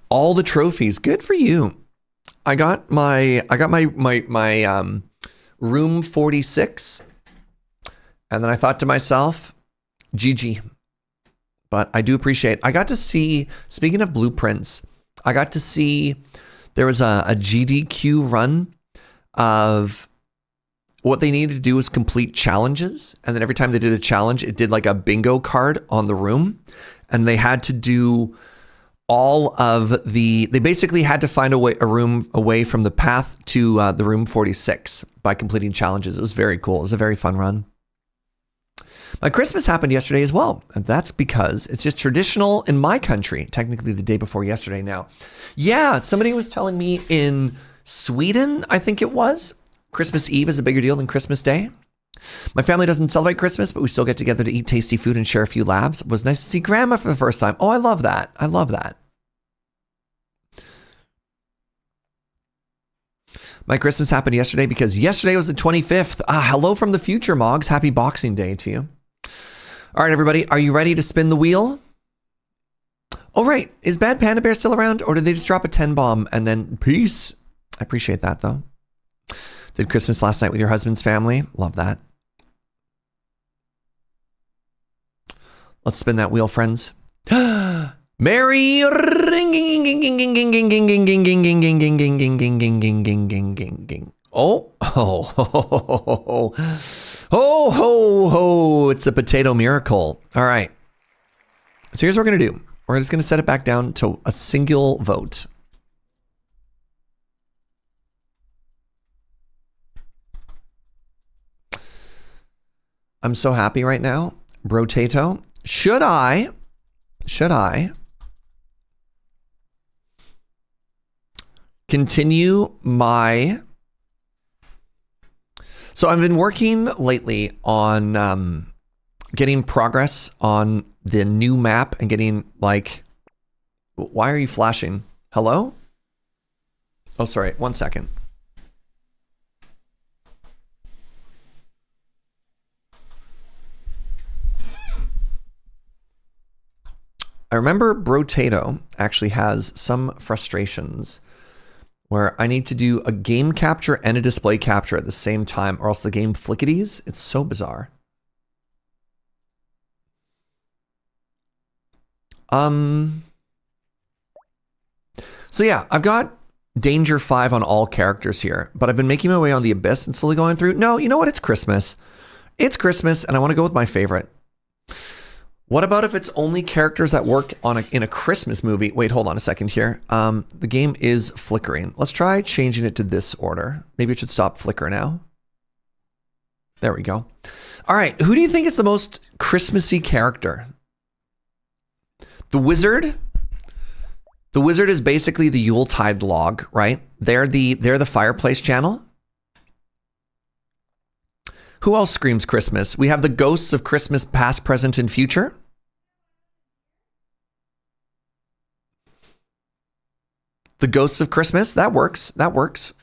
All the trophies. Good for you. I got my room 46. And then I thought to myself, GG. But I do appreciate. I got to see, speaking of Blueprints, I got to see there was a GDQ run of what they needed to do was complete challenges. And then every time they did a challenge, it did like a bingo card on the room. And they had to do all of they basically had to find a room away from the path to the room 46 by completing challenges. It was very cool. It was a very fun run. My Christmas happened yesterday as well. And that's because it's just traditional in my country, technically the day before yesterday now. Yeah, somebody was telling me in Sweden, I think it was, Christmas Eve is a bigger deal than Christmas Day. My family doesn't celebrate Christmas, but we still get together to eat tasty food and share a few laughs. It was nice to see Grandma for the first time. Oh, I love that. I love that. My Christmas happened yesterday because yesterday was the 25th. Hello from the future, Moggs. Happy Boxing Day to you. All right, everybody. Are you ready to spin the wheel? Oh, right. Is Bad Panda Bear still around? Or did they just drop a 10 bomb and then peace? I appreciate that, though. Did Christmas last night with your husband's family? Love that. Let's spin that wheel, friends. Merry Oh, ho, ho, ho, ho, ho, ho. It's a potato miracle. All right. So here's what we're going to do. We're just going to set it back down to a single vote. I'm so happy right now. Brotato. Should I continue my... So I've been working lately on getting progress on the new map and getting like... Why are you flashing? Hello? Oh, sorry. 1 second. I remember Brotato actually has some frustrations where I need to do a game capture and a display capture at the same time, or else the game flickities. It's so bizarre. So yeah, I've got Danger 5 on all characters here, but I've been making my way on the Abyss and slowly going through. No, you know what? It's Christmas. It's Christmas, and I want to go with my favorite. What about if it's only characters that work on in a Christmas movie? Wait, hold on a second here. The game is flickering. Let's try changing it to this order. Maybe it should stop flicker now. There we go. All right, who do you think is the most Christmassy character? The Wizard. The Wizard is basically the Yuletide log, right? They're the fireplace channel. Who else screams Christmas? We have the ghosts of Christmas past, present, and future. The ghosts of Christmas, that works. That works.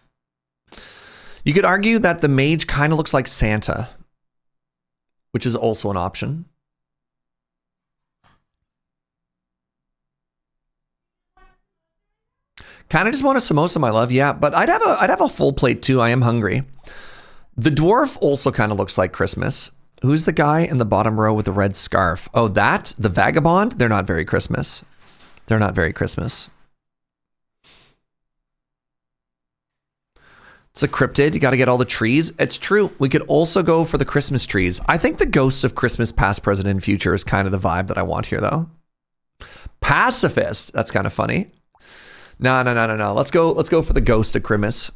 You could argue that the mage kind of looks like Santa, which is also an option. Kind of just want a samosa, my love. Yeah, but I'd have a full plate too. I am hungry. The dwarf also kind of looks like Christmas. Who's the guy in the bottom row with the red scarf? Oh, the vagabond? They're not very Christmas. They're not very Christmas. It's a cryptid. You got to get all the trees. It's true. We could also go for the Christmas trees. I think the ghosts of Christmas past, present, and future is kind of the vibe that I want here, though. Pacifist. That's kind of funny. No. Let's go for the ghost of Christmas.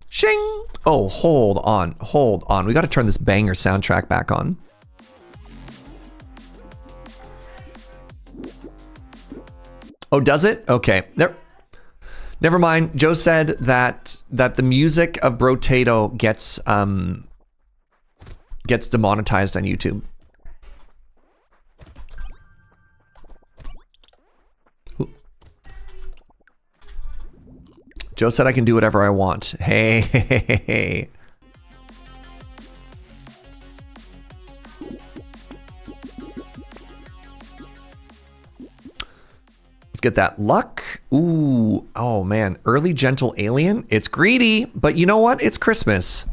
Shing. Oh, hold on. We got to turn this banger soundtrack back on. Oh, does it? Okay. Never mind. Joe said that the music of Brotato gets demonetized on YouTube. Ooh. Joe said I can do whatever I want. Hey. Let's get that luck. Ooh, oh man, early gentle alien. It's greedy, but you know what? It's Christmas.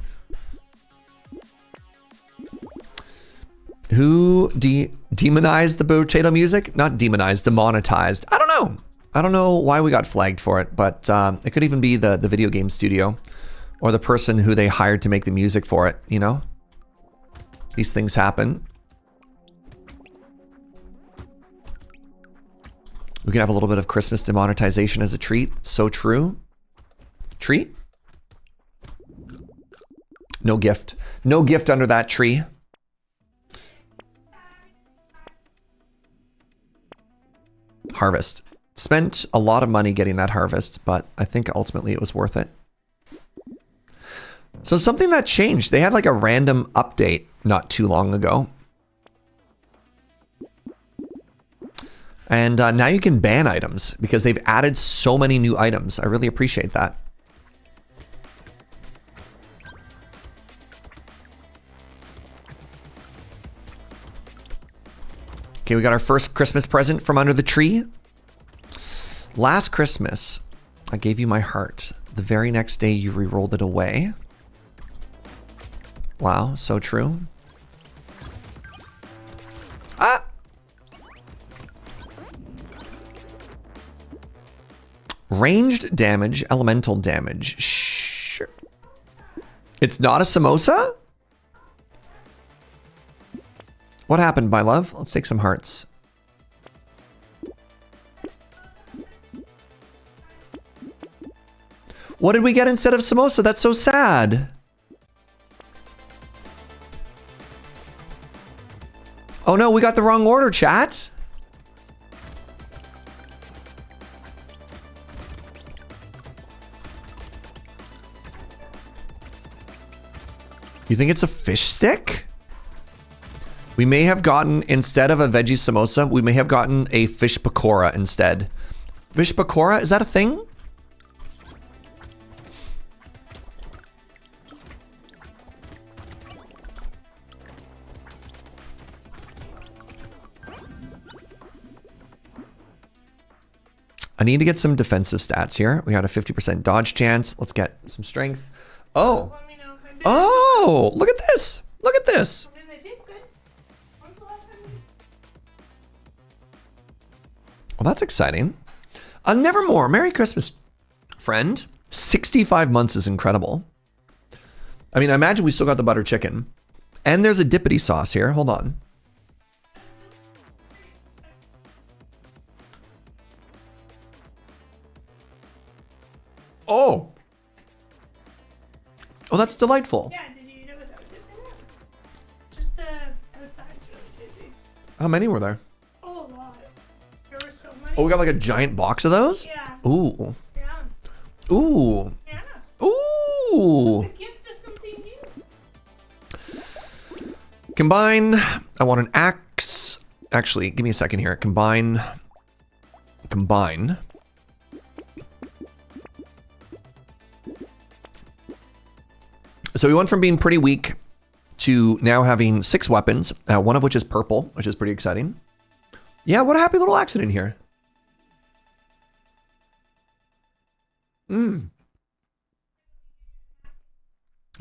Who demonized the Brotato music? Not demonized, demonetized. I don't know. I don't know why we got flagged for it, but it could even be the video game studio or the person who they hired to make the music for it, you know? These things happen. We can have a little bit of Christmas demonetization as a treat. So true. Tree? No gift. No gift under that tree. Harvest. Spent a lot of money getting that harvest, but I think ultimately it was worth it. So something that changed. They had like a random update not too long ago. And now you can ban items because they've added so many new items. I really appreciate that. Okay, we got our first Christmas present from under the tree. Last Christmas, I gave you my heart. The very next day, you re-rolled it away. Wow, so true. Ah! Ranged damage, elemental damage. Sure. It's not a samosa? What happened, my love? Let's take some hearts. What did we get instead of samosa? That's so sad. Oh no, we got the wrong order, chat. You think it's a fish stick? We may have gotten, instead of a veggie samosa, we may have gotten a fish pakora instead. Fish pakora, is that a thing? I need to get some defensive stats here. We got a 50% dodge chance. Let's get some strength. Oh. Oh, look at this. Look at this. Well, that's exciting. Nevermore. Merry Christmas, friend. 65 months is incredible. I mean, I imagine we still got the butter chicken. And there's a dippity sauce here. Hold on. Oh. Oh, that's delightful. Yeah, did you eat it without dip in it? Just the outside's really tasty. How many were there? Oh, a lot. There were so many. Oh, we got like a giant box of those? Yeah. Ooh. Yeah. Ooh. Yeah. Ooh. It's a gift of something new. Combine. I want an axe. Actually, give me a second here. Combine. Combine. So we went from being pretty weak to now having 6 weapons, one of which is purple, which is pretty exciting. Yeah, what a happy little accident here.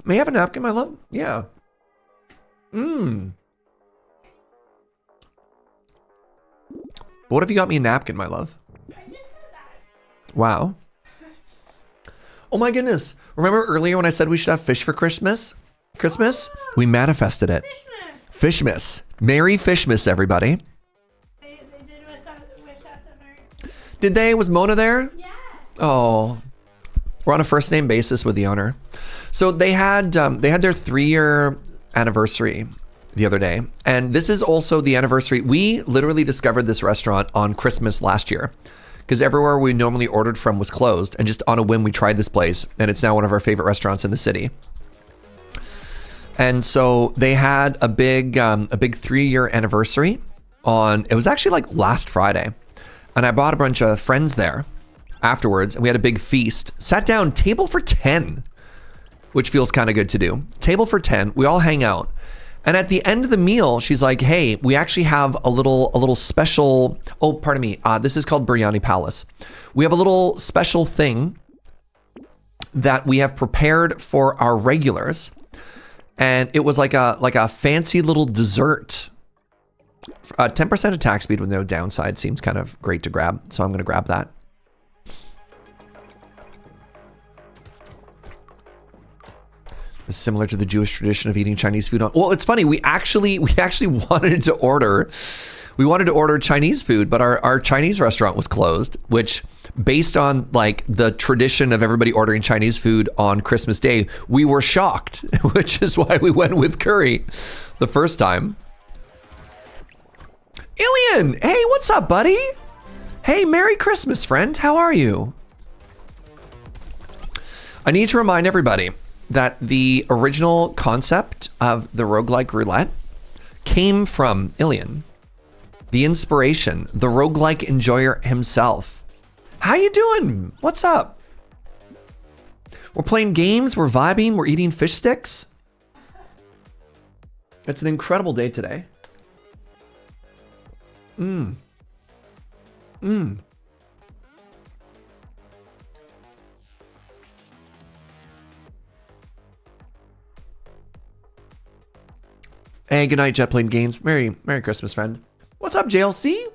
May I have a napkin, my love? Yeah. What have you got me a napkin, my love? I just said that. Wow. Oh my goodness. Remember earlier when I said we should have fish for Christmas? We manifested it. Fishmas. Fishmas. Merry Fishmas, everybody. They did wish us a Merry Christmas. Did they? Was Mona there? Yes. Oh. We're on a first name basis with the owner. So they had their 3-year anniversary the other day. And this is also the anniversary. We literally discovered this restaurant on Christmas last year because everywhere we normally ordered from was closed. And just on a whim, we tried this place. And it's now one of our favorite restaurants in the city. And so they had a big 3-year anniversary on, it was actually like last Friday. And I brought a bunch of friends there afterwards. And we had a big feast. Sat down, table for 10, which feels kind of good to do. Table for 10, we all hang out. And at the end of the meal, she's like, hey, we actually have a little special, oh, pardon me. This is called Biryani Palace. We have a little special thing that we have prepared for our regulars. And it was like a fancy little dessert. 10% attack speed with no downside seems kind of great to grab. So I'm going to grab that. It's similar to the Jewish tradition of eating Chinese food on. Well, it's funny. We actually wanted to order Chinese food, but our Chinese restaurant was closed, which based on like the tradition of everybody ordering Chinese food on Christmas Day, we were shocked, which is why we went with curry the first time. Ilian, hey, what's up, buddy? Hey, Merry Christmas, friend. How are you? I need to remind everybody that the original concept of the Roguelike Roulette came from Ilian. The inspiration, the roguelike enjoyer himself. How you doing? What's up? We're playing games, we're vibing, we're eating fish sticks. It's an incredible day today. Hey, good night, Jet Plane Games. Merry Christmas, friend. What's up, JLC?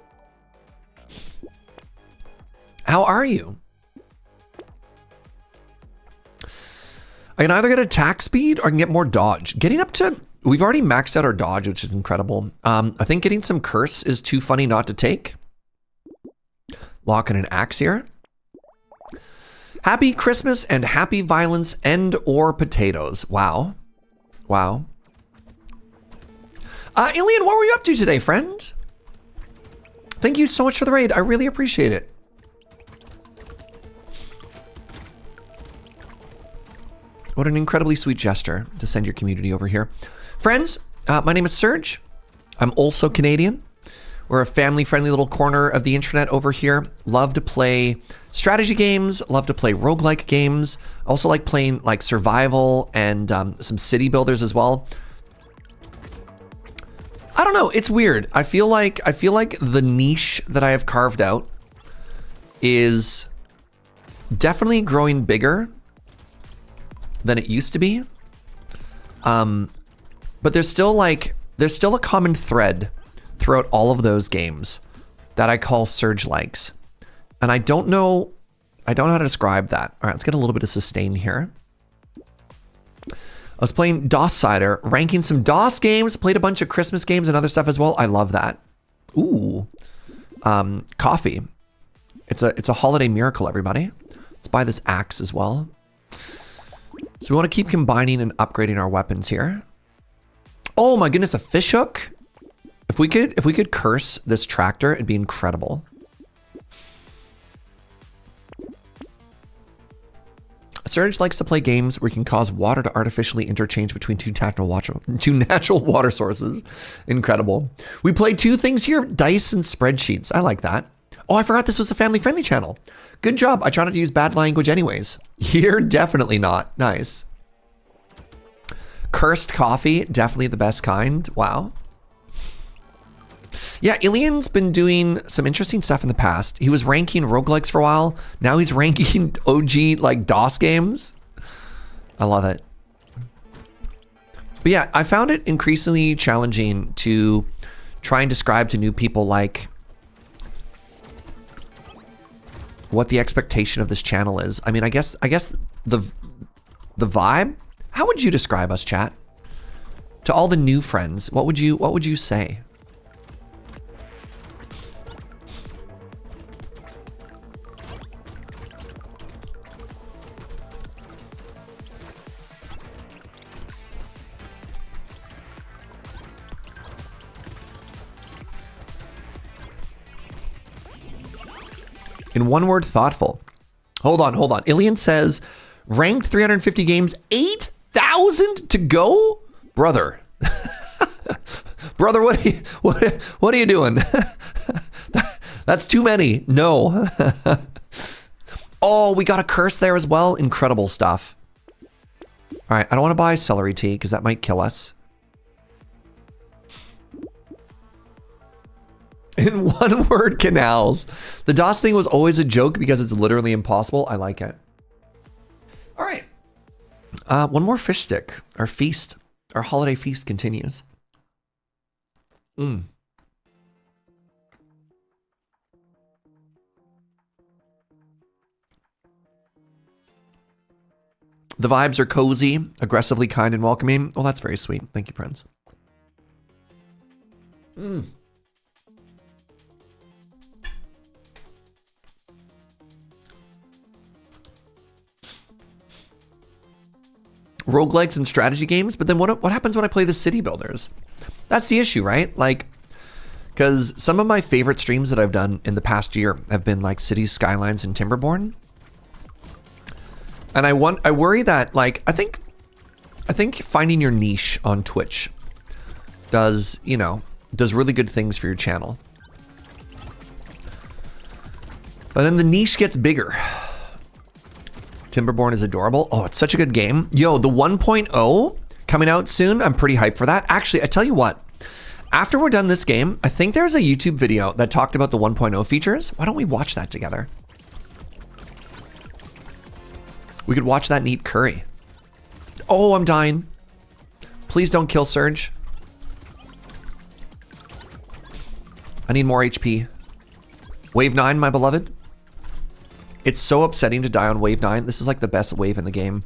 How are you? I can either get attack speed or I can get more dodge. Getting up to, we've already maxed out our dodge, which is incredible. I think getting some curse is too funny not to take. Locking an axe here. Happy Christmas and happy violence and or potatoes. Wow. Wow. Alien, what were you up to today, friend? Thank you so much for the raid. I really appreciate it. What an incredibly sweet gesture to send your community over here. Friends, my name is Serge. I'm also Canadian. We're a family-friendly little corner of the internet over here. Love to play strategy games, love to play roguelike games. Also like playing like survival and some city builders as well. I don't know, it's weird. I feel like the niche that I have carved out is definitely growing bigger than it used to be. But there's still a common thread throughout all of those games that I call Surge likes. And I don't know how to describe that. All right, let's get a little bit of sustain here. I was playing DOS Cider, ranking some DOS games, played a bunch of Christmas games and other stuff as well. I love that. Ooh, coffee. It's a holiday miracle, everybody. Let's buy this axe as well. So we want to keep combining and upgrading our weapons here. Oh my goodness, a fish hook. If we could curse this tractor, it'd be incredible. Surge likes to play games where you can cause water to artificially interchange between two natural water sources. Incredible. We play two things here, dice and spreadsheets. I like that. Oh, I forgot this was a family-friendly channel. Good job. I try not to use bad language anyways. You're definitely not. Nice. Cursed coffee, definitely the best kind. Wow. Yeah, Ilian's been doing some interesting stuff in the past. He was ranking roguelikes for a while. Now he's ranking OG like DOS games. I love it. But yeah, I found it increasingly challenging to try and describe to new people like what the expectation of this channel is. I mean, I guess the vibe. How would you describe us, chat? To all the new friends, what would you say? In one word, thoughtful. Hold on. Ilian says, ranked 350 games, 8,000 to go? Brother. Brother, what are you doing? That's too many. No. Oh, we got a curse there as well. Incredible stuff. All right, I don't want to buy celery tea because that might kill us. In one word, canals. The DOS thing was always a joke because it's literally impossible. I like it. All right. One more fish stick. Our feast. Our holiday feast continues. The vibes are cozy, aggressively kind and welcoming. Oh, that's very sweet. Thank you, Prince. Roguelikes and strategy games, but then what happens when I play the city builders? That's the issue, right? Like, because some of my favorite streams that I've done in the past year have been like Cities, Skylines, and Timberborn. And I worry that, like, I think finding your niche on Twitch does really good things for your channel. But then the niche gets bigger. Timberborn is adorable. Oh, it's such a good game. Yo, the 1.0 coming out soon. I'm pretty hyped for that. Actually, I tell you what, after we're done this game, I think there's a YouTube video that talked about the 1.0 features. Why don't we watch that together? We could watch that and eat curry. Oh, I'm dying. Please don't kill Surge. I need more HP. Wave 9, my beloved. It's so upsetting to die on wave 9. This is like the best wave in the game.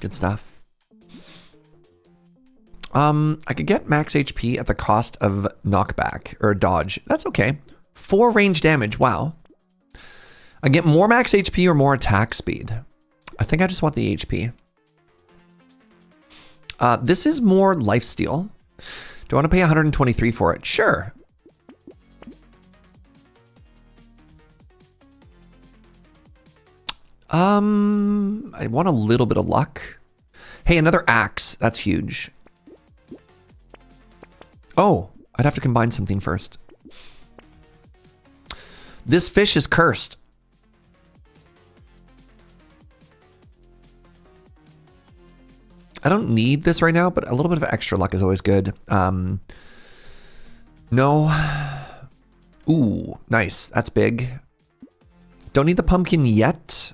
Good stuff. I could get max HP at the cost of knockback or dodge. That's okay. 4 range damage. Wow. I get more max HP or more attack speed. I think I just want the HP. This is more lifesteal. Do I want to pay 123 for it? Sure. I want a little bit of luck. Hey, another axe. That's huge. Oh, I'd have to combine something first. This fish is cursed. I don't need this right now, but a little bit of extra luck is always good. No. Ooh, nice. That's big. Don't need the pumpkin yet.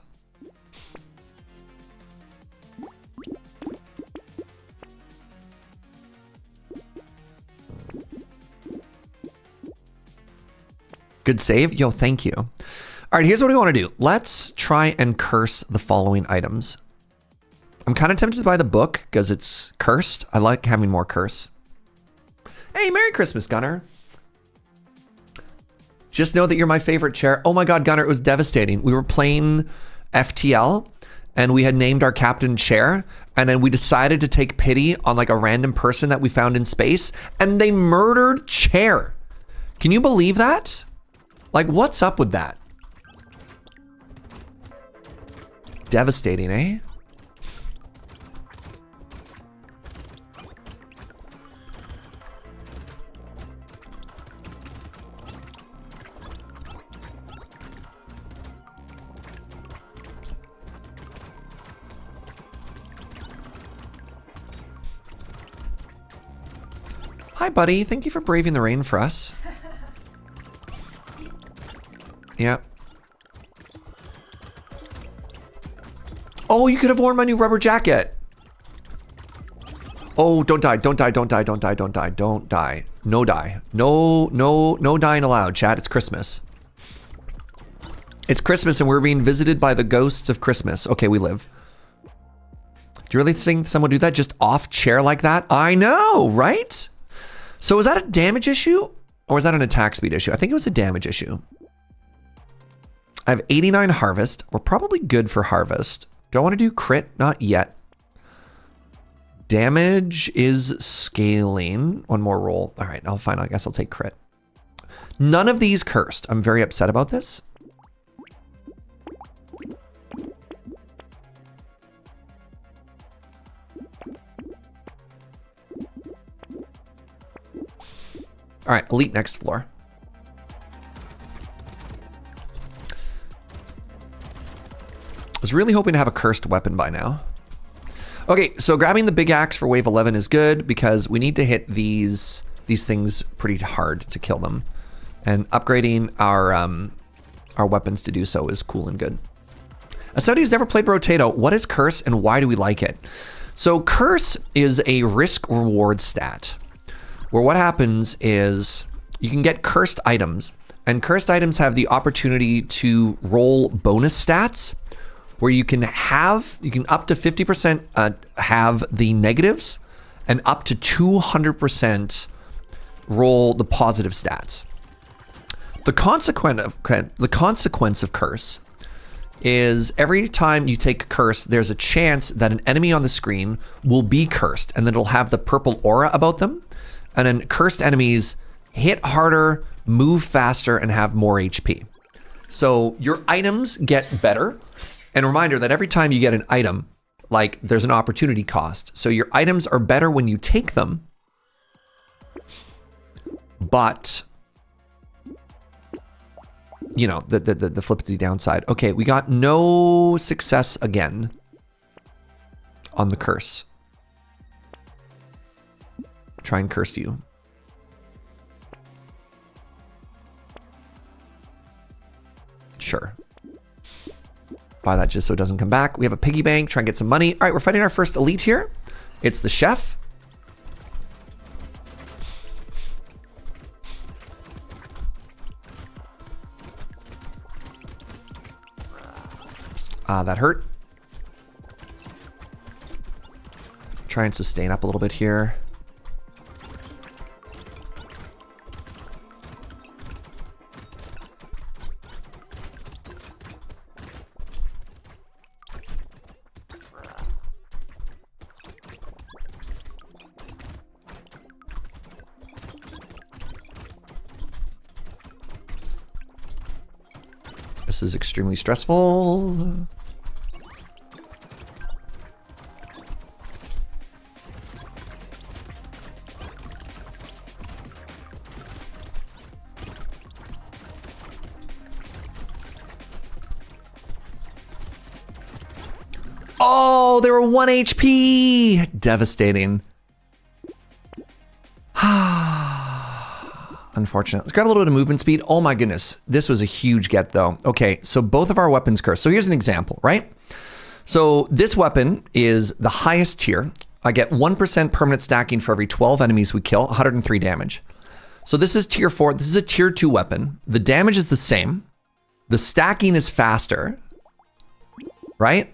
Good save. Yo, thank you. All right, here's what we want to do. Let's try and curse the following items. I'm kind of tempted to buy the book because it's cursed. I like having more curse. Hey, Merry Christmas, Gunnar. Just know that you're my favorite chair. Oh my God, Gunnar, it was devastating. We were playing FTL and we had named our captain Chair. And then we decided to take pity on like a random person that we found in space and they murdered Chair. Can you believe that? Like, what's up with that? Devastating, eh? Hi, buddy. Thank you for braving the rain for us. Yeah. Oh, you could have worn my new rubber jacket. Oh, don't die, don't die, don't die, don't die, don't die, don't die. No die. No, no, no dying allowed, chat. It's Christmas. It's Christmas and we're being visited by the ghosts of Christmas. Okay, we live. Do you really think someone would do that just off chair like that? I know, right? So is that a damage issue or is that an attack speed issue? I think it was a damage issue. I have 89 harvest. We're probably good for harvest. Do I want to do crit? Not yet. Damage is scaling. One more roll. All right, I'll find out. I guess I'll take crit. None of these cursed. I'm very upset about this. All right, elite next floor. I was really hoping to have a cursed weapon by now. Okay, so grabbing the big axe for wave 11 is good because we need to hit these things pretty hard to kill them. And upgrading our weapons to do so is cool and good. As somebody who's never played Brotato, what is curse and why do we like it? So curse is a risk reward stat where what happens is you can get cursed items and cursed items have the opportunity to roll bonus stats where you can up to 50% have the negatives and up to 200% roll the positive stats. The consequence of curse is every time you take curse, there's a chance that an enemy on the screen will be cursed and then it'll have the purple aura about them. And then cursed enemies hit harder, move faster, and have more HP. So your items get better. And a reminder that every time you get an item, like there's an opportunity cost. So your items are better when you take them, but you know, the flip to the downside. Okay, we got no success again on the curse. Try and curse you. Sure. Buy that just so it doesn't come back. We have a piggy bank, try and get some money. All right, we're fighting our first elite here. It's the chef. That hurt. Try and sustain up a little bit here. This is extremely stressful. Oh, they were 1 HP. Devastating. Unfortunate. Let's grab a little bit of movement speed. Oh my goodness. This was a huge get though. Okay, so both of our weapons curse. So here's an example, right? So this weapon is the highest tier. I get 1% permanent stacking for every 12 enemies we kill, 103 damage. So this is tier 4. This is a tier 2 weapon. The damage is the same. The stacking is faster, right?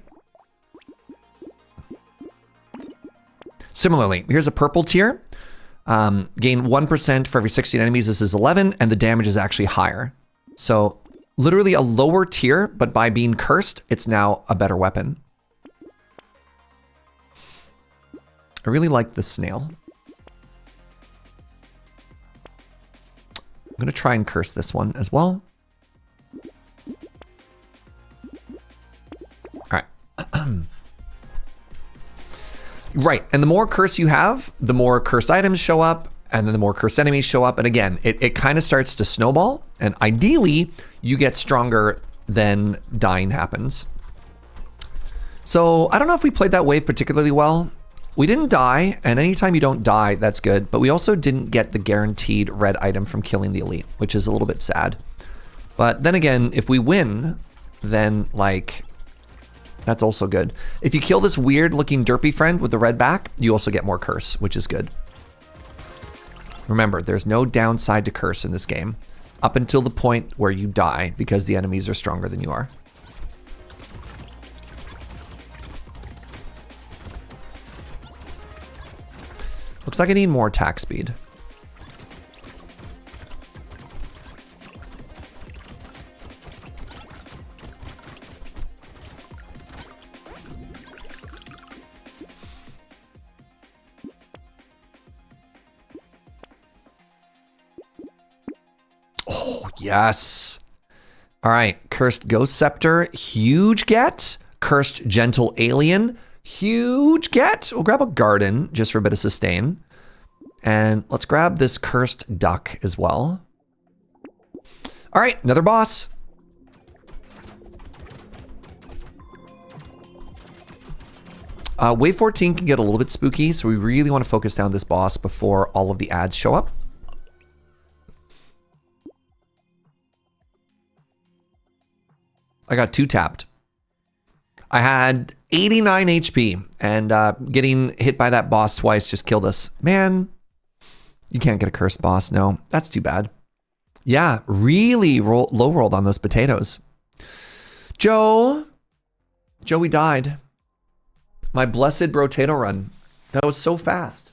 Similarly, here's a purple tier. Gain 1% for every 16 enemies. This is 11, and the damage is actually higher. So literally a lower tier, but by being cursed, it's now a better weapon. I really like the snail. I'm gonna try and curse this one as well. All right. Right, and the more curse you have, the more cursed items show up, and then the more cursed enemies show up. And again, it kind of starts to snowball, and ideally, you get stronger than dying happens. So I don't know if we played that wave particularly well. We didn't die, and anytime you don't die, that's good. But we also didn't get the guaranteed red item from killing the elite, which is a little bit sad. But then again, if we win, then like That's also good. If you kill this weird looking derpy friend with the red back, you also get more curse, which is good. Remember, there's no downside to curse in this game up until the point where you die because the enemies are stronger than you are. Looks like I need more attack speed. Oh, yes. All right. Cursed Ghost Scepter. Huge get. Cursed Gentle Alien. Huge get. We'll grab a Garden just for a bit of sustain. And let's grab this Cursed Duck as well. All right. Another boss. Wave 14 can get a little bit spooky, so we really want to focus down this boss before all of the ads show up. I got 2 tapped. I had 89 HP, and getting hit by that boss twice just killed us. Man, you can't get a cursed boss. No, that's too bad. Yeah, really low rolled on those potatoes. Joe, we died. My blessed Brotato run. That was so fast.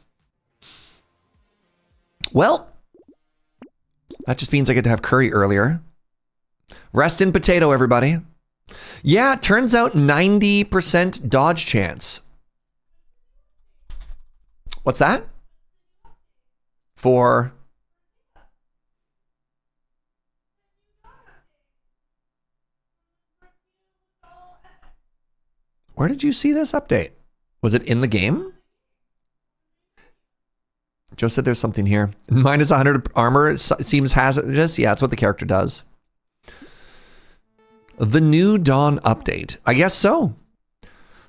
Well, that just means I get to have curry earlier. Rest in potato, everybody. Yeah, turns out 90% dodge chance. What's that? For... Where did you see this update? Was it in the game? Joe said there's something here. Minus 100 armor. It seems hazardous. Yeah, that's what the character does. The New Dawn update. I guess so.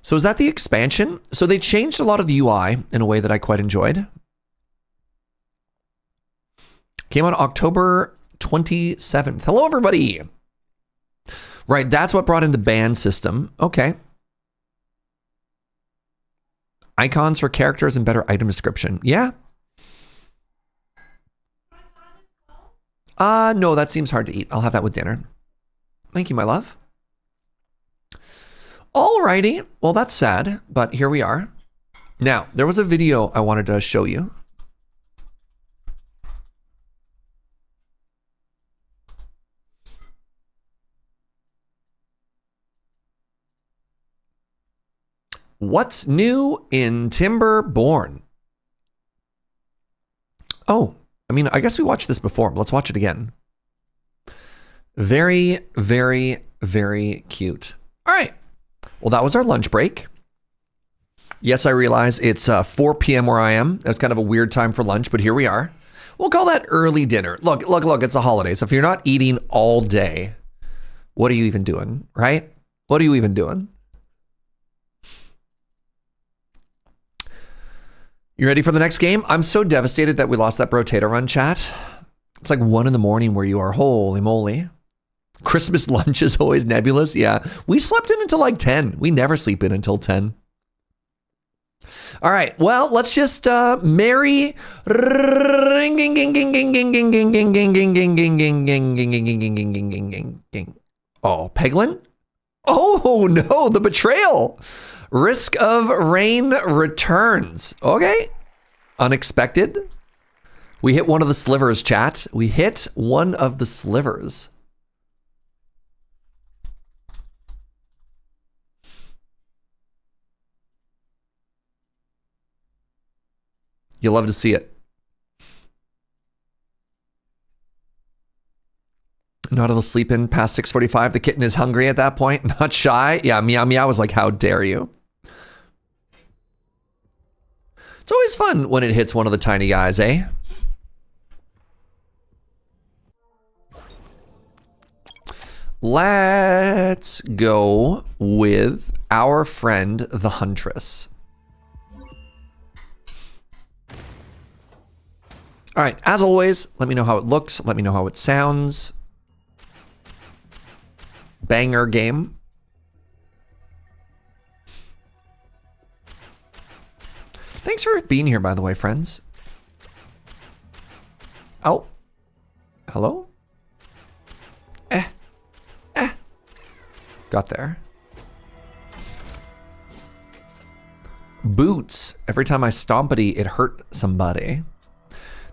So is that the expansion? So they changed a lot of the UI in a way that I quite enjoyed. Came out October 27th. Hello, everybody. Right, that's what brought in the ban system. Okay. Icons for characters and better item description. Yeah. No, that seems hard to eat. I'll have that with dinner. Thank you, my love. Alrighty. Well, that's sad, but here we are. Now, there was a video I wanted to show you. What's new in Timberborn? Oh, I mean, I guess we watched this before, but let's watch it again. Very, very, very cute. All right. Well, that was our lunch break. Yes, I realize it's 4 p.m. where I am. It's kind of a weird time for lunch, but here we are. We'll call that early dinner. Look, it's a holiday. So if you're not eating all day, what are you even doing, right? What are you even doing? You ready for the next game? I'm so devastated that we lost that Brotato run, chat. It's like 1 in the morning where you are. Holy moly. Christmas lunch is always nebulous. Yeah. We slept in until like 10. We never sleep in until 10. All right. Well, let's just merry. Oh, Peglin? Oh, no. The betrayal. Risk of Rain returns. Okay. Unexpected. We hit one of the slivers, chat. We hit one of the slivers. You'll love to see it. Not able to sleep in past 6:45. The kitten is hungry at that point. Not shy. Yeah, meow meow was like, how dare you? It's always fun when it hits one of the tiny guys, eh? Let's go with our friend, the Huntress. All right, as always, let me know how it looks. Let me know how it sounds. Banger game. Thanks for being here, by the way, friends. Oh. Hello? Got there. Boots. Every time I stompity, it hurt somebody.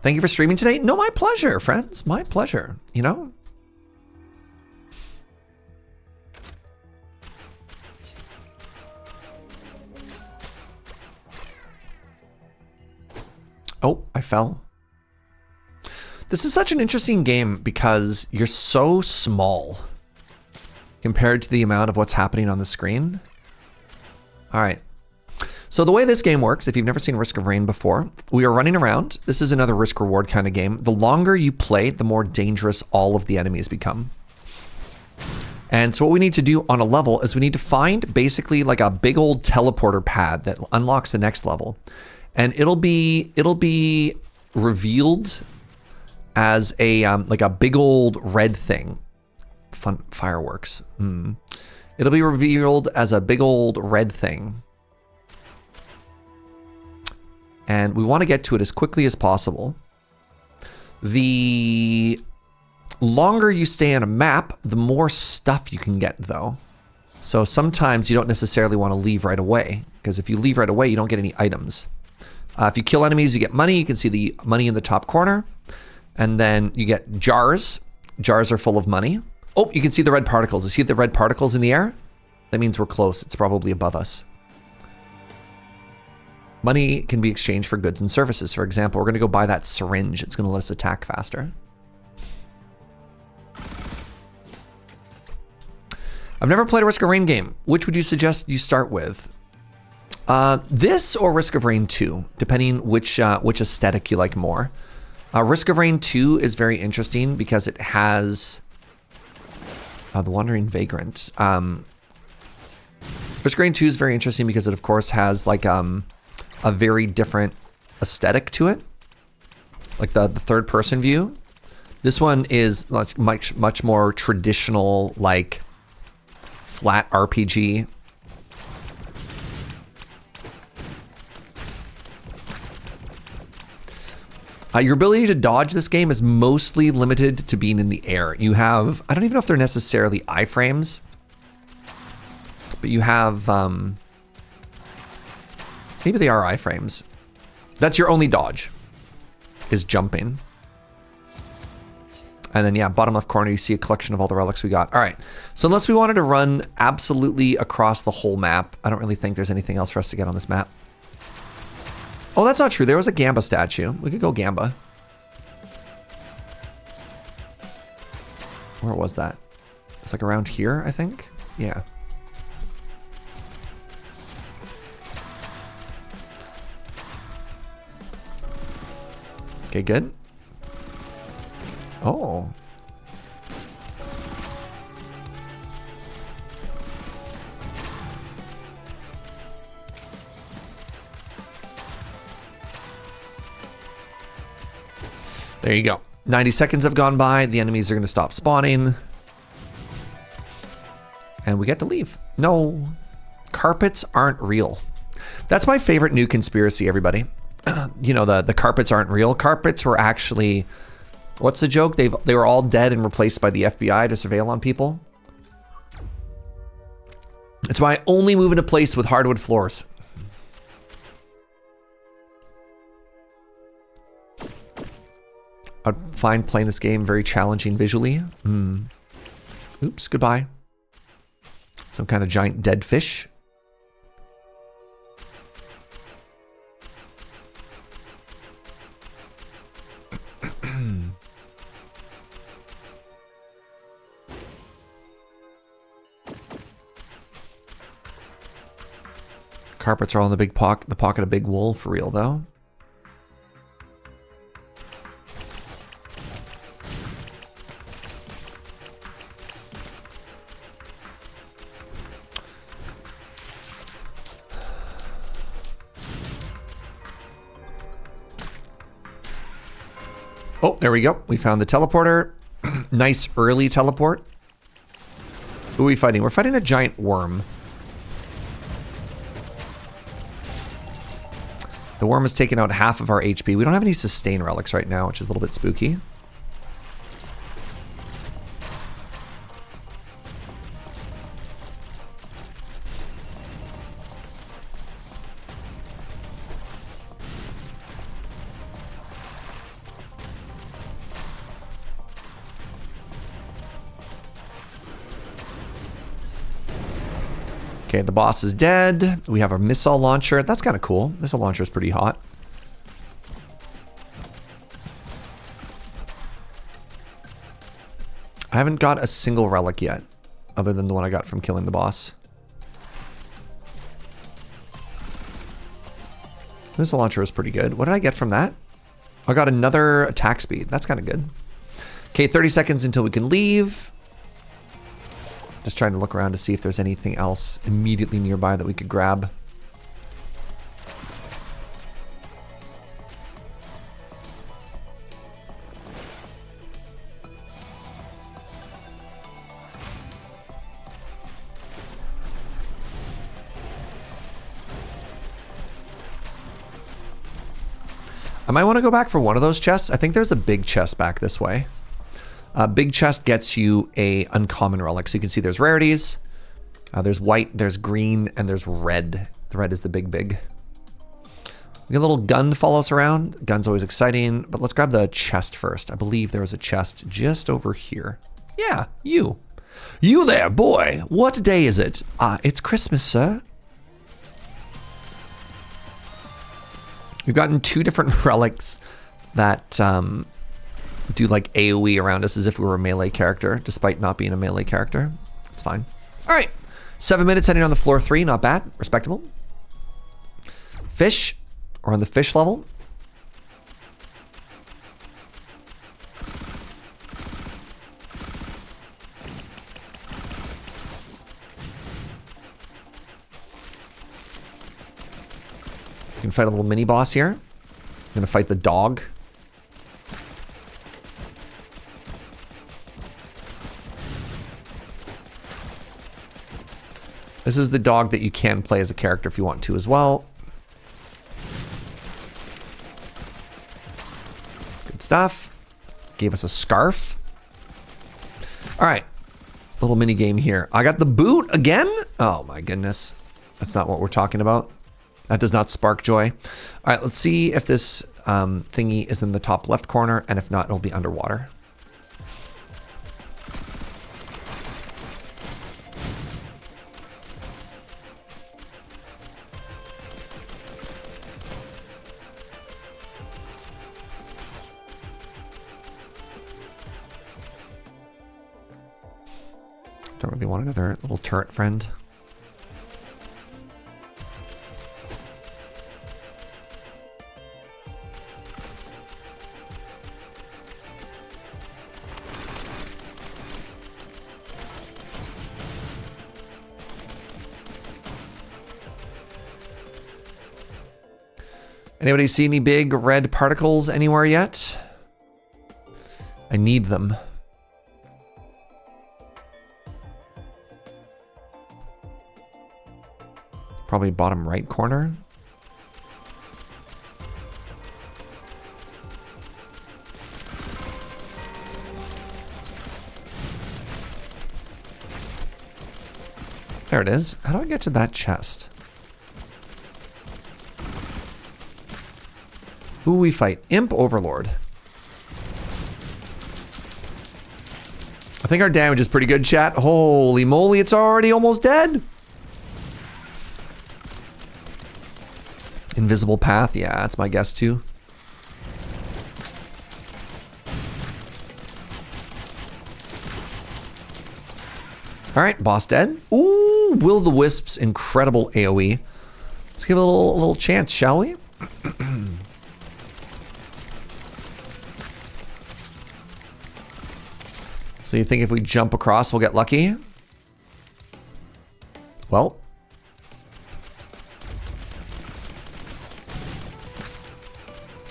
Thank you for streaming today. No, my pleasure, friends. My pleasure. You know? Oh, I fell. This is such an interesting game because you're so small compared to the amount of what's happening on the screen. All right. So the way this game works, if you've never seen Risk of Rain before, we are running around. This is another risk reward kind of game. The longer you play, the more dangerous all of the enemies become. And so what we need to do on a level is we need to find basically like a big old teleporter pad that unlocks the next level. And it'll be revealed as a like a big old red thing. Fun fireworks. It'll be revealed as a big old red thing. And we want to get to it as quickly as possible. The longer you stay on a map, the more stuff you can get, though. So sometimes you don't necessarily want to leave right away, because if you leave right away, you don't get any items. If you kill enemies, you get money. You can see the money in the top corner. And then you get jars. Jars are full of money. Oh, you can see the red particles. You see the red particles in the air? That means we're close. It's probably above us. Money can be exchanged for goods and services. For example, we're going to go buy that syringe. It's going to let us attack faster. I've never played a Risk of Rain game. Which would you suggest you start with? This or Risk of Rain 2, depending which aesthetic you like more. Risk of Rain 2 is very interesting because it has the Wandering Vagrant. Risk of Rain 2 is very interesting because it, of course, has like a very different aesthetic to it, like the third-person view. This one is much more traditional, like flat RPG. Your ability to dodge this game is mostly limited to being in the air. You have, I don't even know if they're necessarily iframes, but you have, maybe they are iframes. That's your only dodge, is jumping. And then, yeah, bottom left corner, you see a collection of all the relics we got. All right, so unless we wanted to run absolutely across the whole map, I don't really think there's anything else for us to get on this map. Oh, that's not true. There was a Gamba statue. We could go Gamba. Where was that? It's like around here, I think. Yeah. Okay, good. Oh. There you go. 90 seconds have gone by. The enemies are going to stop spawning. And we get to leave. No. Carpets aren't real. That's my favorite new conspiracy, everybody. You know, the carpets aren't real. Carpets were actually... What's the joke? They were all dead and replaced by the FBI to surveil on people. It's why I only move into place with hardwood floors. I'd find playing this game very challenging visually. Oops, goodbye. Some kind of giant dead fish. Carpets are all in the pocket of Big Wool for real though. Oh, there we go. We found the teleporter. Nice early teleport. Who are we fighting? We're fighting a giant worm. The worm has taken out half of our HP. We don't have any sustain relics right now, which is a little bit spooky. Okay, the boss is dead. We have our missile launcher. That's kind of cool. Missile launcher is pretty hot. I haven't got a single relic yet, other than the one I got from killing the boss. Missile launcher is pretty good. What did I get from that? I got another attack speed. That's kind of good. Okay, 30 seconds until we can leave. Just trying to look around to see if there's anything else immediately nearby that we could grab. I might want to go back for one of those chests. I think there's a big chest back this way. Big chest gets you a uncommon relic. So you can see there's rarities. There's white, there's green, and there's red. The red is the big. We get a little gun to follow us around. Gun's always exciting, but let's grab the chest first. I believe there was a chest just over here. Yeah, you. You there, boy. What day is it? It's Christmas, sir. We've gotten 2 different relics that do like AoE around us as if we were a melee character, despite not being a melee character. It's fine. All right, 7 minutes heading on the floor 3, not bad, respectable. Fish, we're on the fish level. We can fight a little mini boss here. I'm gonna fight the dog. This is the dog that you can play as a character if you want to as well. Good stuff. Gave us a scarf. All right, little mini game here. I got the boot again. Oh my goodness. That's not what we're talking about. That does not spark joy. All right, let's see if this thingy is in the top left corner, and if not, it'll be underwater. Don't really want another little turret friend. Anybody see any big red particles anywhere yet? I need them. Probably bottom right corner. There it is. How do I get to that chest? Who we fight? Imp Overlord. I think our damage is pretty good, chat. Holy moly, it's already almost dead. Invisible path, yeah, that's my guess too. All right, boss dead. Ooh, Will-o-the-Wisp's incredible AoE. Let's give it a little chance, shall we? So you think if we jump across, we'll get lucky? Well.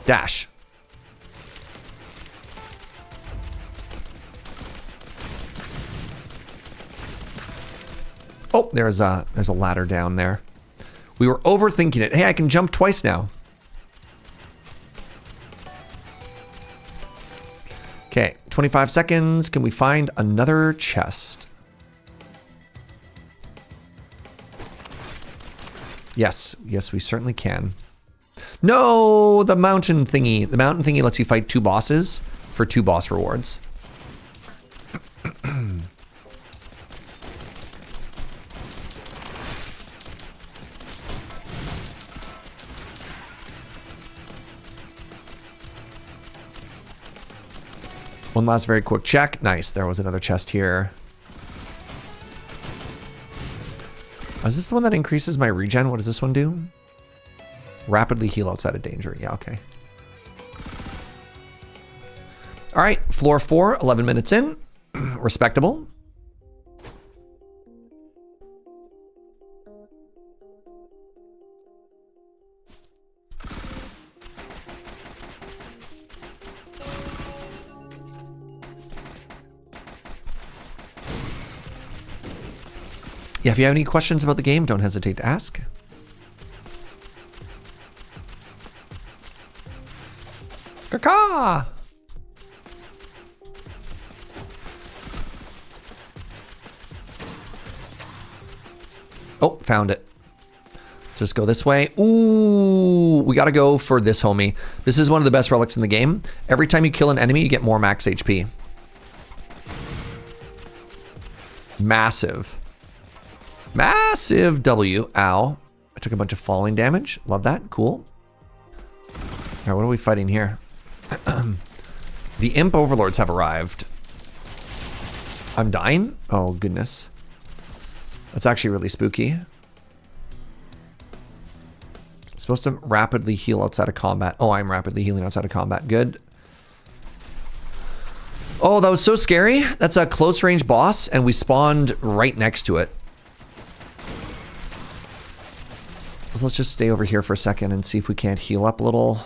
Dash. Oh, there's a ladder down there. We were overthinking it. Hey, I can jump twice now. 25 seconds. Can we find another chest? Yes. Yes, we certainly can. No, the mountain thingy. The mountain thingy lets you fight 2 bosses for 2 boss rewards. One last very quick check. Nice. There was another chest here. Is this the one that increases my regen? What does this one do? Rapidly heal outside of danger. Yeah, okay. All right, floor 4, 11 minutes in. Respectable. Yeah, if you have any questions about the game, don't hesitate to ask. Caca! Oh, found it. Just go this way. Ooh, we gotta go for this homie. This is one of the best relics in the game. Every time you kill an enemy, you get more max HP. Massive. Massive W. Ow. I took a bunch of falling damage. Love that. Cool. All right, what are we fighting here? The imp overlords have arrived. I'm dying? Oh, goodness. That's actually really spooky. I'm supposed to rapidly heal outside of combat. Oh, I'm rapidly healing outside of combat. Good. Oh, that was so scary. That's a close range boss, and we spawned right next to it. So let's just stay over here for a second and see if we can't heal up a little.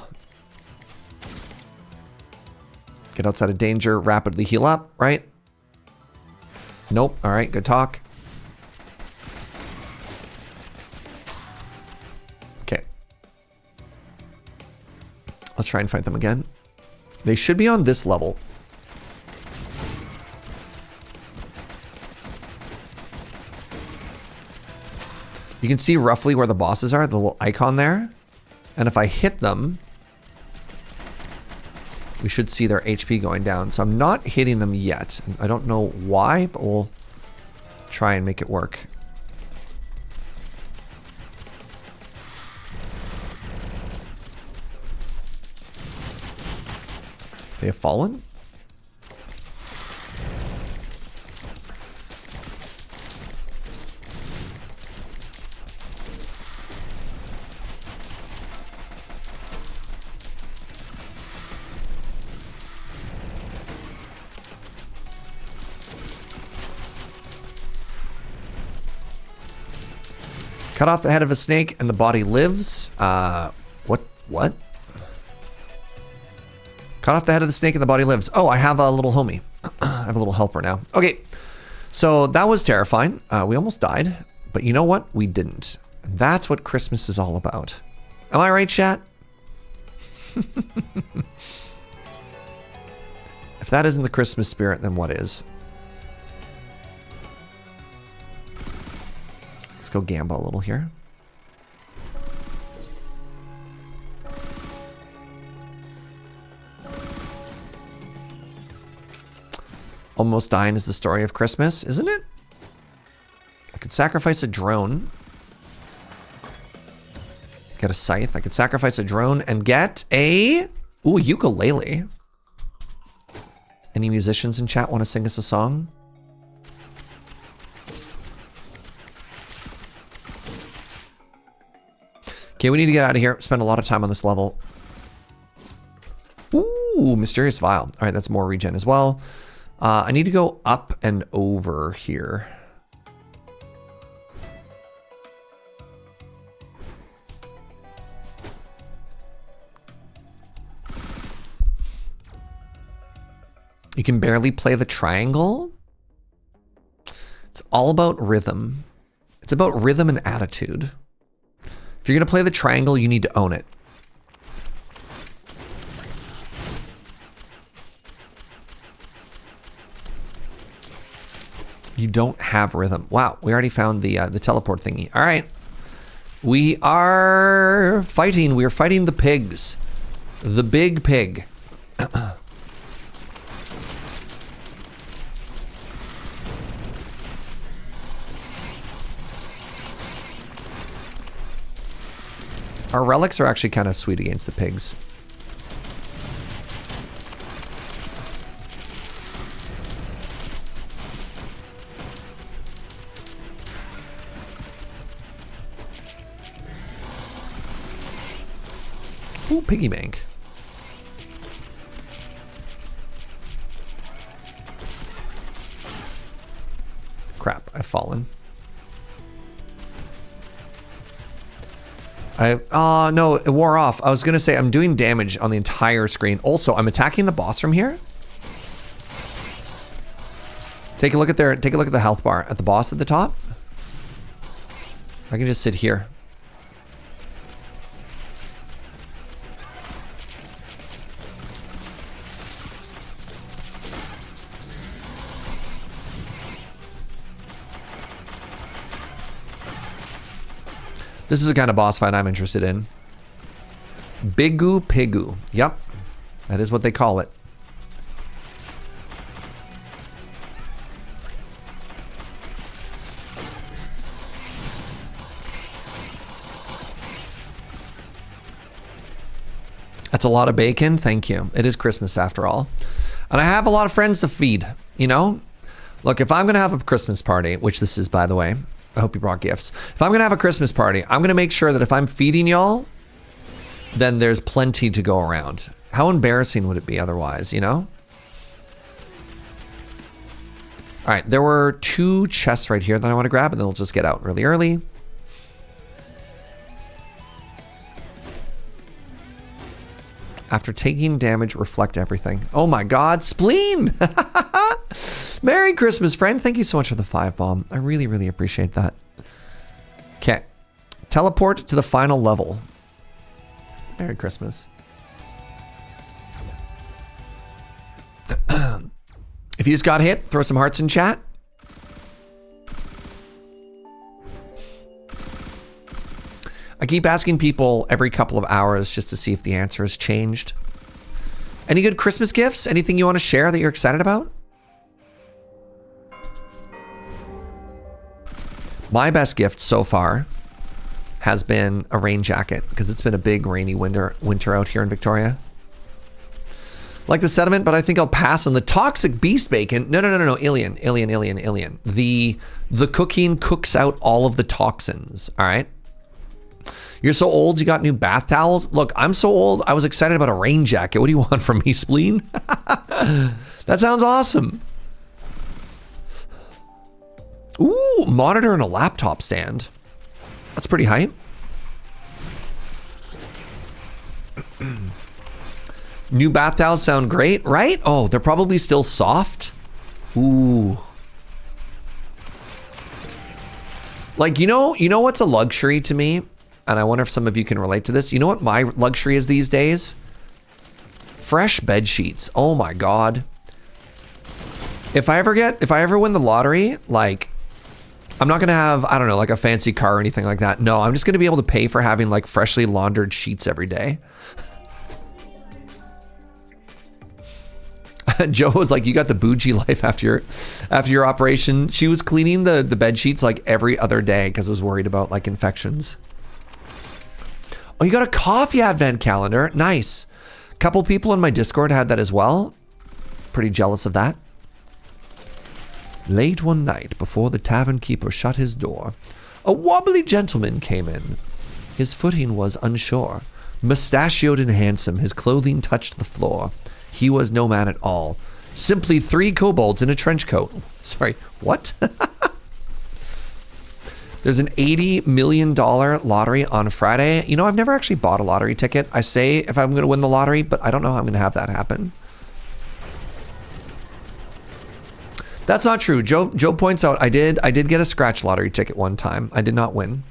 Get outside of danger, rapidly heal up, right? Nope. All right, good talk. Okay. Let's try and fight them again. They should be on this level. You can see roughly where the bosses are, the little icon there. And if I hit them, we should see their HP going down. So I'm not hitting them yet. I don't know why, but we'll try and make it work. They have fallen? Cut off the head of a snake and the body lives. What? Cut off the head of the snake and the body lives. Oh, I have a little homie. I have a little helper now. Okay, so that was terrifying. We almost died, but you know what? We didn't. And that's what Christmas is all about. Am I right, chat? If that isn't the Christmas spirit, then what is? Let's go gamble a little here. Almost dying is the story of Christmas, isn't it? I could sacrifice a drone. Get a scythe. I could sacrifice a drone and get a ukulele. Any musicians in chat want to sing us a song? Okay, we need to get out of here. Spend a lot of time on this level. Ooh, mysterious vial. All right, that's more regen as well. I need to go up and over here. You can barely play the triangle. It's all about rhythm. It's about rhythm and attitude. If you're going to play the triangle, you need to own it. You don't have rhythm. Wow, we already found the teleport thingy. All right. We are fighting. We are fighting the pigs. The big pig. Our relics are actually kind of sweet against the pigs. Ooh, piggy bank. Crap, I've fallen. Oh no, it wore off. I was gonna say I'm doing damage on the entire screen. Also, I'm attacking the boss from here. Take a look at the health bar at the boss at the top. I can just sit here. This is the kind of boss fight I'm interested in. Bigu Pigu. Yep. That is what they call it. That's a lot of bacon. Thank you. It is Christmas after all. And I have a lot of friends to feed, you know? Look, if I'm going to have a Christmas party, which this is, by the way, I hope you brought gifts. If I'm going to have a Christmas party, I'm going to make sure that if I'm feeding y'all, then there's plenty to go around. How embarrassing would it be otherwise, you know? All right, there were 2 chests right here that I want to grab, and then we'll just get out really early. After taking damage, reflect everything. Oh my God, spleen! Merry Christmas, friend. Thank you so much for the 5 bomb. I really, really appreciate that. Okay. Teleport to the final level. Merry Christmas. If you just got hit, throw some hearts in chat. I keep asking people every couple of hours just to see if the answer has changed. Any good Christmas gifts? Anything you want to share that you're excited about? My best gift so far has been a rain jacket because it's been a big rainy winter out here in Victoria. Like the sediment, but I think I'll pass on the toxic beast bacon. No, alien. The cooking cooks out all of the toxins, all right? You're so old, you got new bath towels? Look, I'm so old, I was excited about a rain jacket. What do you want from me, spleen? That sounds awesome. Ooh, monitor and a laptop stand. That's pretty hype. New bath towels sound great, right? Oh, they're probably still soft. Ooh. Like, you know what's a luxury to me? And I wonder if some of you can relate to this. You know what my luxury is these days? Fresh bed sheets. Oh my God. If I ever win the lottery, like, I'm not gonna have, I don't know, like a fancy car or anything like that. No, I'm just gonna be able to pay for having like freshly laundered sheets every day. Joe was like, you got the bougie life after your operation. She was cleaning the bed sheets like every other day because I was worried about like infections. Oh, you got a coffee advent calendar. Nice. A couple people in my Discord had that as well. Pretty jealous of that. Late one night, before the tavern keeper shut his door, a wobbly gentleman came in. His footing was unsure. Mustachioed and handsome, his clothing touched the floor. He was no man at all. Simply 3 kobolds in a trench coat. Sorry, what? There's an $80 million lottery on Friday. You know, I've never actually bought a lottery ticket. I say if I'm going to win the lottery, but I don't know how I'm going to have that happen. That's not true. Joe points out I did get a scratch lottery ticket one time. I did not win.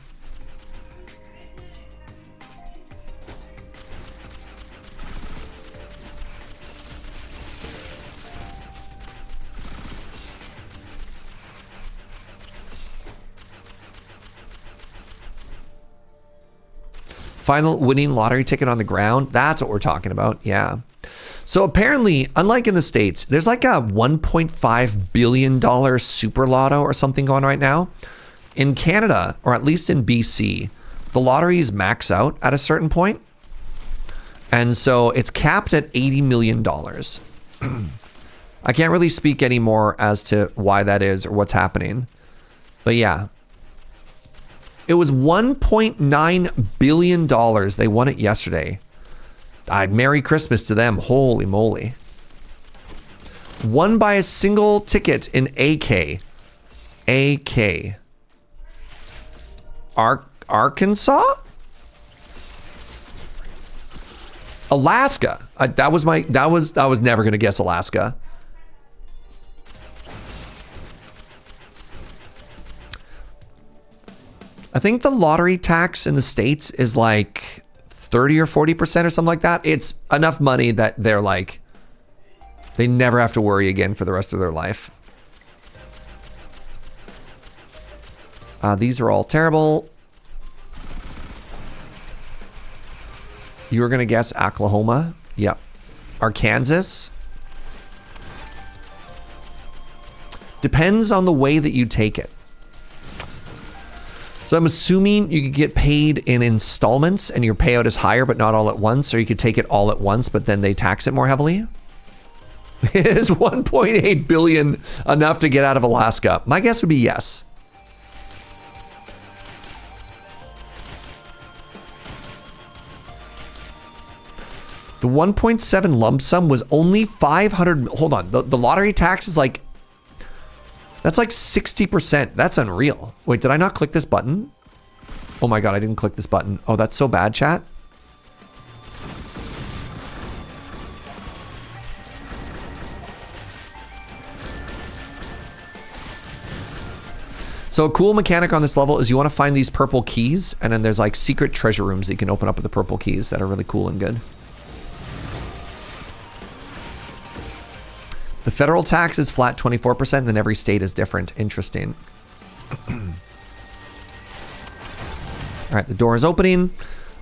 Final winning lottery ticket on the ground. That's what we're talking about. Yeah. So apparently, unlike in the States, there's like a $1.5 billion super lotto or something going right now. In Canada, or at least in BC, the lotteries max out at a certain point. And so it's capped at $80 million. I can't really speak anymore as to why that is or what's happening. But yeah. It was $1.9 billion. They won it yesterday. Merry Christmas to them. Holy moly. Won by a single ticket in AK. AK. Arkansas? Alaska. I was never going to guess Alaska. I think the lottery tax in the States is like 30 or 40% or something like that. It's enough money that they're like, they never have to worry again for the rest of their life. These are all terrible. You were going to guess Oklahoma. Yep. Arkansas. Depends on the way that you take it. So I'm assuming you could get paid in installments and your payout is higher, but not all at once. Or you could take it all at once, but then they tax it more heavily. Is 1.8 billion enough to get out of Alaska? My guess would be yes. The 1.7 lump sum was only 500. Hold on. The lottery tax is like, that's like 60%. That's unreal. Wait, did I not click this button? Oh my God, I didn't click this button. Oh, that's so bad, chat. So a cool mechanic on this level is you want to find these purple keys, and then there's like secret treasure rooms that you can open up with the purple keys that are really cool and good. The federal tax is flat 24%, and then every state is different. Interesting. All right, the door is opening.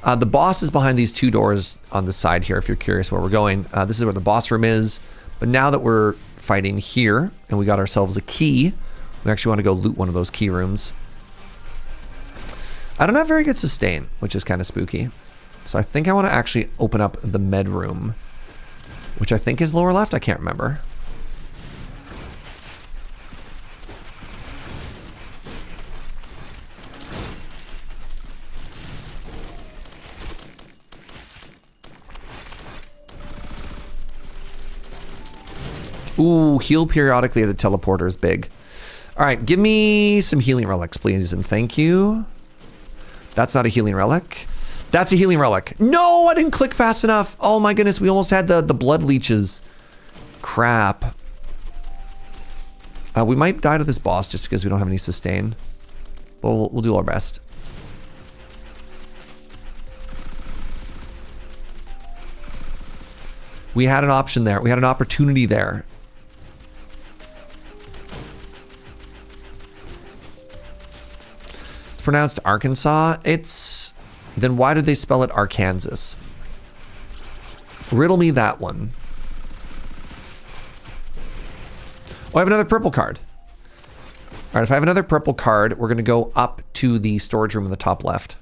The boss is behind these two doors on the side here, if you're curious where we're going. This is where the boss room is. But now that we're fighting here, and we got ourselves a key, we actually want to go loot one of those key rooms. I don't have very good sustain, which is kind of spooky. So I think I want to actually open up the med room, which I think is lower left. I can't remember. Ooh, heal periodically at the teleporter is big. All right, give me some healing relics, please, and thank you. That's not a healing relic. That's a healing relic. No, I didn't click fast enough. Oh my goodness, we almost had the blood leeches. Crap. We might die to this boss just because we don't have any sustain. But we'll do our best. We had an option there. We had an opportunity there. It's pronounced Arkansas. Then why did they spell it Arkansas? Riddle me that one. Oh, I have another purple card. All right, if I have another purple card, we're going to go up to the storage room in the top left.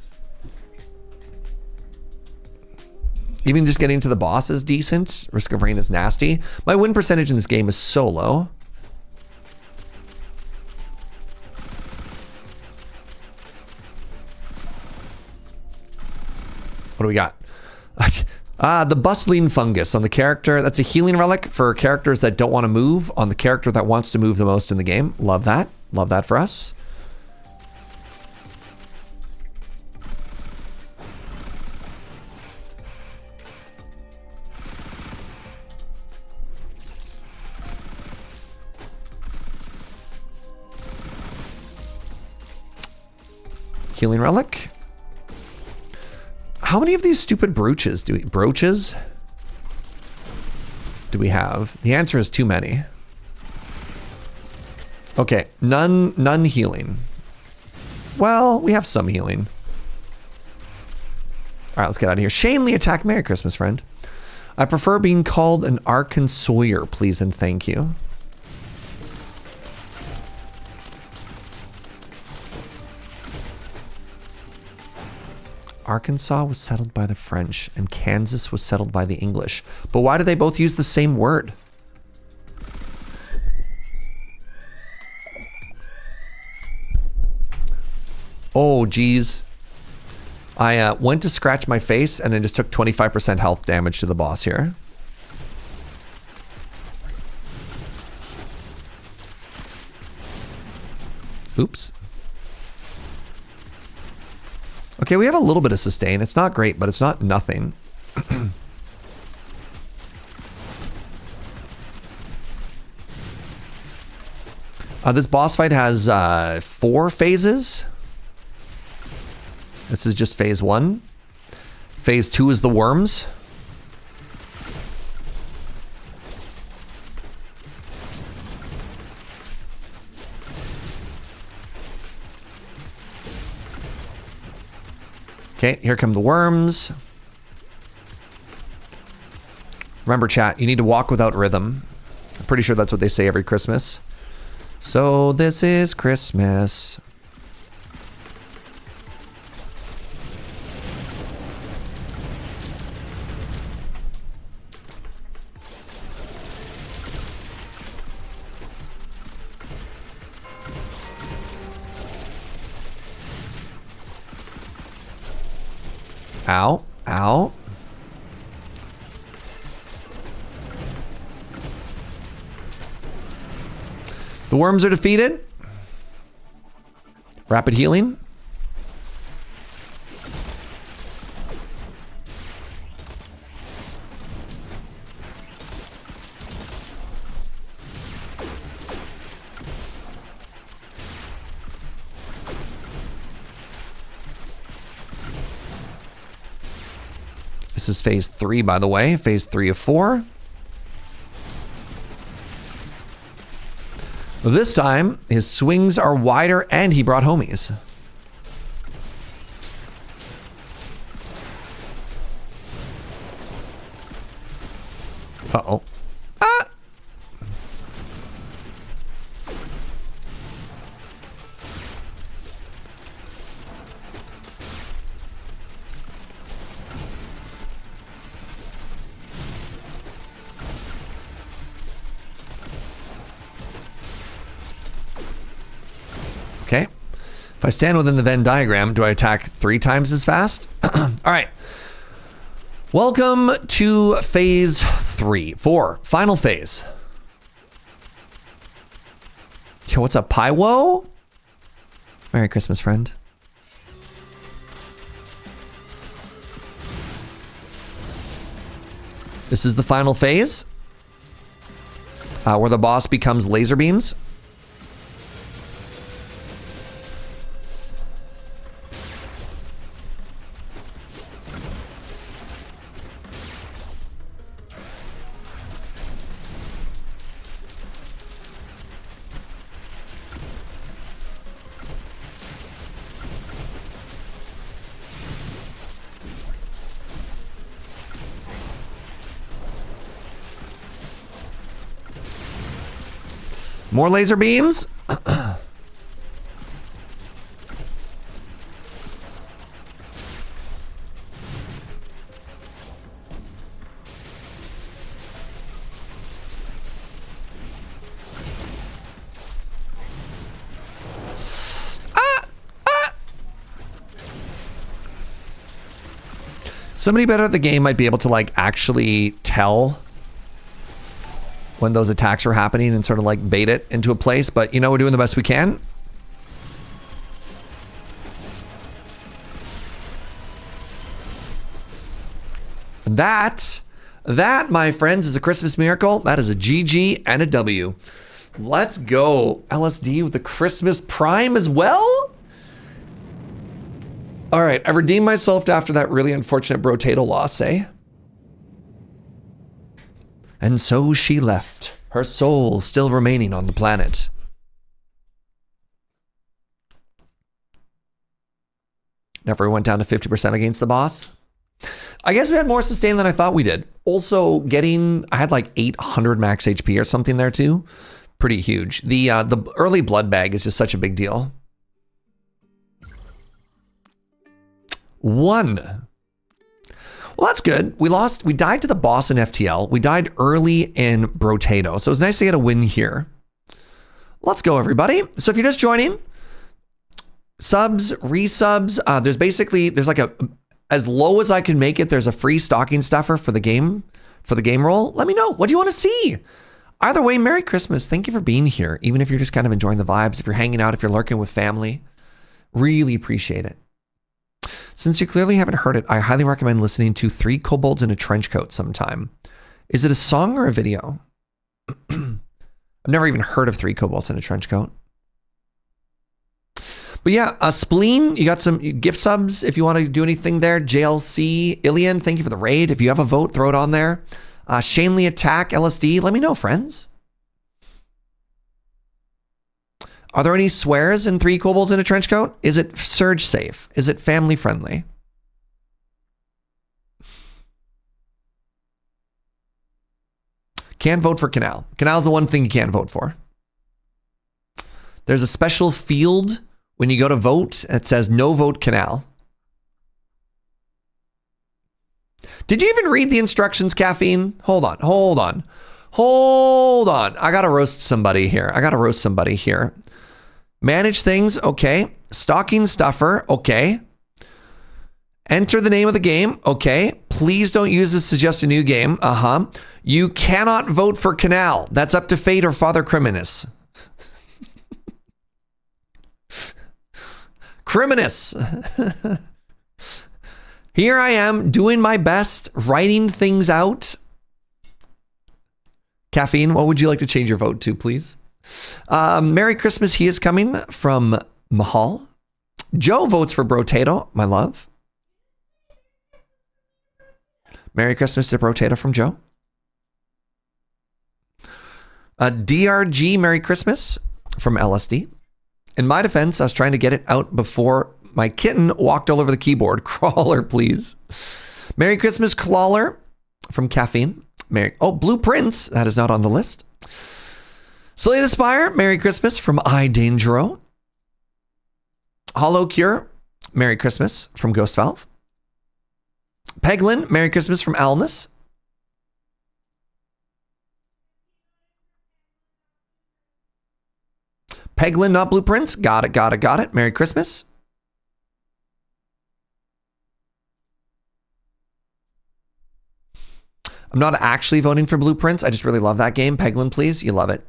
Even just getting to the boss is decent. Risk of rain is nasty. My win percentage in this game is so low. What do we got? The bustling fungus on the character. That's a healing relic for characters that don't want to move on the character that wants to move the most in the game. Love that. Love that for us. Healing relic. How many of these stupid brooches do we have? The answer is too many. Okay, none healing. Well, we have some healing. All right, let's get out of here. Shanley attack. Merry Christmas, friend. I prefer being called an Arkansaw, please and thank you. Arkansas was settled by the French and Kansas was settled by the English. But why do they both use the same word? Oh, geez. I went to scratch my face and then just took 25% health damage to the boss here. Oops. Okay, we have a little bit of sustain. It's not great, but it's not nothing. This boss fight has 4 phases. This is just phase 1. Phase 2 is the worms. Okay, here come the worms. Remember, chat, you need to walk without rhythm. I'm pretty sure that's what they say every Christmas. So this is Christmas. Ow, ow. The worms are defeated. Rapid healing. This is phase 3, by the way. Phase 3 of 4. This time, his swings are wider and he brought homies. Uh-oh. Ah! Okay. If I stand within the Venn diagram, do I attack 3 times as fast? All right. Welcome to phase 4. Final phase. Yo, what's up, Pywo? Merry Christmas, friend. This is the final phase. Where the boss becomes laser beams. More laser beams. Somebody better at the game might be able to like actually tell when those attacks are happening and sort of like bait it into a place, but you know, we're doing the best we can. That, my friends, is a Christmas miracle. That is a GG and a W. Let's go. LSD with the Christmas Prime as well. All right, I redeemed myself after that really unfortunate Brotato loss, eh? And so she left, her soul still remaining on the planet. Never went down to 50% against the boss. I guess we had more sustain than I thought we did. Also, I had like 800 max HP or something there too. Pretty huge. The early blood bag is just such a big deal. 1. Well, that's good. We died to the boss in FTL. We died early in Brotato. So it's nice to get a win here. Let's go, everybody. So if you're just joining, subs, resubs, there's like as low as I can make it, there's a free stocking stuffer for the game roll. Let me know. What do you want to see? Either way, Merry Christmas. Thank you for being here. Even if you're just kind of enjoying the vibes, if you're hanging out, if you're lurking with family, really appreciate it. Since you clearly haven't heard it, I highly recommend listening to 3 Kobolds in a Trench Coat sometime. Is it a song or a video? I've never even heard of 3 Kobolds in a Trench Coat. But yeah, Spleen, you got some gift subs if you want to do anything there. JLC, Ilian, thank you for the raid. If you have a vote, throw it on there. Shanley Attack, LSD, let me know, friends. Are there any swears in 3 Kobolds in a Trench Coat? Is it surge safe? Is it family friendly? Can't vote for Canal. Canal's the one thing you can't vote for. There's a special field when you go to vote. It says no vote Canal. Did you even read the instructions, Caffeine? Hold on. I gotta roast somebody here. Manage things, okay. Stocking stuffer, okay. Enter the name of the game, okay. Please don't use this to suggest a new game, You cannot vote for Canal. That's up to Fate or Father Criminus. Criminus. Here I am doing my best, writing things out. Caffeine, what would you like to change your vote to, please? Merry Christmas, he is coming from Mahal. Joe votes for Brotato, my love. Merry Christmas to Brotato from Joe. DRG, Merry Christmas from LSD. In my defense, I was trying to get it out before my kitten walked all over the keyboard. Crawler, please. Merry Christmas, Clawler from Caffeine. Blueprints. That is not on the list. Slay the Spire. Merry Christmas from iDangero. Hollow Cure. Merry Christmas from Ghost Valve. Peglin. Merry Christmas from Alnus. Peglin, not Blueprints. Got it. Merry Christmas. I'm not actually voting for Blueprints. I just really love that game. Peglin, please. You love it.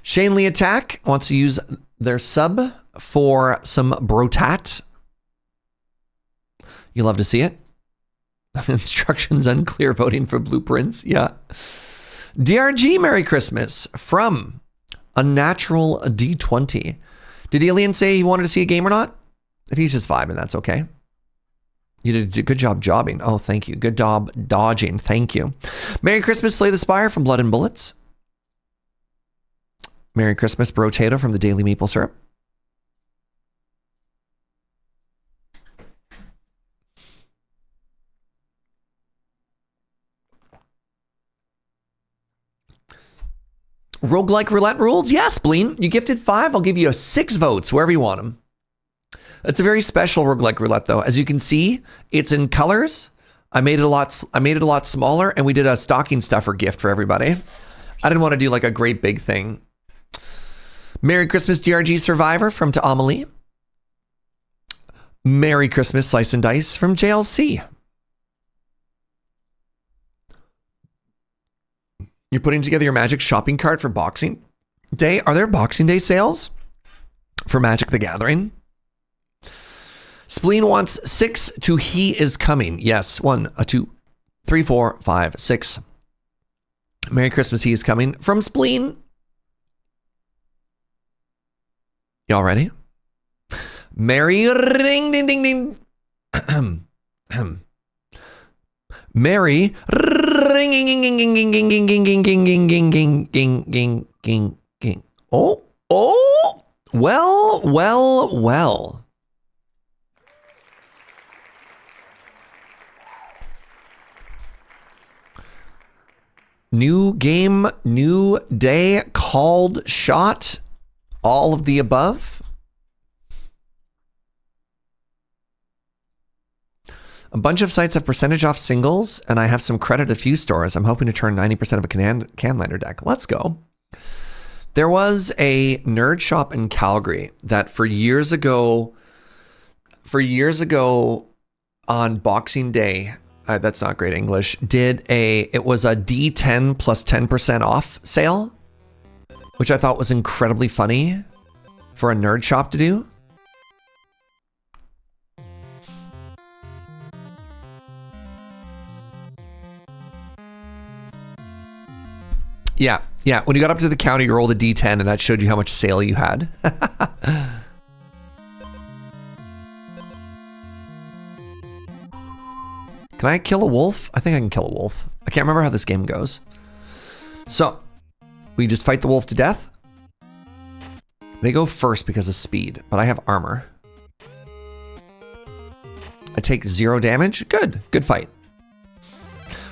Shanley Attack wants to use their sub for some Brotat. You love to see it. Instructions unclear, voting for Blueprints. Yeah. DRG, Merry Christmas from Unnatural D20. Did Alien say he wanted to see a game or not? If he's just vibing, that's okay. You did a good job jobbing. Oh, thank you. Good job dodging. Thank you. Merry Christmas, Slay the Spire from Blood and Bullets. Merry Christmas, Brotato from the Daily Maple Syrup. Roguelike Roulette rules? Yes, Bleen. You gifted 5. I'll give you 6 votes, wherever you want them. It's a very special Roguelike Roulette, though. As you can see, it's in colors. I made it a lot smaller, and we did a stocking stuffer gift for everybody. I didn't want to do like a great big thing. Merry Christmas, DRG Survivor from Ta'Amalie. Merry Christmas, Slice and Dice from JLC. You're putting together your Magic shopping cart for Boxing Day. Are there Boxing Day sales for Magic the Gathering? Spleen wants 6 to He Is Coming. Yes, 1, 2, 3, 4, 5, 6. Merry Christmas, He Is Coming from Spleen. Y'all ready? Merry ring ding ding ding. Merry ring. Oh, well. New game, new day, called shot, all of the above. A bunch of sites have percentage off singles, and I have some credit at a few stores. I'm hoping to turn 90% of a Canlander deck. Let's go. There was a nerd shop in Calgary that for years ago on Boxing Day, that's not great English, it was a D10 plus 10% off sale, which I thought was incredibly funny for a nerd shop to do. Yeah. When you got up to the counter, you rolled a D10 and that showed you how much sale you had. Can I kill a wolf? I think I can kill a wolf. I can't remember how this game goes. So, we just fight the wolf to death. They go first because of speed, but I have armor. I take 0 damage. Good fight.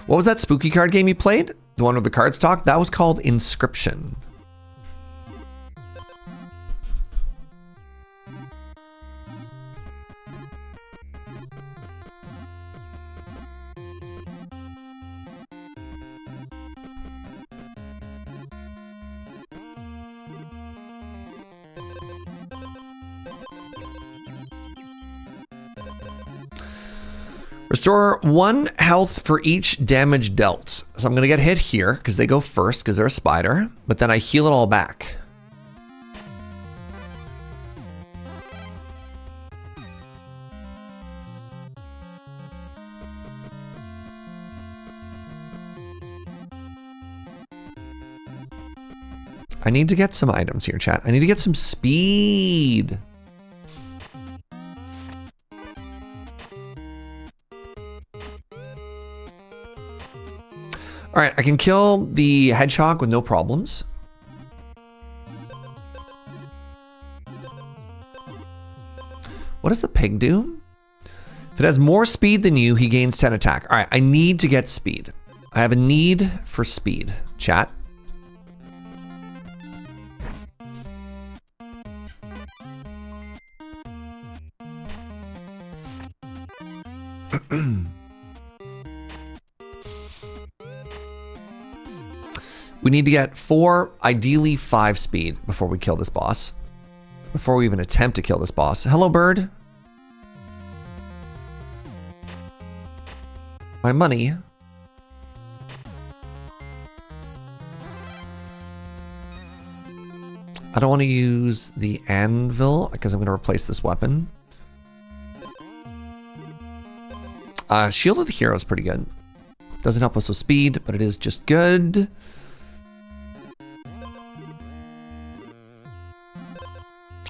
What was that spooky card game you played? The one where the cards talk? That was called Inscription. Restore 1 health for each damage dealt. So I'm going to get hit here because they go first because they're a spider, but then I heal it all back. I need to get some items here, chat. I need to get some speed. All right, I can kill the hedgehog with no problems. What does the pig do? If it has more speed than you, he gains 10 attack. All right, I need to get speed. I have a need for speed, chat. We need to get 4, ideally 5 speed before we kill this boss. Before we even attempt to kill this boss. Hello, bird. My money. I don't want to use the anvil because I'm going to replace this weapon. Shield of the Hero is pretty good. Doesn't help us with speed, but it is just good.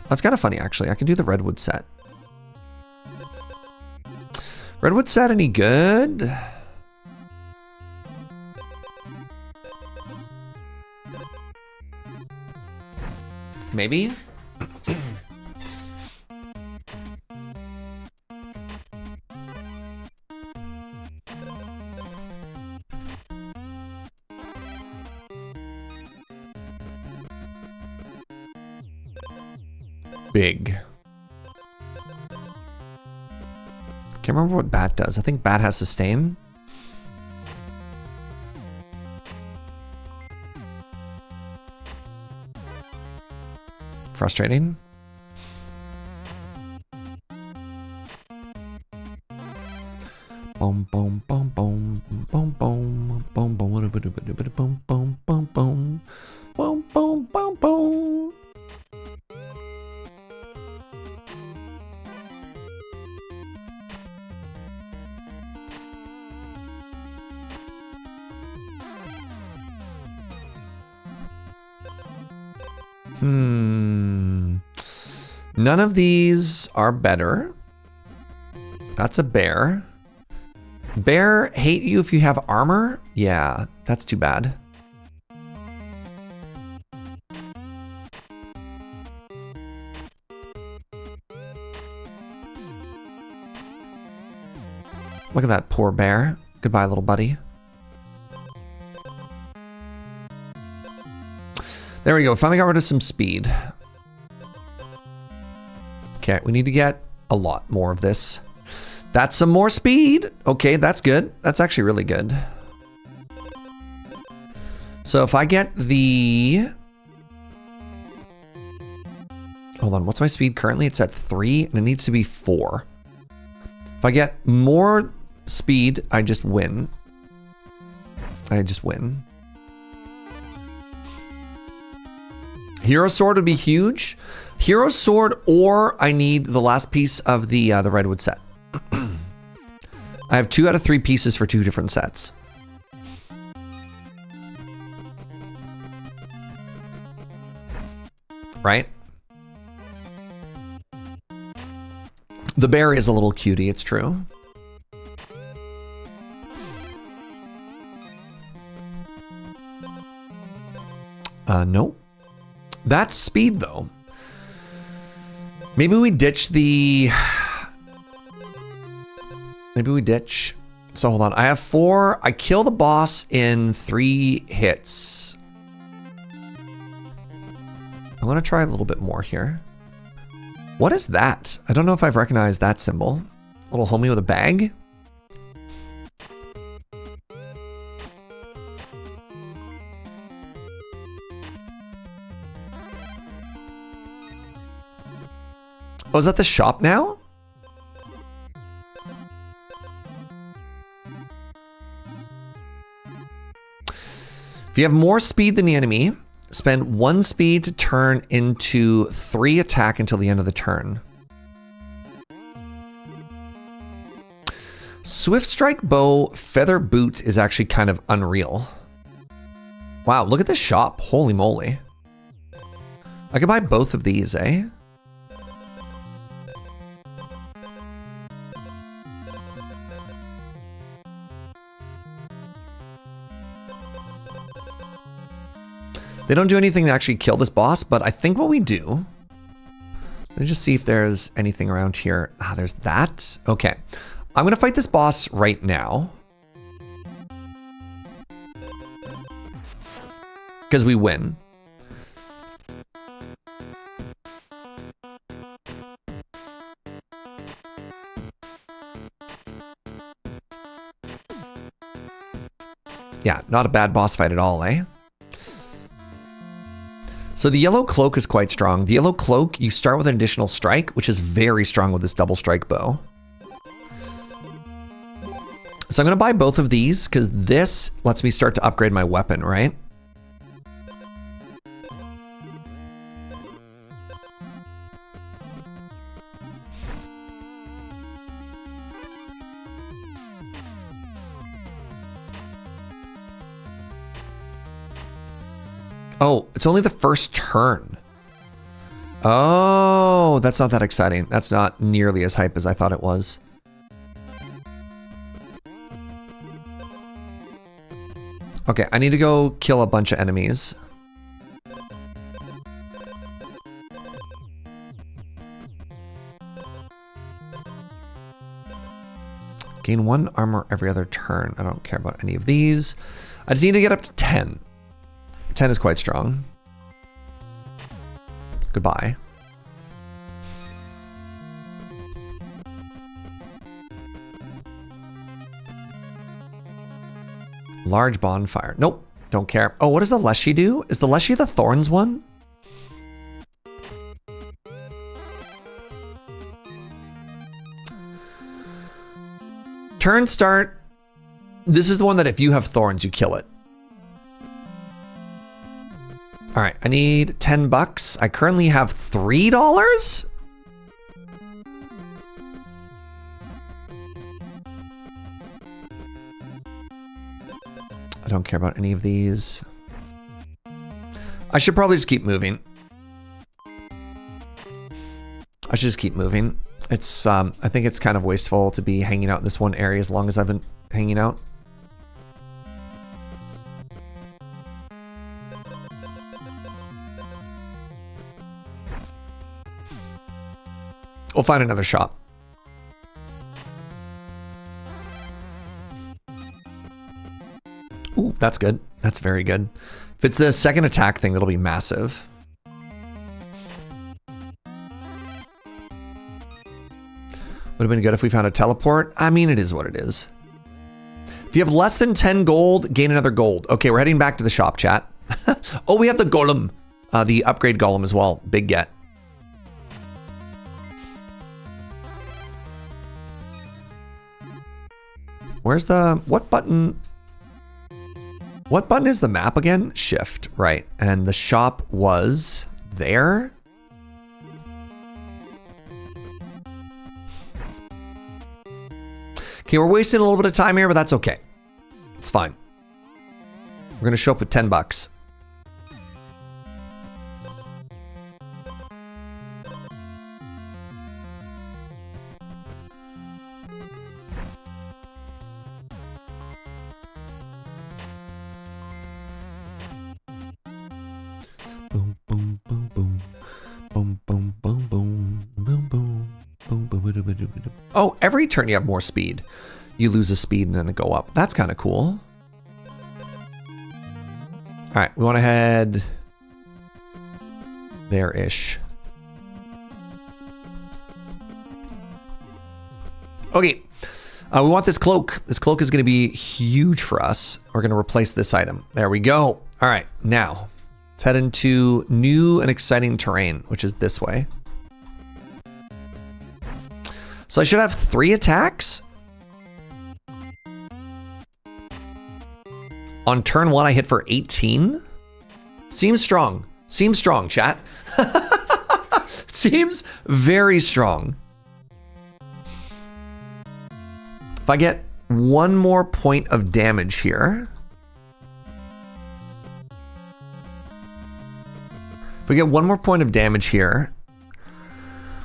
That's kind of funny, actually. I can do the Redwood set. Redwood set any good? Maybe? Big. Can't remember what bat does. I think bat has sustain. Frustrating. Boom, boom, boom, boom, boom, boom, boom, boom, boom, boom, boom, boom, boom, boom, boom, boom. None of these are better. That's a bear. Bear hate you if you have armor? Yeah, that's too bad. Look at that poor bear. Goodbye, little buddy. There we go. Finally got rid of some speed. Okay, we need to get a lot more of this. That's some more speed. Okay, that's good. That's actually really good. So if I get the... Hold on, what's my speed currently? It's at 3 and it needs to be 4. If I get more speed, I just win. I just win. Hero Sword would be huge. Hero Sword, or I need the last piece of the Redwood set. I have 2 out of 3 pieces for 2 different sets. Right? The bear is a little cutie, it's true. No. That's speed, though. Maybe we ditch the... Maybe we ditch... So hold on. I have 4. I kill the boss in 3 hits. I want to try a little bit more here. What is that? I don't know if I've recognized that symbol. Little homie with a bag? Oh, is that the shop now? If you have more speed than the enemy, spend 1 speed to turn into 3 attack until the end of the turn. Swift Strike Bow Feather Boot is actually kind of unreal. Wow, look at this shop. Holy moly. I could buy both of these, eh? They don't do anything to actually kill this boss, but I think what we do... Let me just see if there's anything around here. Ah, there's that. Okay. I'm going to fight this boss right now. Because we win. Yeah, not a bad boss fight at all, eh? So the yellow cloak is quite strong. The yellow cloak, you start with an additional strike, which is very strong with this double strike bow. So I'm going to buy both of these because this lets me start to upgrade my weapon, right? Oh, it's only the first turn. Oh, that's not that exciting. That's not nearly as hype as I thought it was. Okay, I need to go kill a bunch of enemies. Gain 1 armor every other turn. I don't care about any of these. I just need to get up to 10. 10 is quite strong. Goodbye. Large bonfire. Nope, don't care. Oh, what does the Leshy do? Is the Leshy the Thorns one? Turn start. This is the one that if you have thorns, you kill it. All right, I need 10 bucks. I currently have $3. I don't care about any of these. I should probably just keep moving. I should just keep moving. It's, I think it's kind of wasteful to be hanging out in this one area as long as I've been hanging out. We'll find another shop. Ooh, that's good. That's very good. If it's the second attack thing, that'll be massive. Would have been good if we found a teleport. I mean, it is what it is. If you have less than 10 gold, gain another gold. Okay, we're heading back to the shop, chat. Oh, we have the golem. The upgrade golem as well. Big get. Where's the... What button... What button is the map again? Shift, right. And the shop was there? Okay, we're wasting a little bit of time here, but that's okay. It's fine. We're gonna show up with 10 bucks. Boom, boom, boom, boom. Boom, boom, boom, boom. Boom, boom. Boom, boom, boom, boom, boom. Oh, every turn you have more speed. You lose a speed and then it go up. That's kind of cool. All right, we want to head there-ish. Okay, we want this cloak. This cloak is going to be huge for us. We're going to replace this item. There we go. All right, now let's head into new and exciting terrain, which is this way. So I should have 3 attacks. On turn 1, I hit for 18. Seems strong. Seems strong, chat. Seems very strong. If I get 1 more point of damage here. If we get 1 more point of damage here,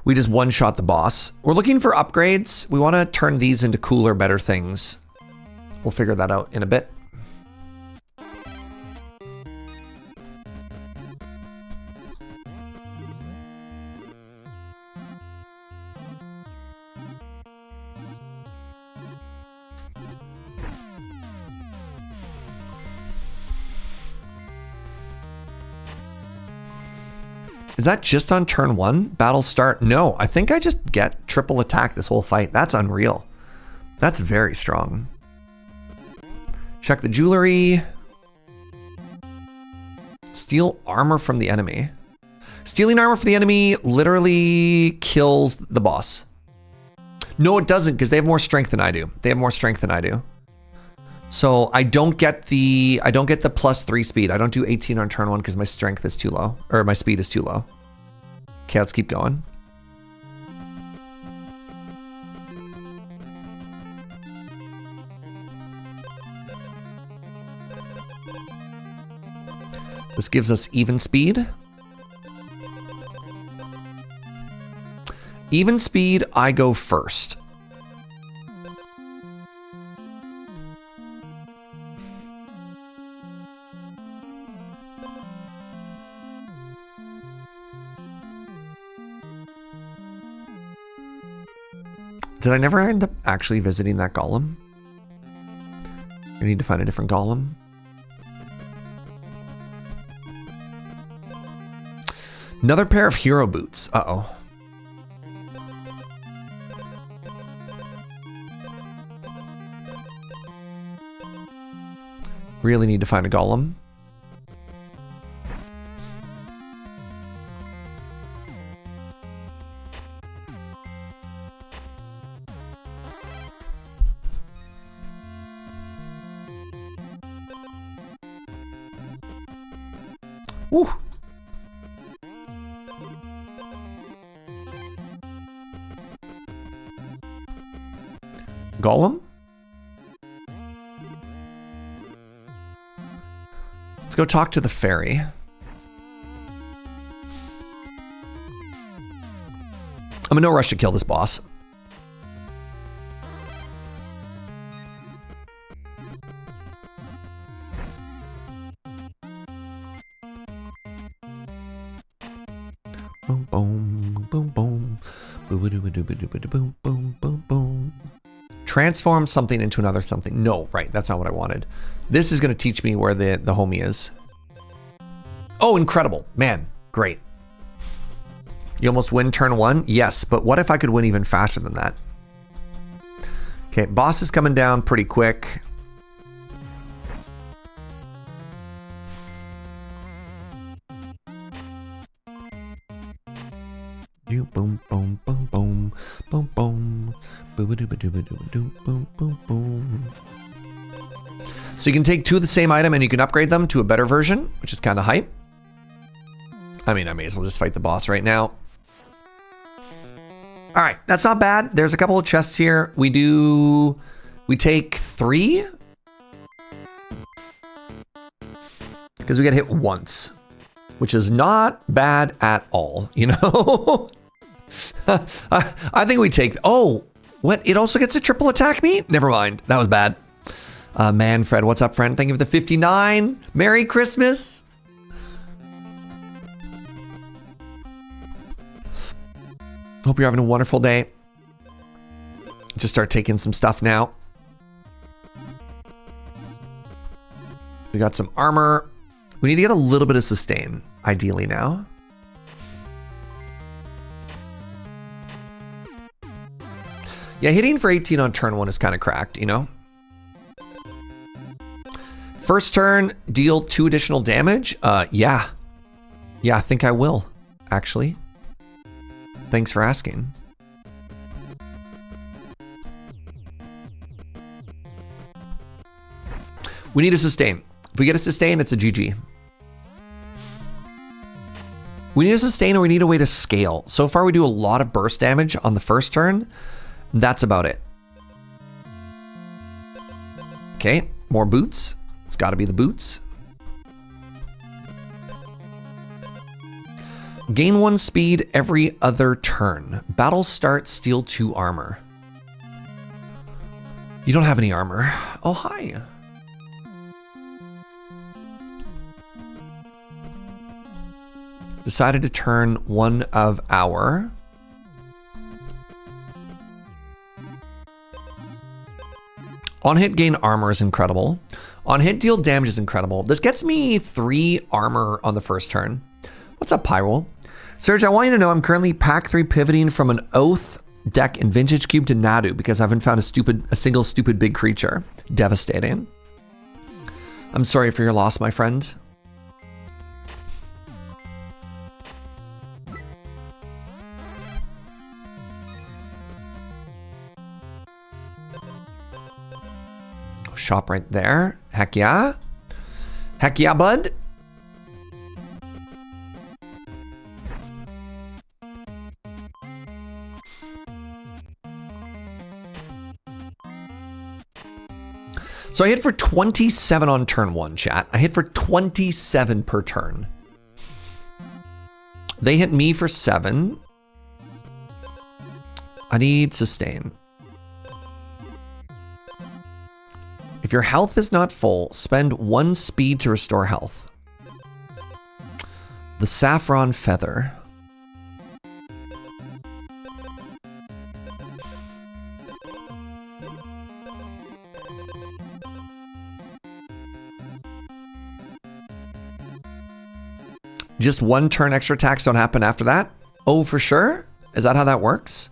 we just one-shot the boss. We're looking for upgrades. We want to turn these into cooler, better things. We'll figure that out in a bit. Is that just on turn 1? Battle start? No, I think I just get triple attack this whole fight. That's unreal. That's very strong. Check the jewelry. Steal armor from the enemy. Stealing armor from the enemy literally kills the boss. No, it doesn't, because they have more strength than I do. They have more strength than I do. So I don't get the +3 speed. I don't do 18 on turn 1 because my strength is too low, or my speed is too low. Okay, let's keep going. This gives us even speed. Even speed, I go first. Did I never end up actually visiting that golem? I need to find a different golem. Another pair of hero boots. Uh-oh. Really need to find a golem. Woo. Golem? Let's go talk to the fairy. I'm in no rush to kill this boss. Boom, boom, boom, boom. Boom, boom, boom, boom. Transform something into another something. No, right, that's not what I wanted. This is going to teach me where the homie is. Oh, incredible. Man, great. You almost win turn 1? Yes, but what if I could win even faster than that? Okay, boss is coming down pretty quick. Boom, boom, boom, boom, boom, boom, boom, boom, boom. So you can take 2 of the same item and you can upgrade them to a better version, which is kind of hype. I mean, I may as well just fight the boss right now. All right, that's not bad. There's a couple of chests here. We take 3. Because we get hit once, which is not bad at all, you know? I think we take, oh, what? It also gets a triple attack me? Never mind, that was bad. Manfred, what's up, friend? Thank you for the 59. Merry Christmas. Hope you're having a wonderful day. Just start taking some stuff now. We got some armor. We need to get a little bit of sustain, ideally now. Yeah, hitting for 18 on turn 1 is kind of cracked, you know? First turn, deal 2 additional damage. Yeah. Yeah, I think I will, actually. Thanks for asking. We need a sustain. If we get a sustain, it's a GG. We need a sustain or we need a way to scale. So far, we do a lot of burst damage on the first turn. That's about it. Okay, more boots. It's got to be the boots. Gain 1 speed every other turn. Battle start, steal 2 armor. You don't have any armor. Oh, hi. Decided to turn 1 of our... On hit, gain armor is incredible. On hit, deal damage is incredible. This gets me 3 armor on the first turn. What's up, Pyro? Serge, I want you to know I'm currently pack 3 pivoting from an Oath deck in Vintage Cube to Nadu because I haven't found a single stupid big creature. Devastating. I'm sorry for your loss, my friend. Shop right there. Heck yeah. Heck yeah, bud. So I hit for 27 on turn 1, chat. I hit for 27 per turn. They hit me for 7. I need sustain. If your health is not full, spend 1 speed to restore health. The Saffron Feather. Just 1 turn extra attacks don't happen after that? Oh, for sure? Is that how that works?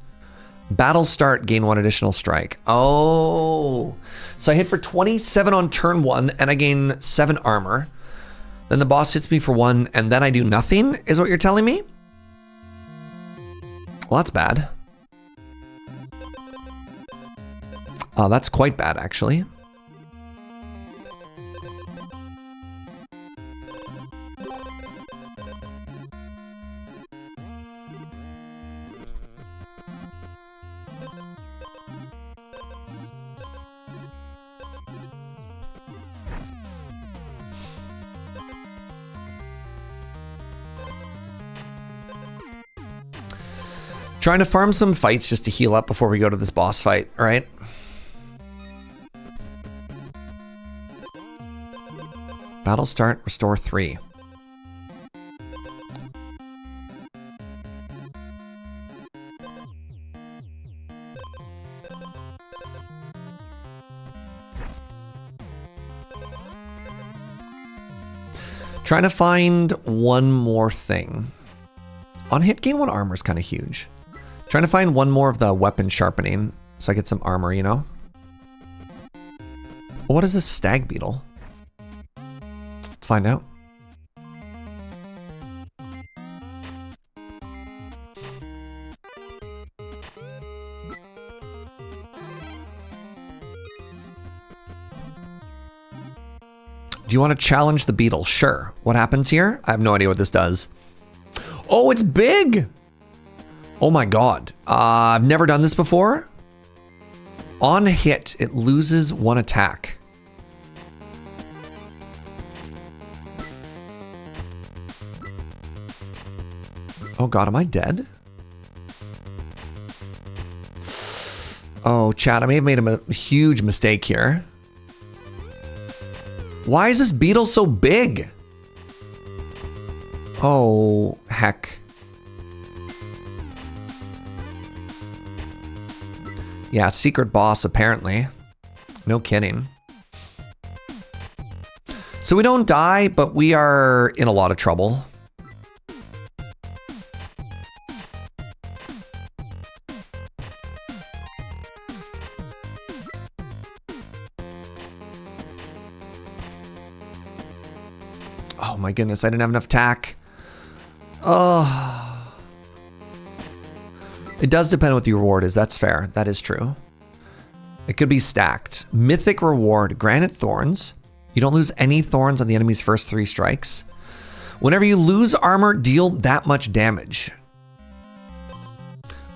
Battle start, gain 1 additional strike. Oh, so I hit for 27 on turn 1 and I gain 7 armor. Then the boss hits me for 1 and then I do nothing, is what you're telling me? Well, that's bad. Oh, that's quite bad, actually. Trying to farm some fights just to heal up before we go to this boss fight, all right? Battle start, restore 3. Trying to find one more thing. On hit, gain 1 armor is kind of huge. Trying to find one more of the weapon sharpening so I get some armor, you know? What is this stag beetle? Let's find out. Do you want to challenge the beetle? Sure. What happens here? I have no idea what this does. Oh, it's big! Oh my god. I've never done this before. On hit, it loses 1 attack. Oh god, am I dead? Oh, chat, I may have made a huge mistake here. Why is this beetle so big? Oh, heck. Yeah, secret boss, apparently. No kidding. So we don't die, but we are in a lot of trouble. Oh my goodness, I didn't have enough tack. Oh. It does depend on what the reward is. That's fair. That is true. It could be stacked. Mythic reward, granite thorns. You don't lose any thorns on the enemy's first 3 strikes. Whenever you lose armor, deal that much damage.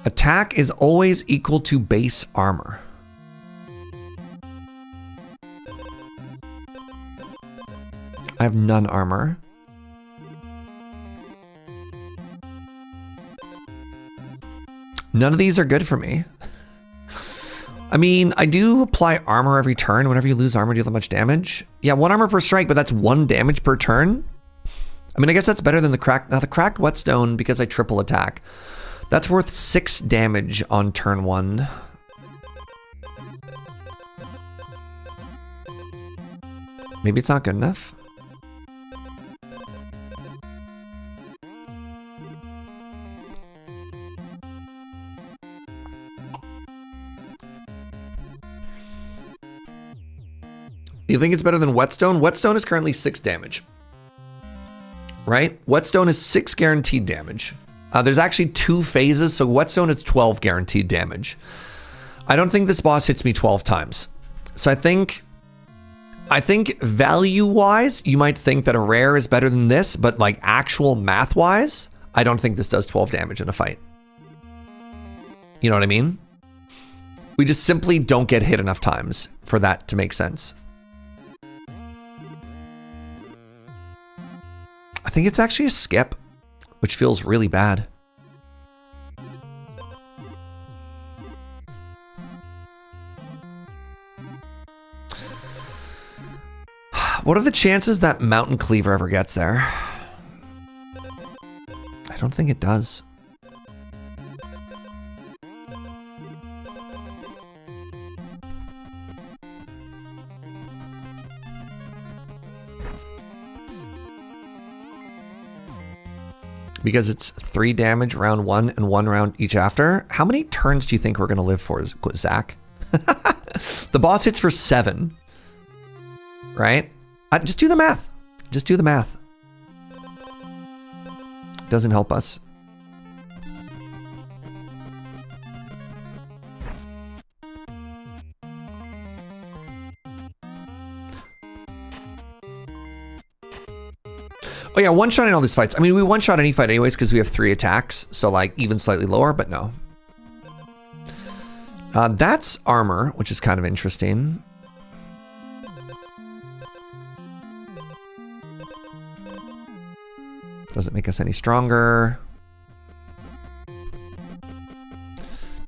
Attack is always equal to base armor. I have none armor. None of these are good for me. I mean, I do apply armor every turn. Whenever you lose armor, deal that much damage. Yeah, 1 armor per strike, but that's 1 damage per turn. I mean, I guess that's better than the cracked. Now, the cracked whetstone, because I triple attack, that's worth 6 damage on turn 1. Maybe it's not good enough. You think it's better than whetstone? Whetstone is currently 6 damage. Right? Whetstone is 6 guaranteed damage. There's actually 2 phases, so whetstone is 12 guaranteed damage. I don't think this boss hits me 12 times. So I think value-wise, you might think that a rare is better than this, but like actual math-wise, I don't think this does 12 damage in a fight. You know what I mean? We just simply don't get hit enough times for that to make sense. I think it's actually a skip, which feels really bad. What are the chances that Mountain Cleaver ever gets there? I don't think it does. Because it's 3 damage round 1 and 1 round each after. How many turns do you think we're going to live for, Zach? The boss hits for 7. Right? Just do the math. Just do the math. Doesn't help us. Oh yeah, one-shotting all these fights. I mean, we one-shot any fight anyways because we have 3 attacks. So like even slightly lower, but no. That's armor, which is kind of interesting. Doesn't make us any stronger.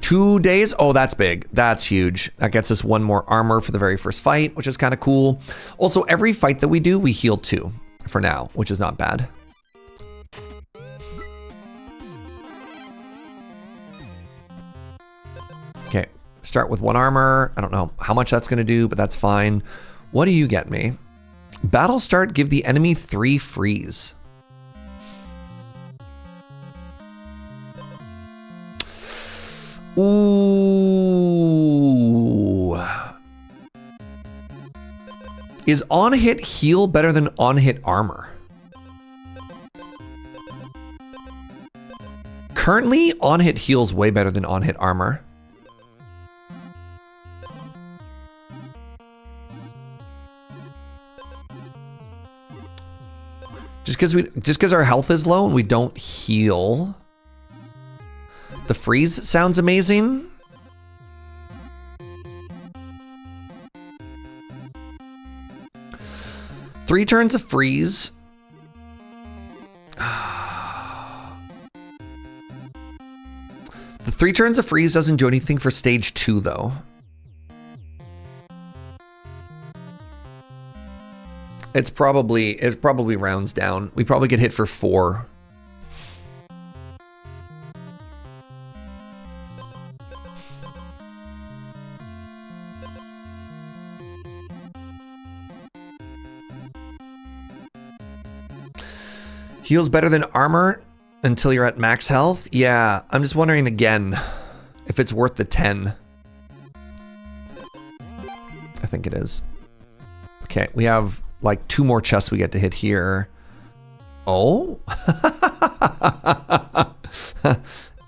2 days? Oh, that's big. That's huge. That gets us 1 more armor for the very first fight, which is kind of cool. Also, every fight that we do, we heal 2 for now, which is not bad. Okay, start with 1 armor. I don't know how much that's going to do, but that's fine. What do you get me? Battle start, give the enemy 3 freeze. Ooh. Is on hit heal better than on hit armor? Currently, on hit heals way better than on hit armor. Just because our health is low and we don't heal. The freeze sounds amazing. Three turns of freeze. The 3 turns of freeze doesn't do anything for stage 2 though. It probably rounds down. We probably get hit for 4. Heals better than armor until you're at max health? Yeah, I'm just wondering again if it's worth the 10. I think it is. Okay, we have like 2 more chests we get to hit here. Oh.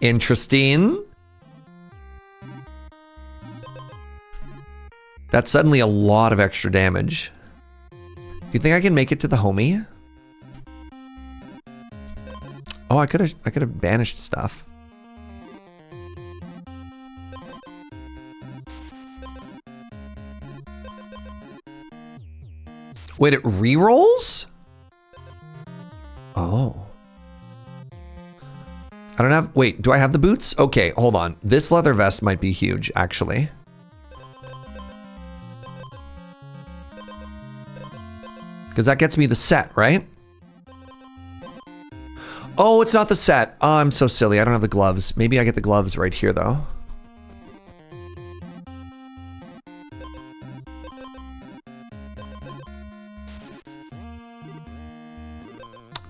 Interesting. That's suddenly a lot of extra damage. Do you think I can make it to the homie? Oh, I could have banished stuff. Wait, it rerolls? Oh. I don't have, wait, do I have the boots? Okay, hold on. This leather vest might be huge, actually. Because that gets me the set, right? Oh, it's not the set. Oh, I'm so silly. I don't have the gloves. Maybe I get the gloves right here, though.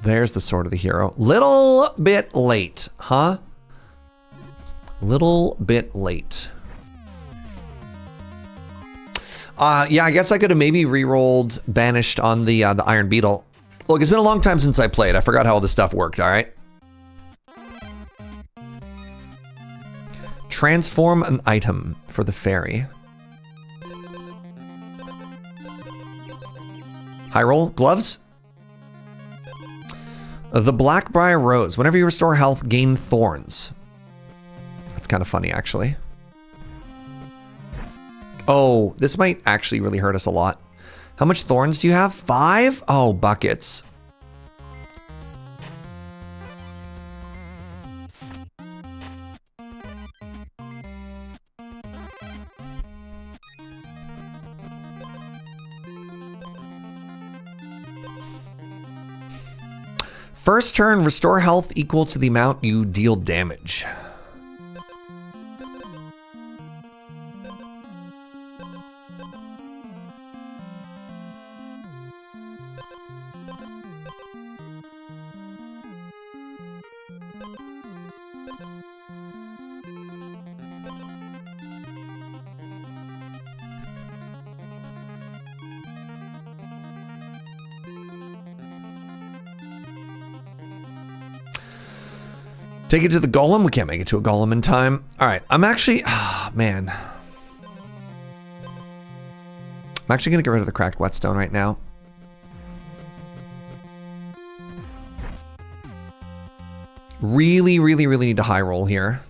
There's the sword of the hero. Little bit late, huh? Little bit late. Yeah, I guess I could have maybe re-rolled Banished on the Iron Beetle. Look, it's been a long time since I played. I forgot how all this stuff worked, all right? Transform an item for the fairy. High roll, gloves. The Blackbriar Rose. Whenever you restore health, gain thorns. That's kind of funny, actually. Oh, this might actually really hurt us a lot. How much thorns do you have? 5? Oh, buckets. First turn, restore health equal to the amount you deal damage. Take it to the golem. We can't make it to a golem in time. All right, I'm actually, man. I'm actually gonna get rid of the cracked whetstone right now. Really, really, really need to high roll here.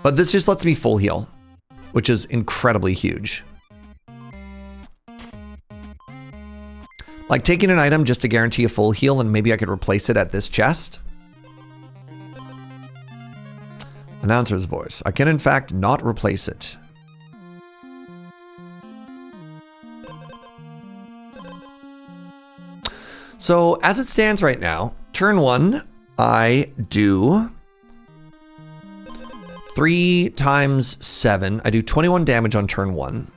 But this just lets me full heal, which is incredibly huge. Like taking an item just to guarantee a full heal and maybe I could replace it at this chest. Announcer's voice. I can in fact not replace it. So as it stands right now, turn 1, I do 3 times 7. I do 21 damage on turn 1.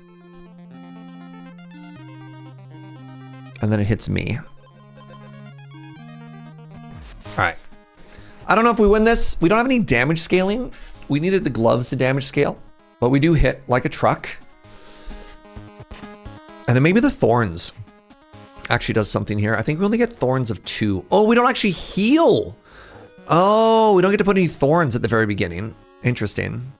And then it hits me. All right. I don't know if we win this. We don't have any damage scaling. We needed the gloves to damage scale, but we do hit like a truck. And then maybe the thorns actually does something here. I think we only get thorns of 2. Oh, we don't actually heal. Oh, we don't get to put any thorns at the very beginning. Interesting.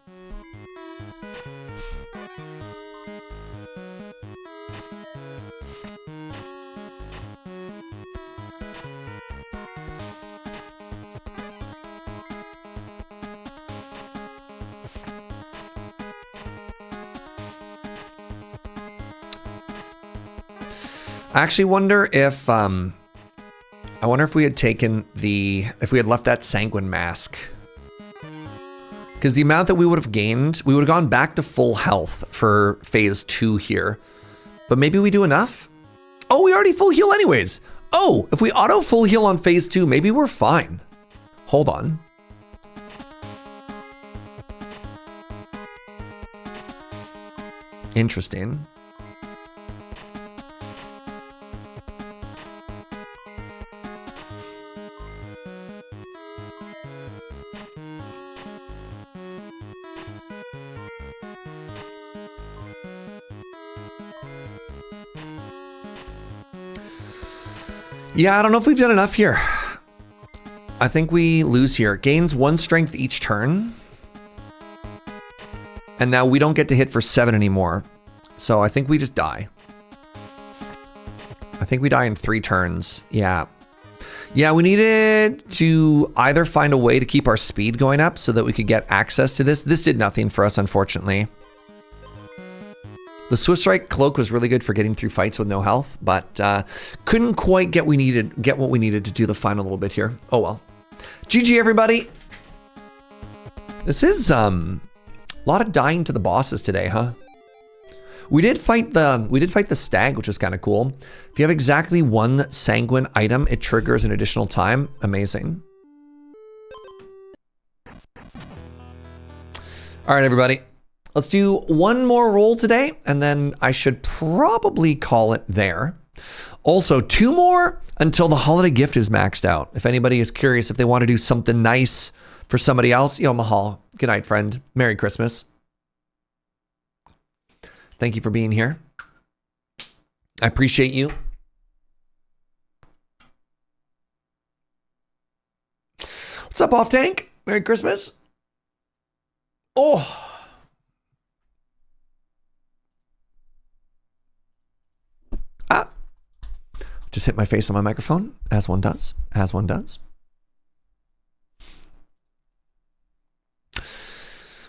I actually wonder if we had taken if we had left that sanguine mask. Because the amount that we would have gained, we would have gone back to full health for phase 2 here. But maybe we do enough? Oh, we already full heal anyways. Oh, if we auto full heal on phase 2, maybe we're fine. Hold on. Interesting. Yeah, I don't know if we've done enough here. I think we lose here. Gains 1 strength each turn. And now we don't get to hit for 7 anymore. So I think we just die. I think we die in 3 turns. Yeah. Yeah, we needed to either find a way to keep our speed going up so that we could get access to this. This did nothing for us, unfortunately. The Swift Strike Cloak was really good for getting through fights with no health, but couldn't quite get what we needed to do the final little bit here. Oh well. GG everybody. This is a lot of dying to the bosses today, huh? We did fight the stag, which was kind of cool. If you have exactly 1 sanguine item, it triggers an additional time. Amazing. All right, everybody. Let's do 1 more roll today, and then I should probably call it there. Also, 2 more until the holiday gift is maxed out. If anybody is curious if they want to do something nice for somebody else, yo, Mahal. Good night, friend. Merry Christmas. Thank you for being here. I appreciate you. What's up, Off Tank? Merry Christmas. Oh. Just hit my face on my microphone, as one does, as one does.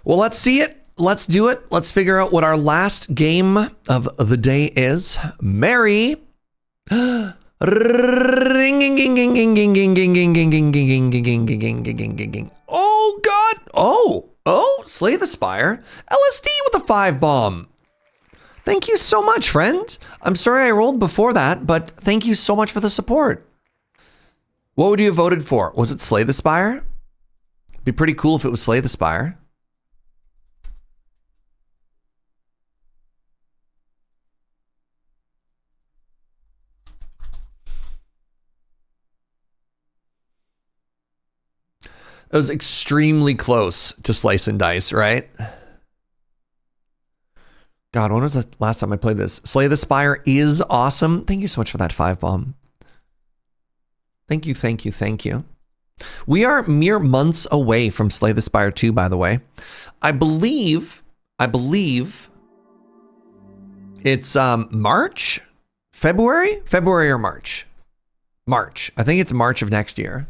Well, let's see it. Let's do it. Let's figure out what our last game of the day is. Merry. Oh, God. Oh, slay the Spire. LSD with a 5 bomb. Thank you so much, friend. I'm sorry I rolled before that, but thank you so much for the support. What would you have voted for? Was it Slay the Spire? It'd be pretty cool if it was Slay the Spire. It was extremely close to Slice and Dice, right? God, when was the last time I played this? Slay the Spire is awesome. Thank you so much for that 5 bomb. Thank you, thank you, thank you. We are mere months away from Slay the Spire 2, by the way. I believe it's March? February or March? March. I think it's March of next year.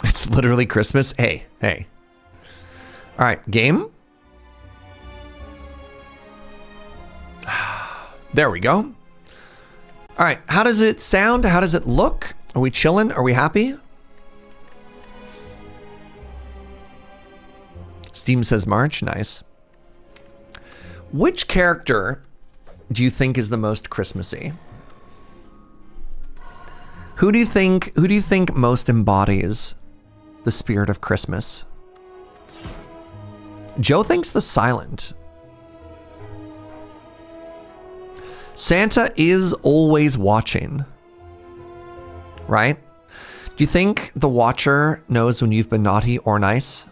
It's literally Christmas. Hey. All right, game. There we go. All right, how does it sound? How does it look? Are we chilling? Are we happy? Steam says March. Nice. Which character do you think is the most Christmassy? Who do you think most embodies the spirit of Christmas? Joe thinks the silent. Santa is always watching, right? Do you think the watcher knows when you've been naughty or nice?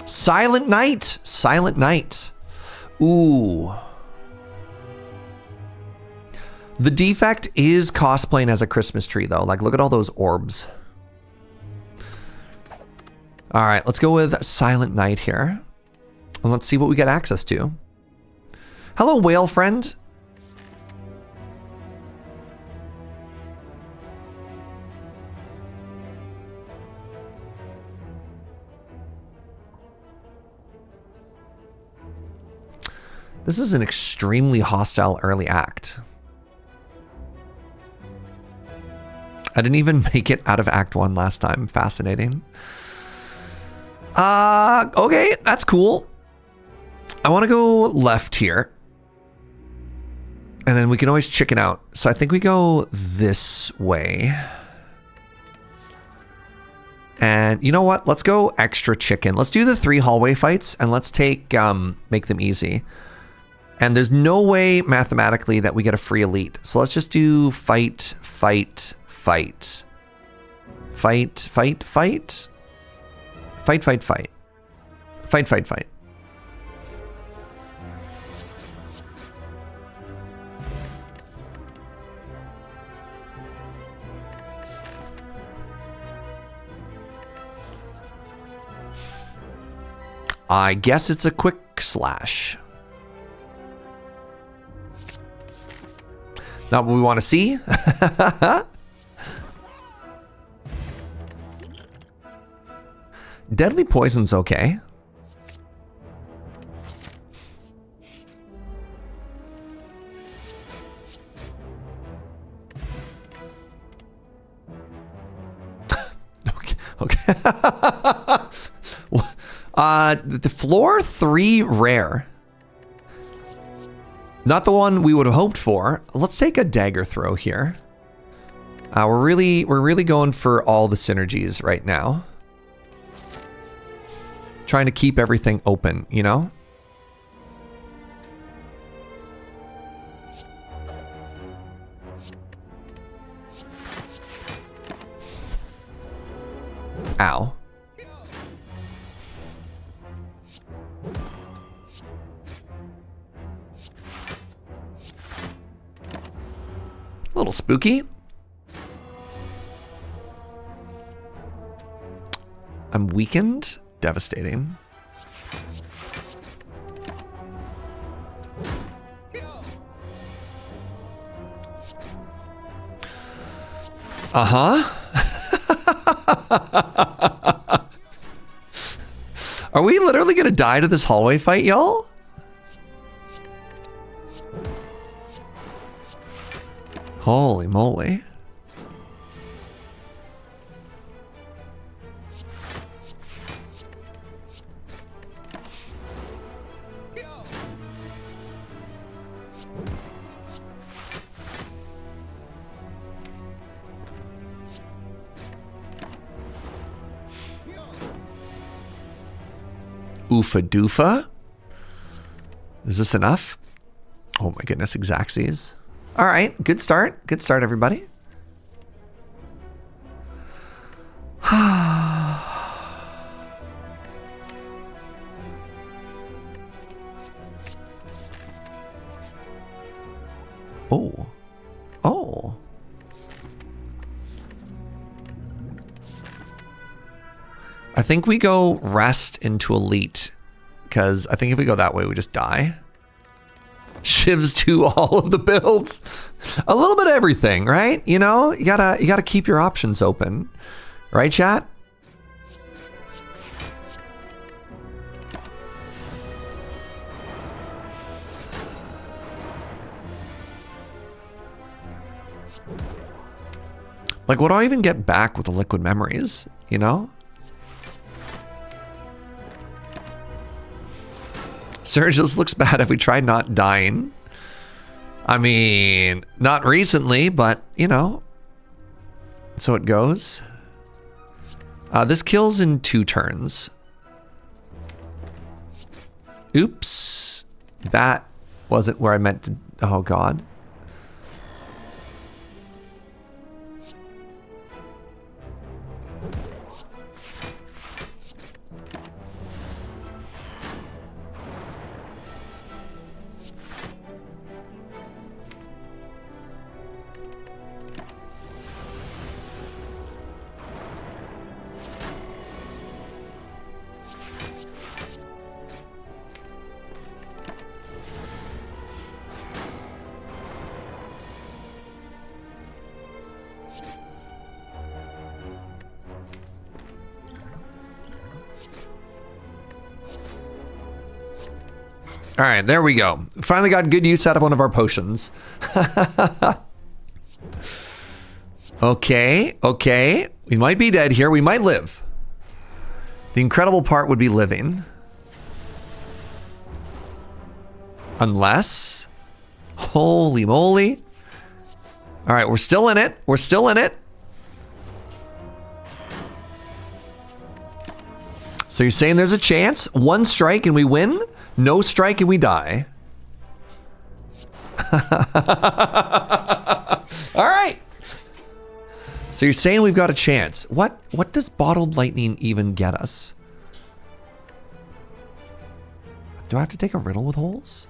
Silent night, silent night. Ooh. The defect is cosplaying as a Christmas tree though. Like, look at all those orbs. All right, let's go with silent night here. And let's see what we get access to. Hello, whale friend. This is an extremely hostile early act. I didn't even make it out of Act 1 last time. Fascinating. Okay, that's cool. I want to go left here. And then we can always chicken out. So I think we go this way. And you know what? Let's go extra chicken. Let's do the 3 hallway fights and let's make them easy. And there's no way mathematically that we get a free elite. So let's just do fight, fight, fight. Fight, fight, fight. Fight, fight, fight. Fight, fight, fight. I guess it's a quick slash. Not what we want to see. Deadly poison's okay. Okay. The floor 3 rare. Not the one we would have hoped for. Let's take a dagger throw here. We're really going for all the synergies right now. Trying to keep everything open, you know? Ow. A little spooky. I'm weakened. Devastating. Uh-huh. Are we literally gonna die to this hallway fight, y'all? Holy moly. Oofa doofa. Is this enough? Oh my goodness, Exacxies. All right, good start. Good start, everybody. Oh. Oh. I think we go rest into elite, because I think if we go that way, we just die. Shivs to all of the builds. A little bit of everything, right? You know, you gotta keep your options open. Right, chat? Like, what do I even get back with the liquid memories, you know? Surge, this looks bad. Have we tried not dying? I mean, not recently, but, you know. So it goes. This kills in 2 turns. Oops. That wasn't where I meant to... Oh, God. All right, there we go. Finally got good use out of one of our potions. Okay, okay. We might be dead here. We might live. The incredible part would be living. Unless... Holy moly. All right, we're still in it. We're still in it. So you're saying there's a chance? 1 strike and we win? No strike and we die. All right. So you're saying we've got a chance. What does bottled lightning even get us? Do I have to take a riddle with holes?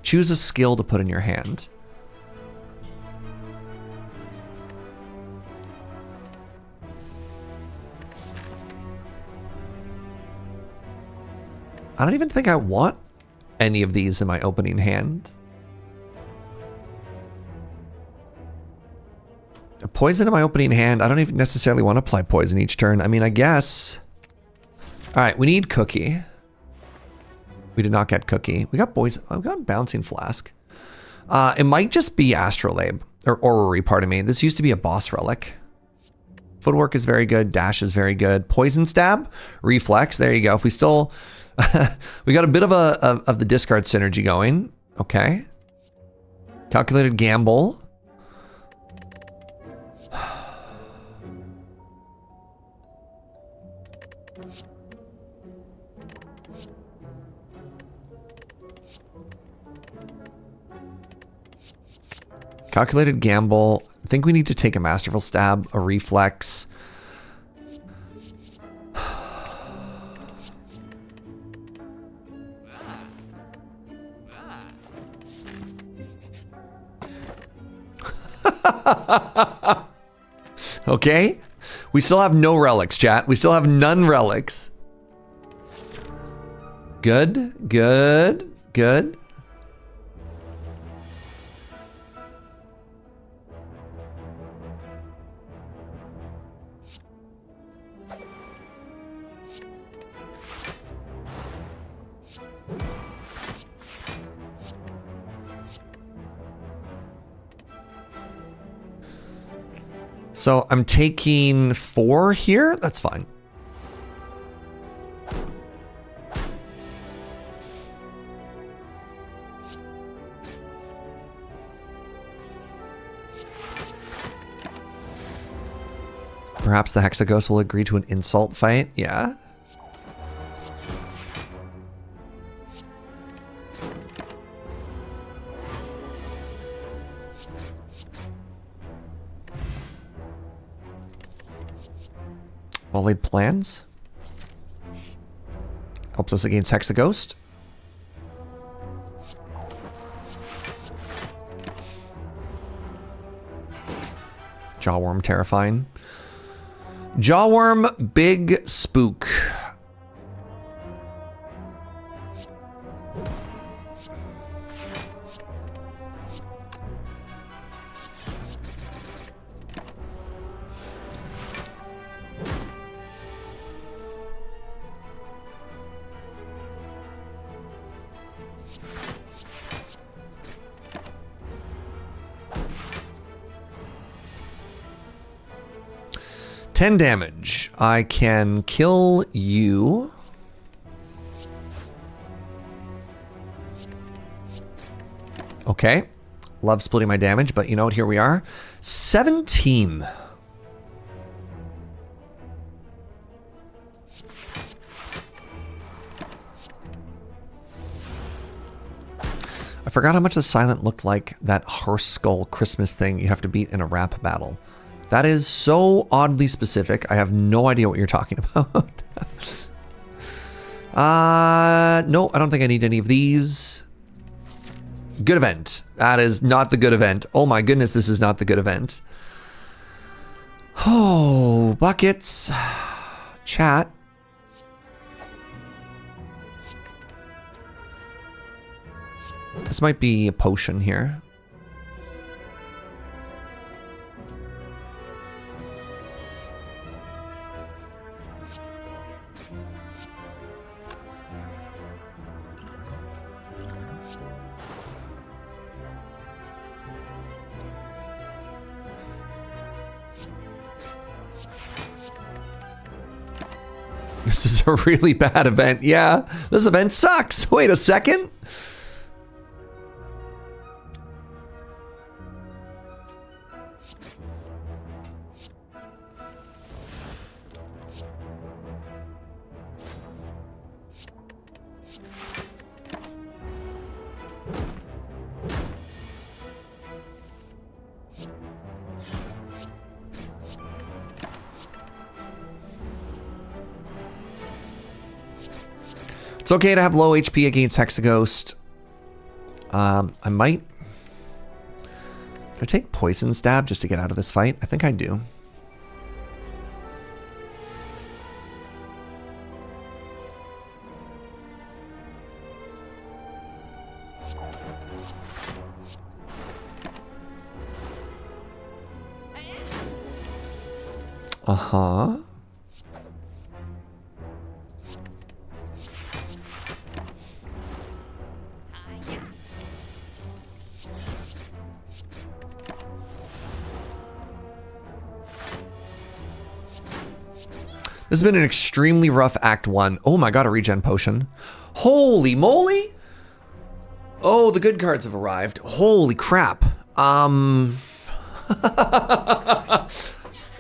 Choose a skill to put in your hand. I don't even think I want any of these in my opening hand. A poison in my opening hand. I don't even necessarily want to apply poison each turn. I mean, I guess. All right, we need cookie. We did not get cookie. We got poison. Oh, we got bouncing flask. It might just be astrolabe or orrery, pardon me. This used to be a boss relic. Footwork is very good. Dash is very good. Poison stab, reflex. There you go. If we still... we got a bit of the discard synergy going. Okay. Calculated gamble. Calculated gamble. I think we need to take a masterful stab, a reflex. Okay. We still have no relics, chat. We still have none relics. Good, good, good. So I'm taking 4 here. That's fine. Perhaps the Hexaghost will agree to an insult fight. Yeah. Well-laid plans. Helps us against Hexaghost. Jawworm, terrifying. Jawworm, big spook. Ten damage. I can kill you. Okay. Love splitting my damage, but you know what? Here we are. 17. I forgot how much the silent looked like that horse skull Christmas thing you have to beat in a rap battle. That is so oddly specific. I have no idea what you're talking about. No, I don't think I need any of these. Good event. That is not the good event. Oh my goodness, this is not the good event. Oh, buckets. Chat. This might be a potion here. This is a really bad event. Yeah, this event sucks. Wait a second. It's okay to have low HP against Hexaghost. I might... Do I take Poison Stab just to get out of this fight? I think I do. Uh-huh. This has been an extremely rough Act 1. Oh my god, a regen potion. Holy moly! Oh, the good cards have arrived. Holy crap.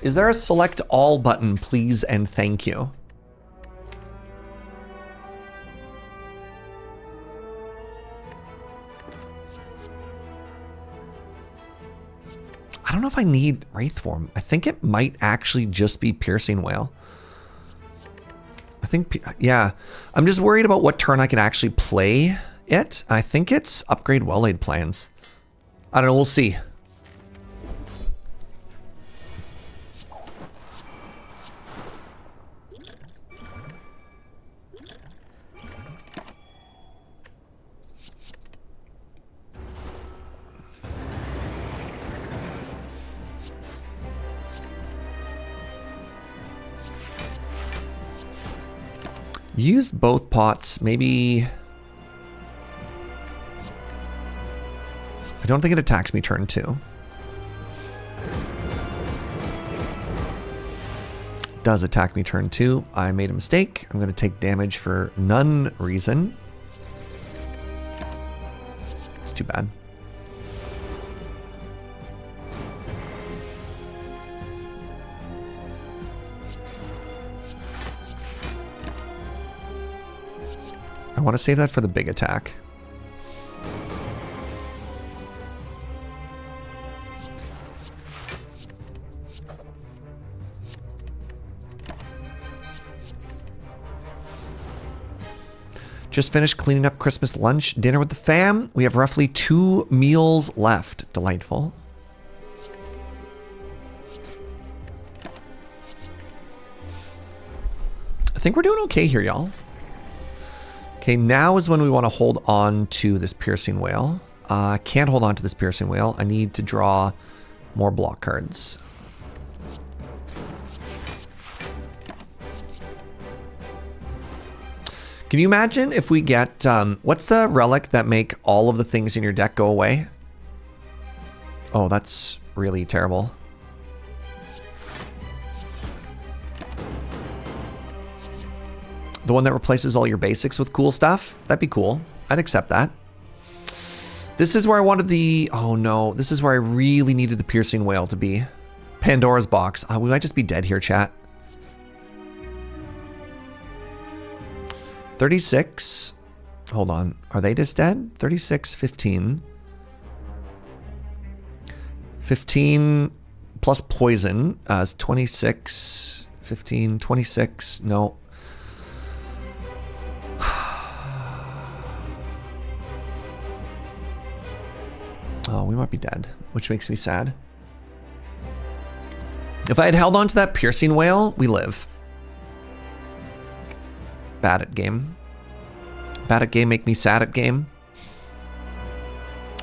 Is there a select all button, please and thank you? I don't know if I need Wraith Form. I think it might actually just be Piercing Wail. I think, yeah. I'm just worried about what turn I can actually play it. I think it's upgrade Well-Laid Plans. I don't know, we'll see. Used both pots, maybe... I don't think it attacks me turn 2. Does attack me turn 2. I made a mistake. I'm going to take damage for none reason. It's too bad. I want to save that for the big attack. Just finished cleaning up Christmas lunch, dinner with the fam. We have roughly 2 meals left. Delightful. I think we're doing okay here, y'all. Okay, now is when we want to hold on to this Piercing Wail. I can't hold on to this Piercing Wail. I need to draw more block cards. Can you imagine if we get, what's the relic that make all of the things in your deck go away? Oh, that's really terrible. The one that replaces all your basics with cool stuff? That'd be cool. I'd accept that. This is where I wanted the... Oh no, this is where I really needed the piercing whale to be. Pandora's box. We might just be dead here, chat. 36. Hold on. Are they just dead? 36, 15. 15 plus poison is 26, 15, 26. No. Oh, we might be dead, which makes me sad. If I had held on to that piercing whale, we live. Bad at game. Bad at game make me sad at game.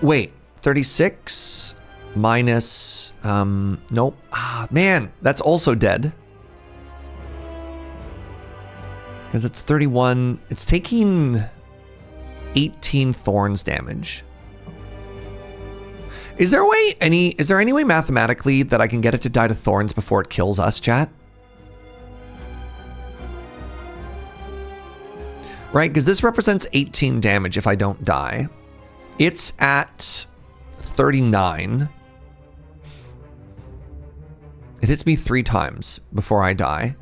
Wait, 36 minus, nope. Ah, man, that's also dead. Because it's 31, it's taking 18 thorns damage. Is there any way mathematically that I can get it to die to thorns before it kills us, chat? Right, because this represents 18 damage if I don't die. It's at 39. It hits me 3 times before I die.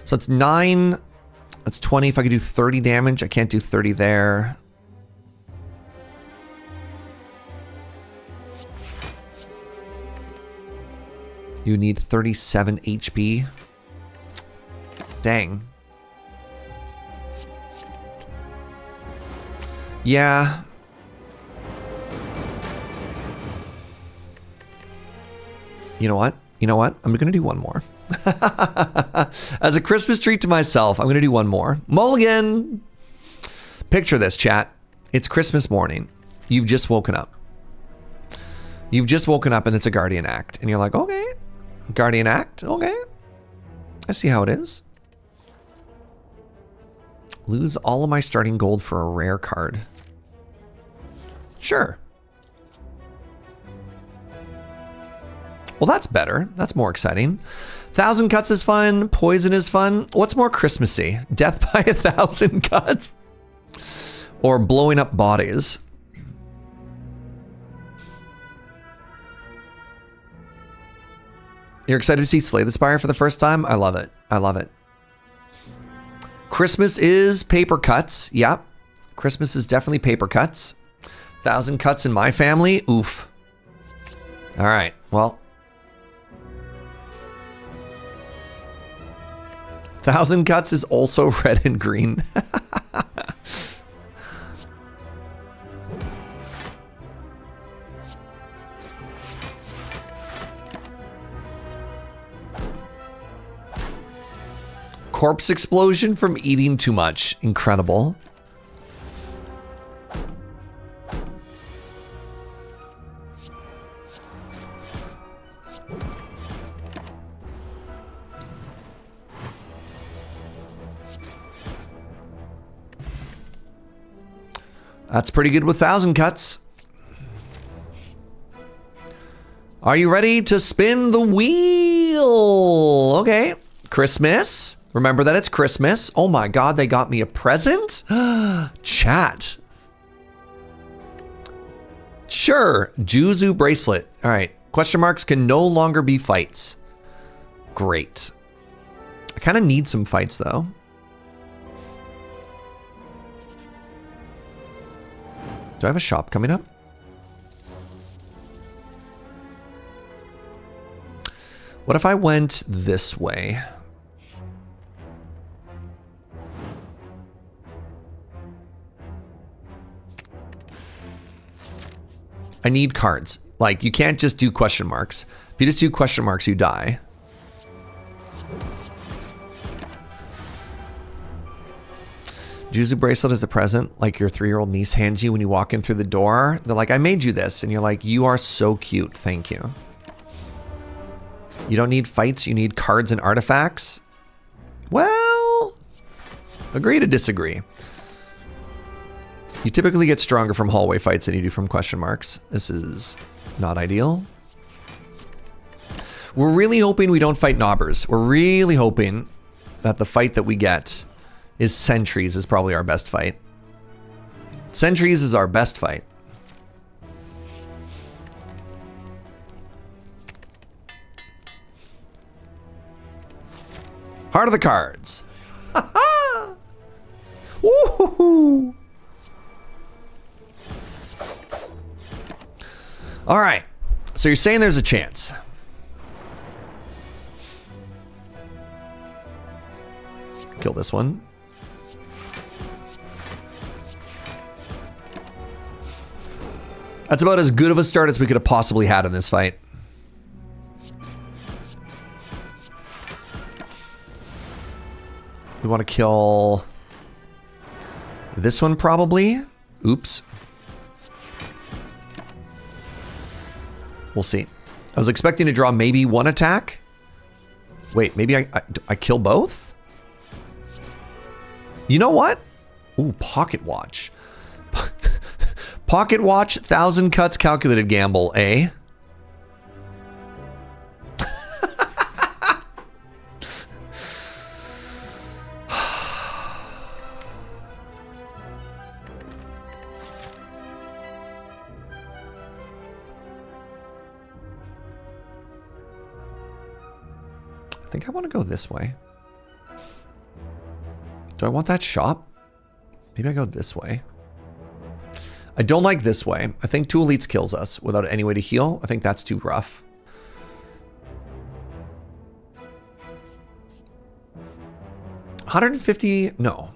So it's 9, that's 20. If I could do 30 damage, I can't do 30 there. You need 37 HP. Dang. Yeah. You know what? You know what? I'm gonna do one more. As a Christmas treat to myself, I'm gonna do one more. Mulligan! Picture this, chat. It's Christmas morning. You've just woken up. You've just woken up and it's a Guardian Act. And you're like, okay. Guardian Act? Okay. I see how it is. Lose all of my starting gold for a rare card. Sure. Well, that's better. That's more exciting. 1,000 cuts is fun. Poison is fun. What's more Christmassy? Death by 1,000 cuts? Or blowing up bodies? You're excited to see Slay the Spire for the first time? I love it. I love it. Christmas is paper cuts. Yep. Christmas is definitely paper cuts. 1,000 cuts in my family. Oof. All right. Well. 1,000 cuts is also red and green. Corpse explosion from eating too much. Incredible. That's pretty good with 1,000 cuts. Are you ready to spin the wheel? Okay. Christmas. Remember that it's Christmas. Oh my God, they got me a present? Chat. Sure. Juzu bracelet. All right. Question marks can no longer be fights. Great. I kind of need some fights though. Do I have a shop coming up? What if I went this way? I need cards. Like, you can't just do question marks. If you just do question marks, you die. Juzu bracelet is a present like your 3-year-old niece hands you when you walk in through the door. They're like, I made you this. And you're like, you are so cute. Thank you. You don't need fights. You need cards and artifacts. Well, agree to disagree. You typically get stronger from hallway fights than you do from question marks. This is not ideal. We're really hoping we don't fight knobbers. We're really hoping that the fight that we get is sentries is probably our best fight. Sentries is our best fight. Heart of the cards. Woo-hoo-hoo. All right. So you're saying there's a chance. Kill this one. That's about as good of a start as we could have possibly had in this fight. We want to kill this one probably. Oops. We'll see. I was expecting to draw maybe one attack. Wait, maybe I kill both? You know what? Ooh, pocket watch. Pocket watch, 1,000 cuts, calculated gamble, eh? I think I want to go this way. Do I want that shop? Maybe I go this way. I don't like this way. I think 2 elites kills us without any way to heal. I think that's too rough. $150? No.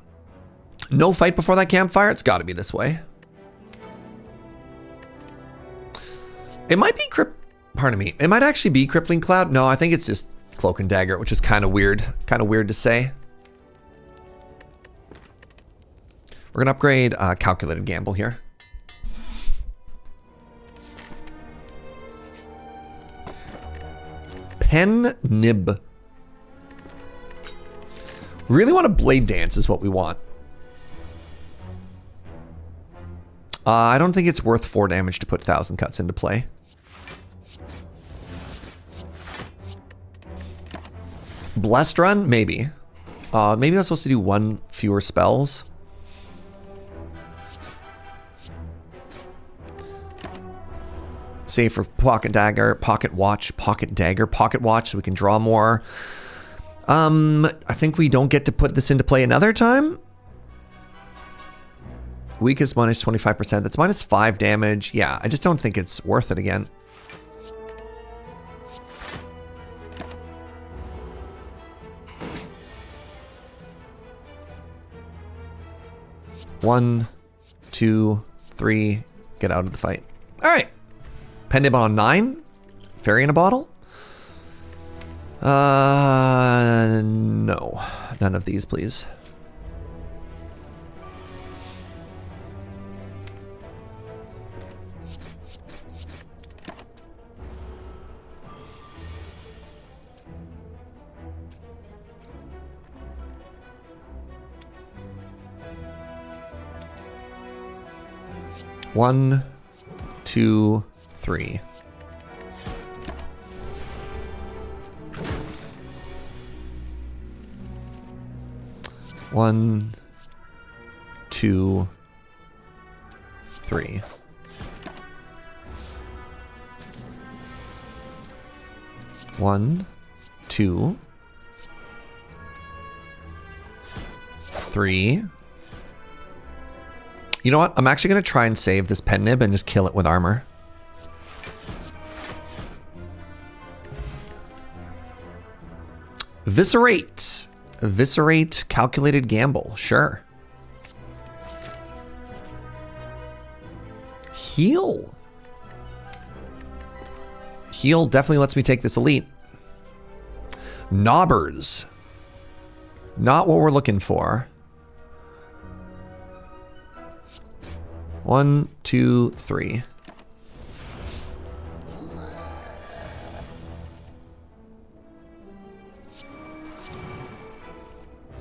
No fight before that campfire? It's got to be this way. It might be pardon me. It might actually be Crippling Cloud. No, I think it's just Cloak and Dagger, which is kind of weird. Kind of weird to say. We're going to upgrade Calculated Gamble here. Pen Nib. Really want a Blade Dance is what we want. I don't think it's worth 4 damage to put 1,000 cuts into play. Blessed Run? Maybe. Maybe I was supposed to do 1 fewer spells. Save for Pocket Dagger, Pocket Watch, Pocket Dagger, Pocket Watch so we can draw more. I think we don't get to put this into play another time. Weakest minus 25%. That's minus 5 damage. Yeah, I just don't think it's worth it again. One, 2, 3. Get out of the fight. All right. Pen Nib on 9. Fairy in a bottle. No. None of these, please. One, 2, 3. One, 2, 3. One, 2, 3. You know what? I'm actually going to try and save this Pen Nib and just kill it with armor. Viscerate. Viscerate, Calculated Gamble. Sure. Heal. Heal definitely lets me take this elite. Knobbers. Not what we're looking for. 1, 2, 3.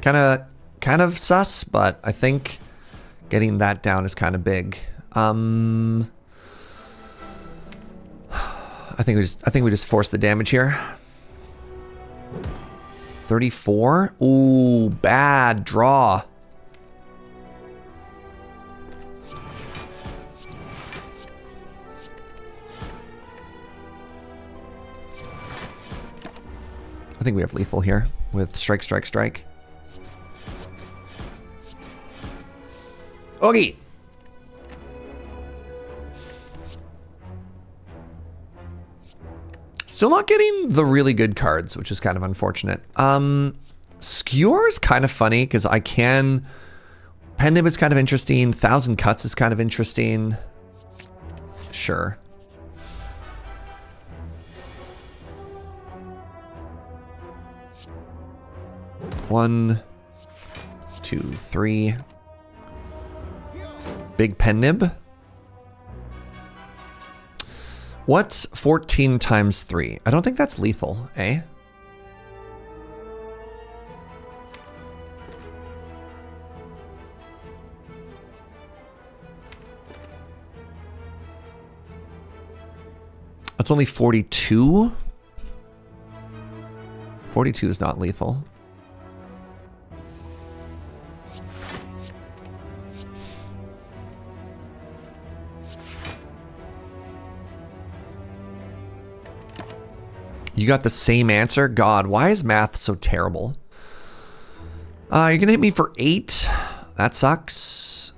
Kind of sus, but I think getting that down is kind of big. I think we just force the damage here. 34. Ooh, bad draw. I think we have lethal here. with strike, strike, strike. Okay. Still not getting the really good cards, which is kind of unfortunate. Skewer is kind of funny because I can... Pendant is kind of interesting. Thousand Cuts is kind of interesting. Sure. One, two, three. Big Pennib. What's 14 times 3? I don't think that's lethal, eh? That's only 42? 42 is not lethal. You got the same answer? God, why is math so terrible? You're gonna hit me for 8. That sucks.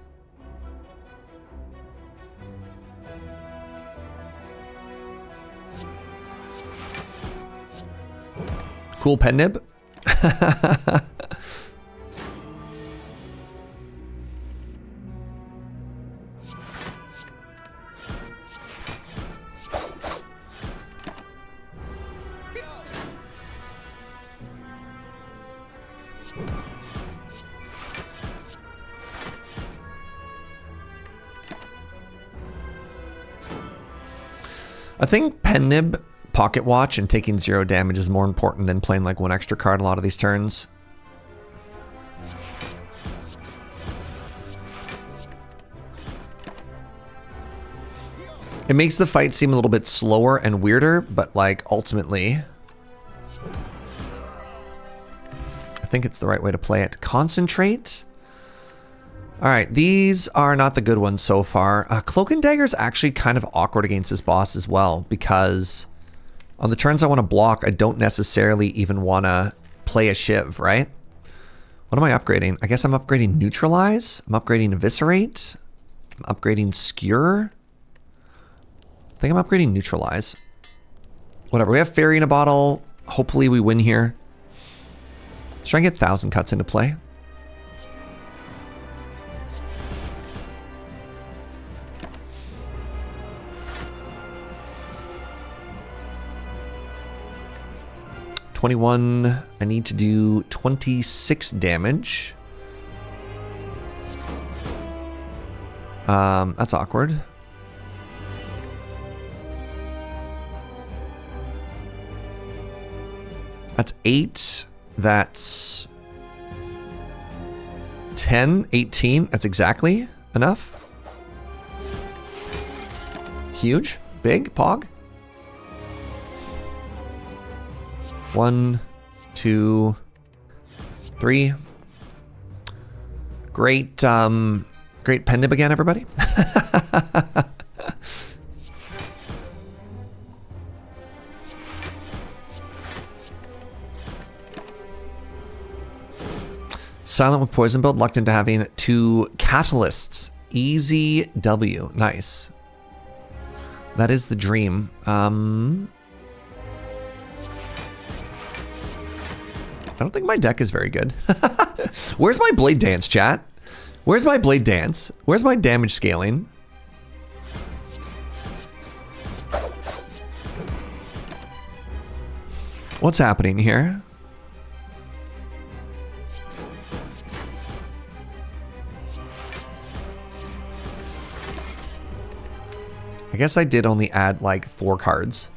Cool Pennib. I think Pennib, Pocket Watch, and taking 0 damage is more important than playing like 1 extra card a lot of these turns. It makes the fight seem a little bit slower and weirder, but like ultimately, I think it's the right way to play it. Concentrate. All right, these are not the good ones so far. Cloak and Dagger is actually kind of awkward against this boss as well, because on the turns I want to block, I don't necessarily even want to play a Shiv, right? What am I upgrading? I guess I'm upgrading Neutralize. I'm upgrading Eviscerate. I'm upgrading Skewer. I think I'm upgrading Neutralize. Whatever, we have Fairy in a bottle. Hopefully we win here. Let's try and get 1,000 Cuts into play. $21. I need to do 26 damage. That's awkward. That's 8. That's 10, 18. That's exactly enough. Huge, big, pog. 1, 2, 3. Great, great Pennib again, everybody. Silent with Poison build, lucked into having 2 catalysts. Easy W. Nice. That is the dream. I don't think my deck is very good. Where's my Blade Dance, chat? Where's my Blade Dance? Where's my damage scaling? What's happening here? I guess I did only add like 4 cards.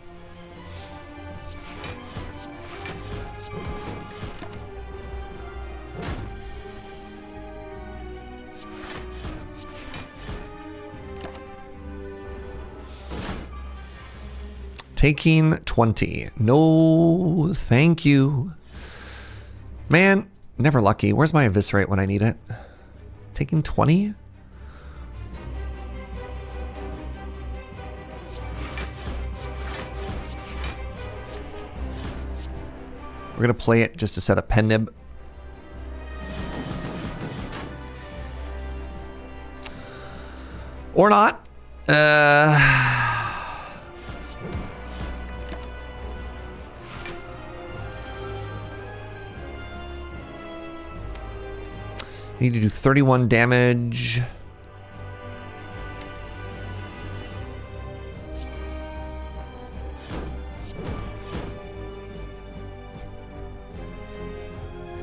Taking 20. No, thank you. Man, never lucky. Where's my Eviscerate when I need it? Taking 20? We're going to play it just to set up pen nib. Or not. Need to do 31 damage.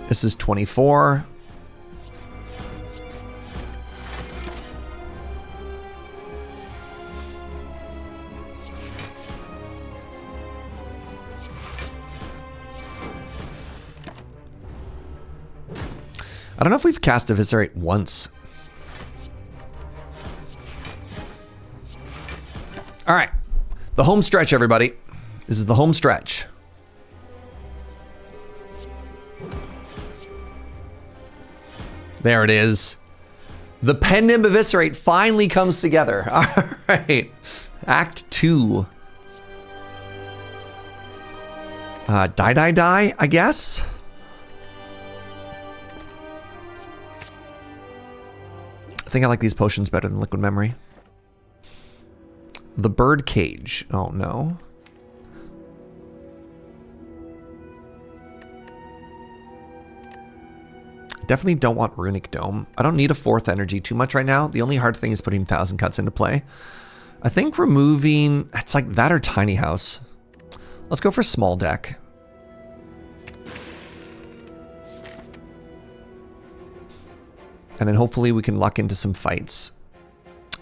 This is 24. I don't know if we've cast Eviscerate once. All right. The home stretch, everybody. This is the home stretch. There it is. The pen nib Eviscerate finally comes together. All right. Act 2. Die, I guess. I think I like these potions better than liquid memory. The bird cage. Oh no. Definitely don't want Runic Dome. I don't need a 4th energy too much right now. The only hard thing is putting 1,000 cuts into play. I think removing... It's like that or Tiny House. Let's go for small deck. And then hopefully we can luck into some fights.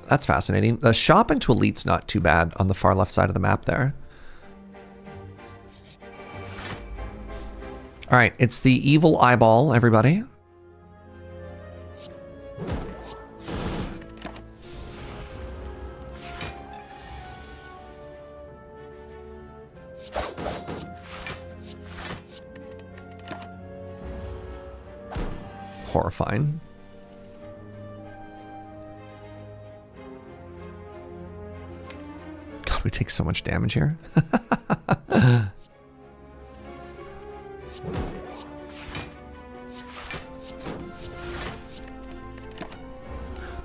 That's fascinating. The shop into Elite's not too bad on the far left side of the map there. All right, it's the evil eyeball, everybody. Horrifying. God, we take so much damage here. The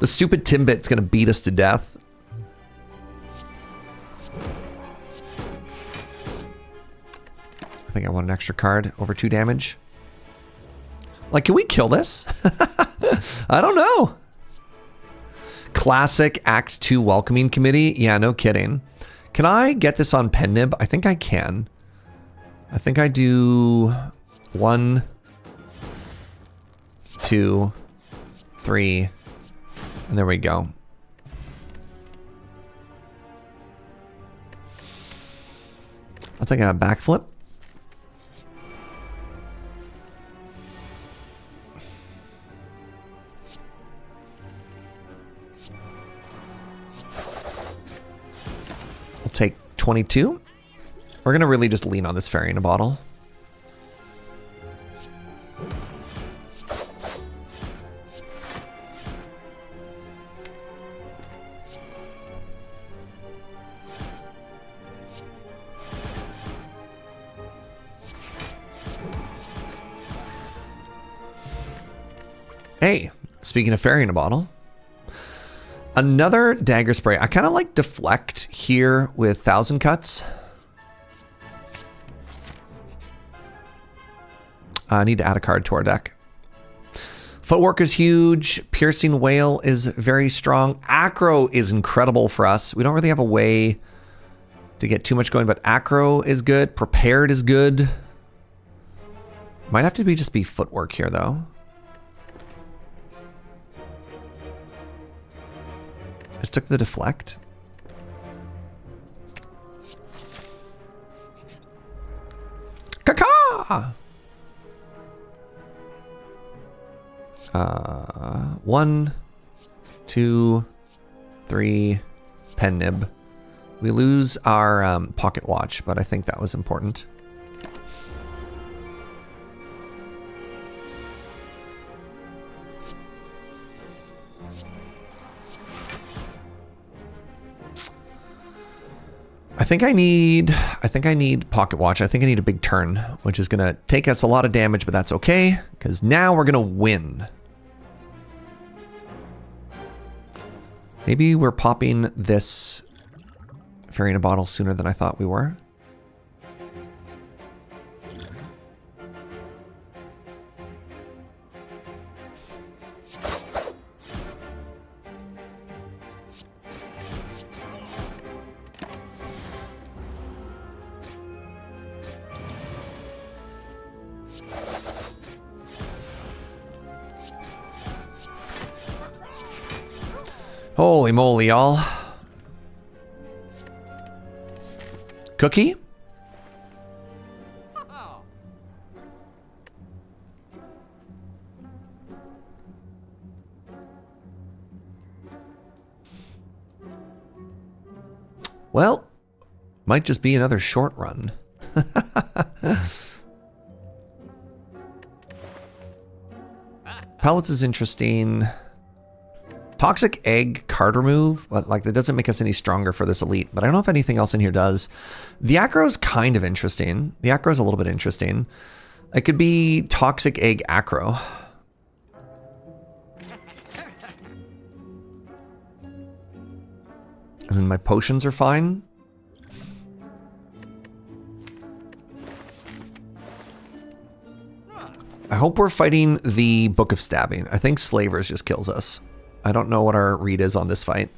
stupid Timbit's gonna beat us to death. I think I want an extra card over 2 damage. Like, can we kill this? I don't know. Classic Act 2 welcoming committee. Yeah, no kidding. Can I get this on pen nib? I think I can. I think I do 1, 2, 3, and there we go. I'll take a backflip. I'll take 22. We're gonna really just lean on this fairy in a bottle. Hey, speaking of fairy in a bottle, another dagger spray. I kind of like deflect here with 1,000 cuts. I need to add a card to our deck. Footwork is huge. Piercing Whale is very strong. Acro is incredible for us. We don't really have a way to get too much going, but Acro is good. Prepared is good. Might have to just be Footwork here, though. Just took the deflect. Caca! 1, 2, 3, pen nib. We lose our pocket watch, but I think that was important. I think I need Pocket Watch. I think I need a big turn, which is going to take us a lot of damage, but that's okay, because now we're going to win. Maybe we're popping this fairy in a bottle sooner than I thought we were. Holy moly, y'all. Cookie? Well, might just be another short run. Pellets is interesting. Toxic egg card remove, but like that doesn't make us any stronger for this elite. But I don't know if anything else in here does. The acro's kind of interesting. The acro's a little bit interesting. It could be toxic egg acro. And then my potions are fine. I hope we're fighting the Book of Stabbing. I think Slavers just kills us. I don't know what our read is on this fight.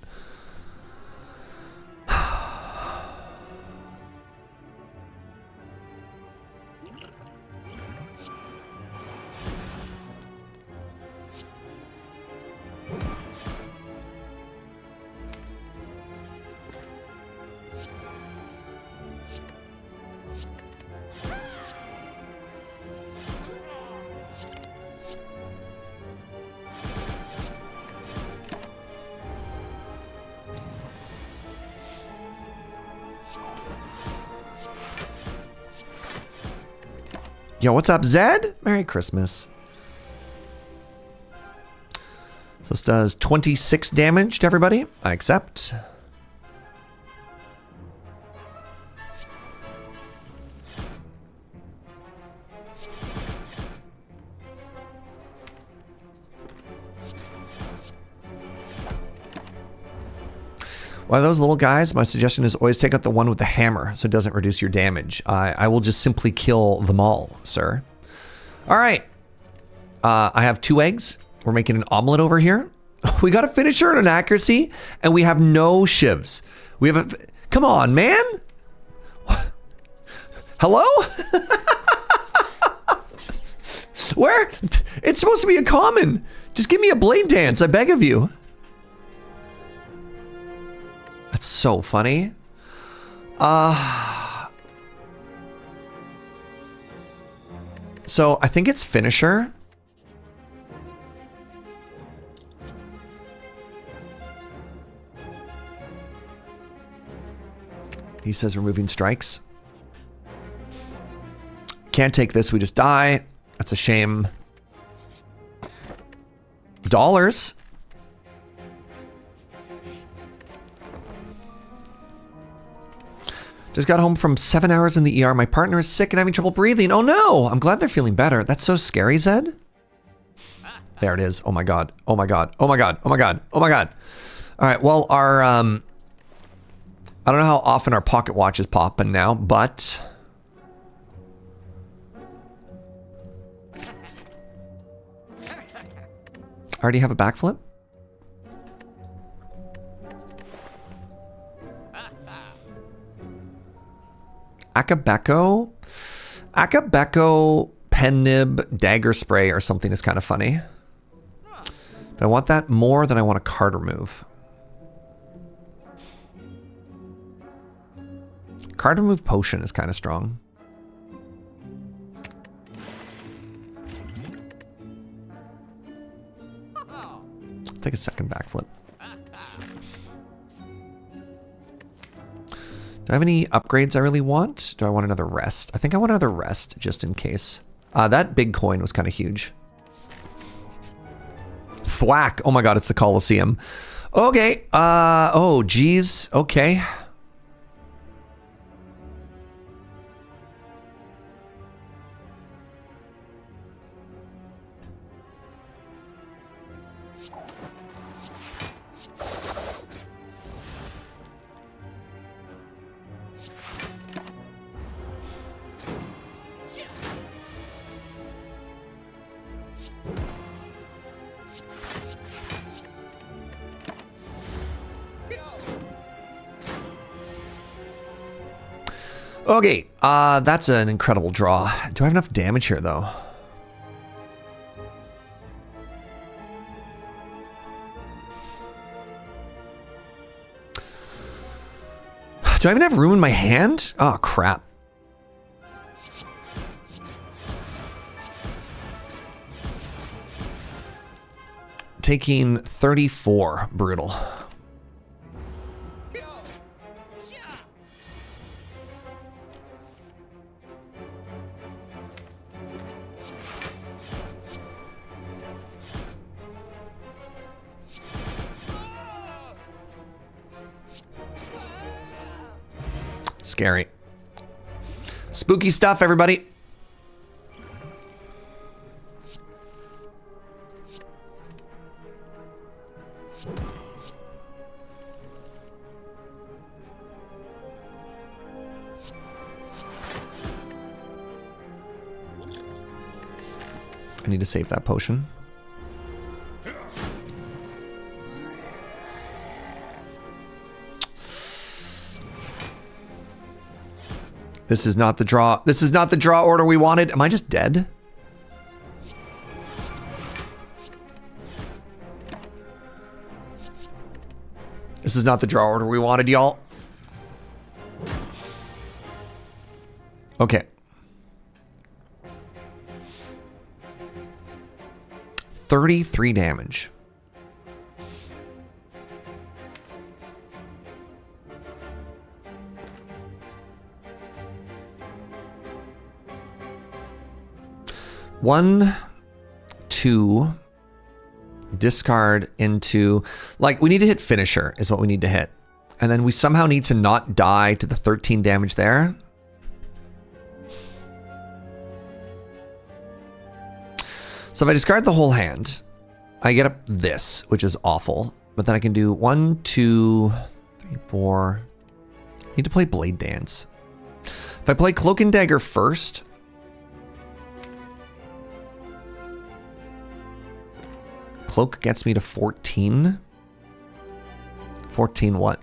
Yo, what's up, Zed? Merry Christmas. So this does 26 damage to everybody. I accept. Why those little guys? My suggestion is always take out the one with the hammer so it doesn't reduce your damage. I will just simply kill them all, sir. All right. I have 2 eggs. We're making an omelet over here. We got a finisher and an accuracy, and we have no shivs. We have a... Come on, man. Hello? Where? It's supposed to be a common. Just give me a blade dance, I beg of you. That's so funny. So I think it's finisher. He says removing strikes. Can't take this, we just die. That's a shame. Dollars. Just got home from 7 hours in the ER. My partner is sick and having trouble breathing. Oh no! I'm glad they're feeling better. That's so scary, Zed. There it is. Oh my god. Oh my god. Oh my god. Oh my god. Oh my god. All right. Well, our I don't know how often our pocket watch is popping now, but I already have a backflip. Akabeko, pen nib, dagger spray, or something is kind of funny. But I want that more than I want a card remove. Card remove potion is kind of strong. Take a second backflip. Do I have any upgrades I really want? Do I want another rest? I think I want another rest just in case. That big coin was kind of huge. Thwack. Oh my god, it's the Colosseum. Okay. Oh, geez. Okay. Okay, that's an incredible draw. Do I have enough damage here, though? Do I even have room in my hand? Oh, crap. Taking 34. Brutal. Scary. Spooky stuff, everybody. I need to save that potion. This is not the draw. This is not the draw order we wanted. Am I just dead? This is not the draw order we wanted, y'all. Okay. 33 damage. One, two, discard into, like, we need to hit finisher is what we need to hit. And then we somehow need to not die to the 13 damage there. So if I discard the whole hand, I get up this, which is awful. But then I can do 1, 2, 3, 4. Need to play Blade Dance. If I play Cloak and Dagger first, Cloak gets me to 14. 14 what?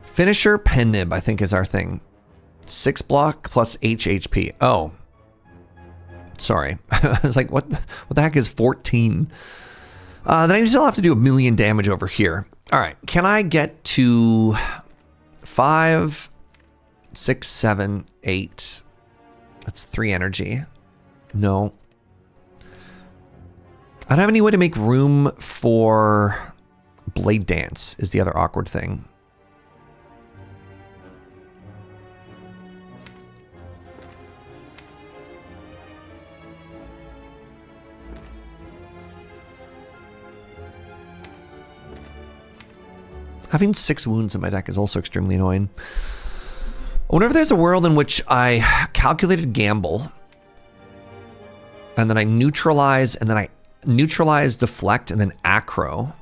Finisher Pen Nib, I think, is our thing. 6 block plus H HP. Oh. Sorry. I was like, what the heck is 14? Then I still have to do 1,000,000 damage over here. All right. Can I get to 5, 6, 7, 8? That's 3 energy. No. I don't have any way to make room for Blade Dance is the other awkward thing. Having 6 wounds in my deck is also extremely annoying. I wonder if there's a world in which I calculated gamble, and then I neutralize, and then I neutralize, deflect, and then acro.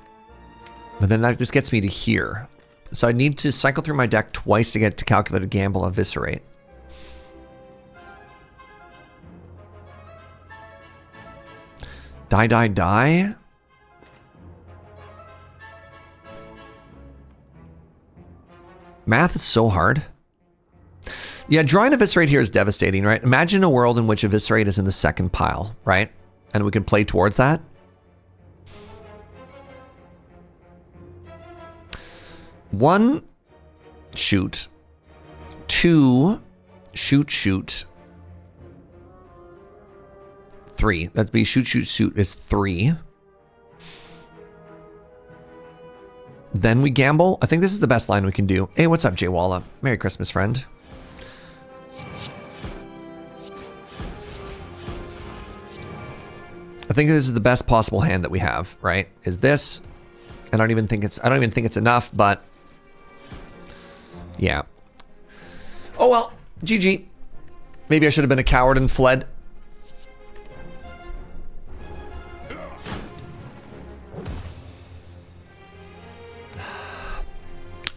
But then that just gets me to here. So I need to cycle through my deck twice to get to calculated gamble, eviscerate. Die, die, die. Math is so hard. Yeah, drawing Eviscerate here is devastating, right? Imagine a world in which Eviscerate is in the second pile, right? And we can play towards that. One, shoot. 2, shoot, shoot. 3. That'd be shoot, shoot, shoot is 3. Then we gamble. I think this is the best line we can do. Hey, what's up, Jay Walla? Merry Christmas, friend. I think this is the best possible hand that we have, right? Is this. I don't even think it's enough, but yeah. Oh well, GG. Maybe I should have been a coward and fled.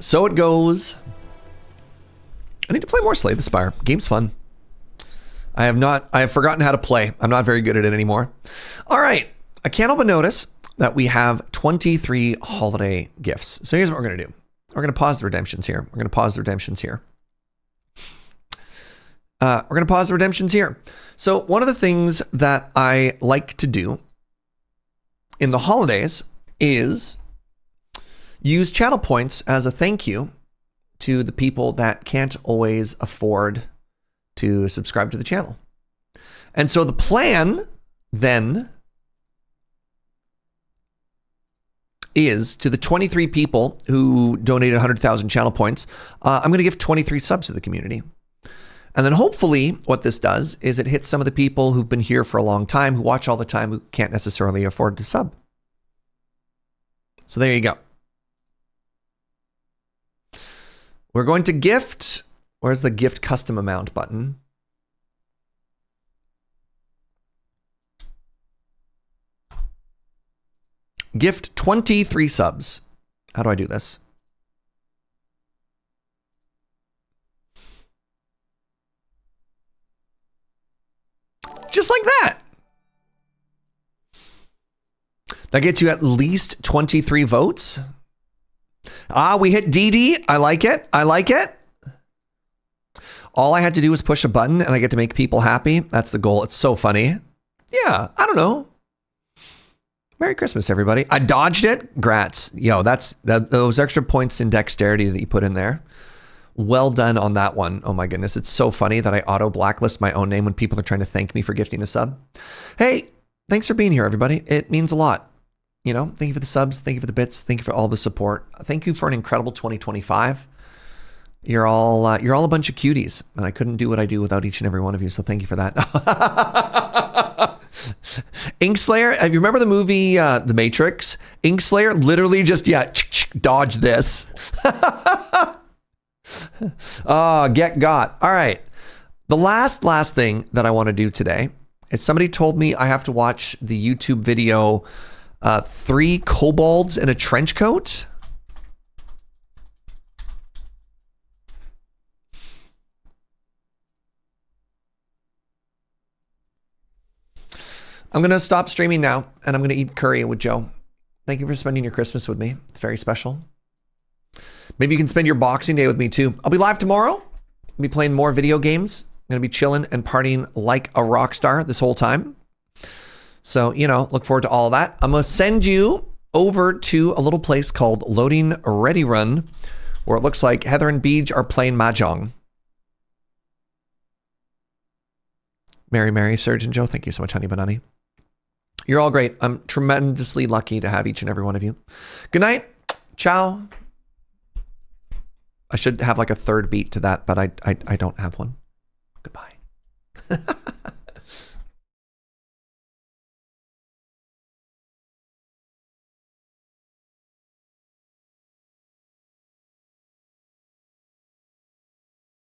So it goes. I need to play more Slay the Spire. Game's fun. I have forgotten how to play. I'm not very good at it anymore. All right. I can't help but notice that we have 23 holiday gifts. So here's what we're going to do. We're going to pause the redemptions here. We're going to pause the redemptions here. So one of the things that I like to do in the holidays is use channel points as a thank you to the people that can't always afford to subscribe to the channel. And so the plan then is to the 23 people who donated 100,000 channel points, I'm going to give 23 subs to the community. And then hopefully what this does is it hits some of the people who've been here for a long time, who watch all the time, who can't necessarily afford to sub. So there you go. We're going to gift. Where's the gift custom amount button? Gift 23 subs. How do I do this? Just like that. That gets you at least 23 votes. Ah, we hit DD. I like it. I like it. All I had to do was push a button and I get to make people happy. That's the goal. It's so funny. Yeah, I don't know. Merry Christmas, everybody. I dodged it. Grats. Yo, those extra points in dexterity that you put in there. Well done on that one. Oh my goodness. It's so funny that I auto blacklist my own name when people are trying to thank me for gifting a sub. Hey, thanks for being here, everybody. It means a lot. You know, thank you for the subs. Thank you for the bits. Thank you for all the support. Thank you for an incredible 2025. You're all a bunch of cuties, and I couldn't do what I do without each and every one of you. So thank you for that. Inkslayer, you remember the movie The Matrix? Inkslayer literally just dodge this. Oh, get got. All right. The last thing that I want to do today is somebody told me I have to watch the YouTube video 3 kobolds in a trench coat. I'm going to stop streaming now, and I'm going to eat curry with Joe. Thank you for spending your Christmas with me. It's very special. Maybe you can spend your Boxing Day with me, too. I'll be live tomorrow. I'll be playing more video games. I'm going to be chilling and partying like a rock star this whole time. So, you know, look forward to all of that. I'm going to send you over to a little place called Loading Ready Run, where it looks like Heather and Beej are playing Mahjong. Mary, Surgeon Joe, thank you so much, honey banani. You're all great. I'm tremendously lucky to have each and every one of you. Good night. Ciao. I should have like a third beat to that, but I don't have one. Goodbye.